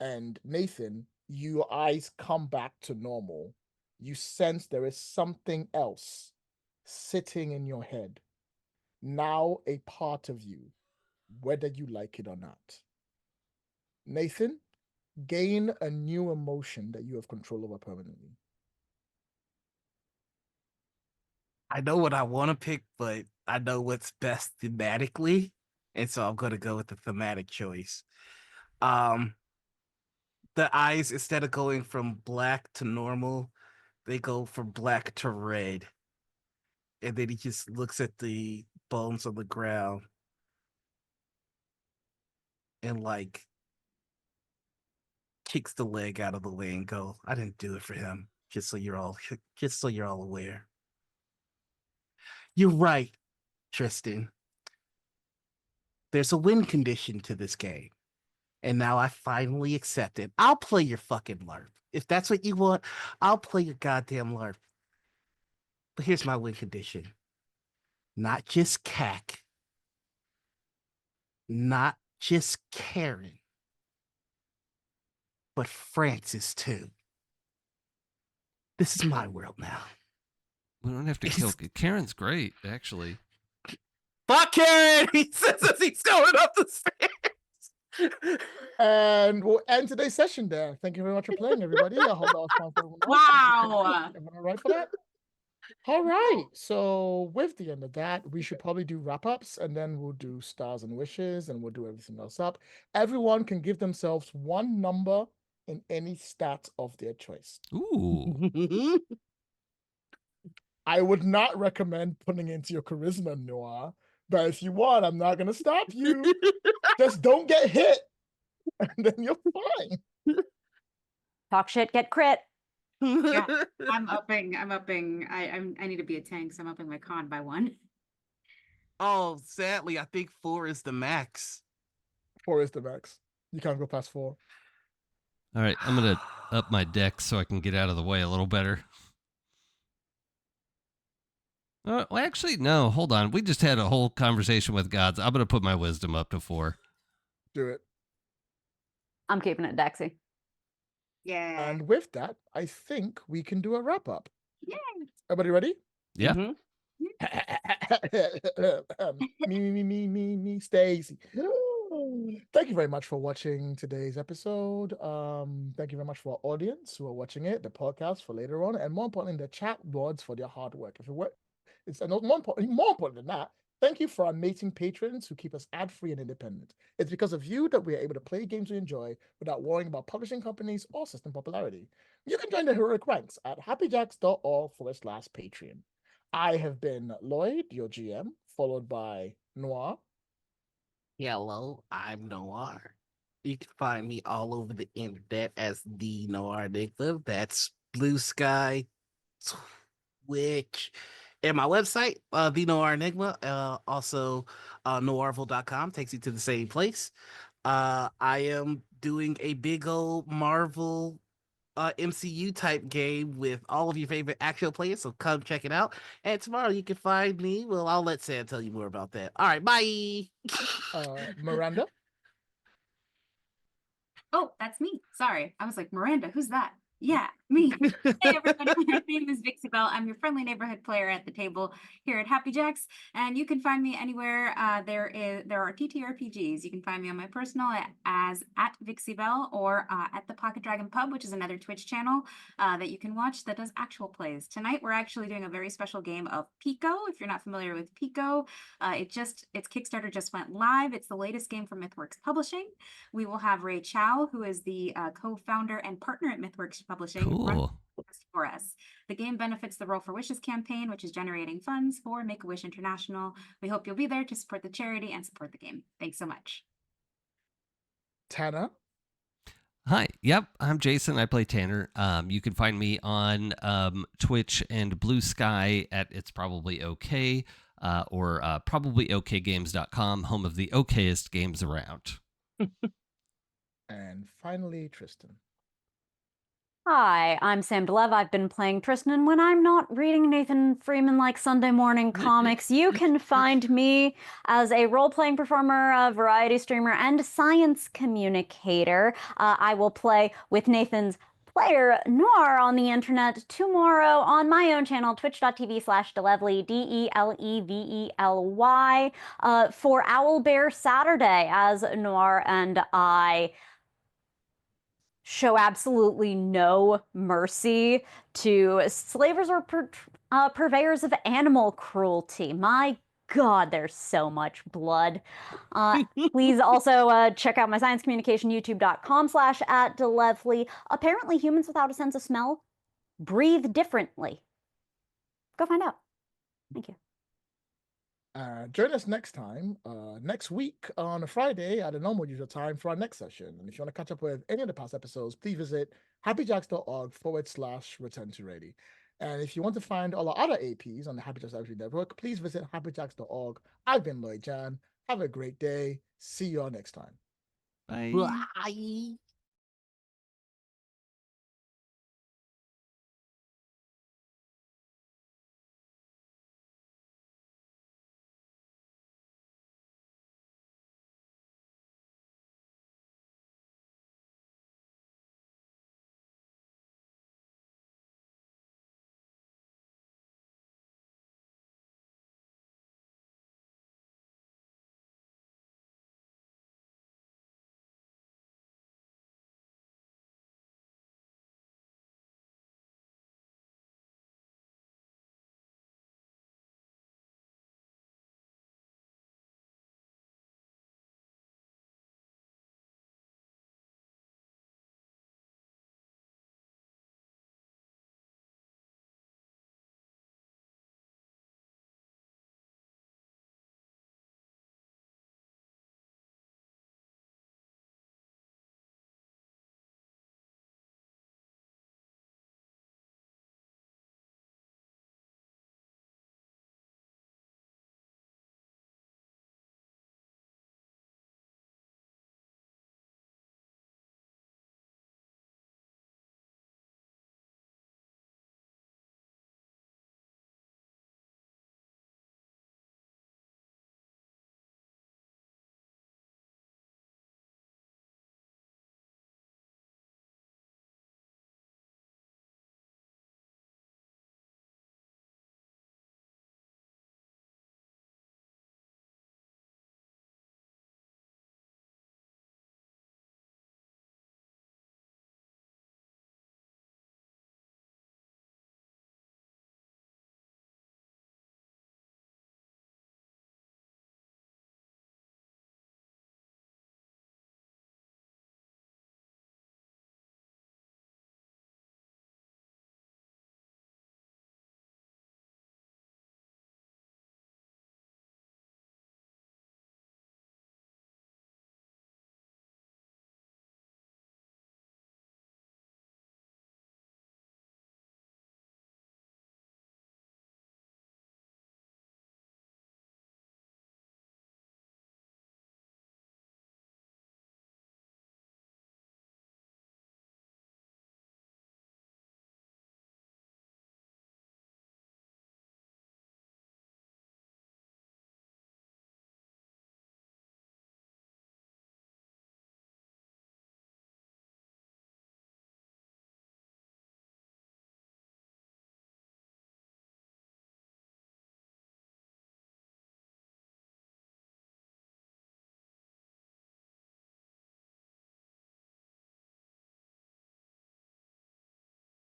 and Nathan, your eyes come back to normal, you sense there is something else sitting in your head, now a part of you, whether you like it or not. Nathan, gain a new emotion that you have control over permanently. I know what I want to pick, but I know what's best thematically, and so I'm going to go with the thematic choice. The eyes, instead of going from black to normal, they go from black to red. And then he just looks at the bones on the ground and like kicks the leg out of the way and go, I didn't do it for him. Just so you're all aware. You're right, Tristan. There's a win condition to this game. And now I finally accept it. I'll play your fucking LARP. If that's what you want, I'll play your goddamn LARP. But here's my win condition. Not just Cack. Not just Karen. But Francis too. This is my world now. We don't have to kill. Karen's great, actually. Fuck Karen! He says as he's going up the stairs. And we'll end today's session there. Thank you very much for playing, everybody. I hope that was fun for everyone else. Wow. Everyone all right for that? All right. So with the end of that, we should probably do wrap-ups, and then we'll do stars and wishes, and we'll do everything else up. Everyone can give themselves one number in any stat of their choice. Ooh. I would not recommend putting into your charisma, Noir, but if you want, I'm not going to stop you. Just don't get hit, and then you're fine. Talk shit, get crit. Yeah, I'm upping. I need to be a tank, so I'm upping my con by 1. Oh, sadly, I think 4 is the max. 4 is the max. You can't go past 4. All right, I'm going to up my deck so I can get out of the way a little better. Well, actually, no, hold on. We just had a whole conversation with gods. I'm going to put my wisdom up to 4. Do it. I'm keeping it Dexy. Yeah. And with that, I think we can do a wrap-up. Yay. Everybody ready? Yeah. Mhm. Me, Stacy. Thank you very much for watching today's episode. Thank you very much for our audience who are watching it, the podcast for later on, and more importantly, the chat boards for their hard work. If it work, it's more important than that. Thank you for our amazing patrons who keep us ad-free and independent. It's because of you that we are able to play games we enjoy without worrying about publishing companies or system popularity. You can join the heroic ranks at happyjacks.org/Patreon. I have been Lloyd, your GM, followed by Noir. Hello, I'm Noir. You can find me all over the internet as thenoirenigma. That's Blue Sky, Twitch, and my website, The Noir Enigma. Also, noirville.com takes you to the same place. I am doing a big old Marvel MCU type game with all of your favorite actual players, so come check it out. And tomorrow you can find me. Well, I'll let Sam tell you more about that. All right, bye. Miranda. Oh, that's me. Sorry. I was like, Miranda, who's that? Yeah, me. Hey, everybody. My name is Vixie Bell. I'm your friendly neighborhood player at the table here at Happy Jacks, and you can find me anywhere. There are ttrpgs. You can find me on my personal as at Vixie Bell or at the Pocket Dragon Pub, which is another Twitch channel that you can watch that does actual plays. Tonight, we're actually doing a very special game of Pico. If you're not familiar with Pico, its Kickstarter just went live. It's the latest game from MythWorks Publishing. We will have Ray Chow, who is the co-founder and partner at MythWorks Publishing, run for us. The game benefits the Roll for Wishes campaign, which is generating funds for Make-A-Wish International. We hope you'll be there to support the charity and support the game. Thanks so much. Tanner. Hi. Yep, I'm Jason. I play Tanner. You can find me on Twitch and Blue Sky at It's Probably Okay, or probablyokgames.com, home of the okayest games around. And finally, Tristan. Hi, I'm Sam DeLev. I've been playing Tristan, and when I'm not reading Nathan Freeman like Sunday morning comics, you can find me as a role-playing performer, a variety streamer, and science communicator. I will play with Nathan's player Noir on the internet tomorrow on my own channel, twitch.tv/Delevely, DELEVELY, for Owlbear Saturday, as Noir and I show absolutely no mercy to slavers or purveyors of animal cruelty. My God, there's so much blood. Please also check out my science communication, youtube.com/@Delevely. Apparently, humans without a sense of smell breathe differently. Go find out. Thank you. Join us next time, next week on a Friday at a normal usual time for our next session. And if you want to catch up with any of the past episodes, please visit happyjacks.org/return to ready. And if you want to find all our other APs on the Happy Jacks RPG Network, please visit happyjacks.org. I've been Lloyd Jan. Have a great day. See you all next time. Bye. Bye.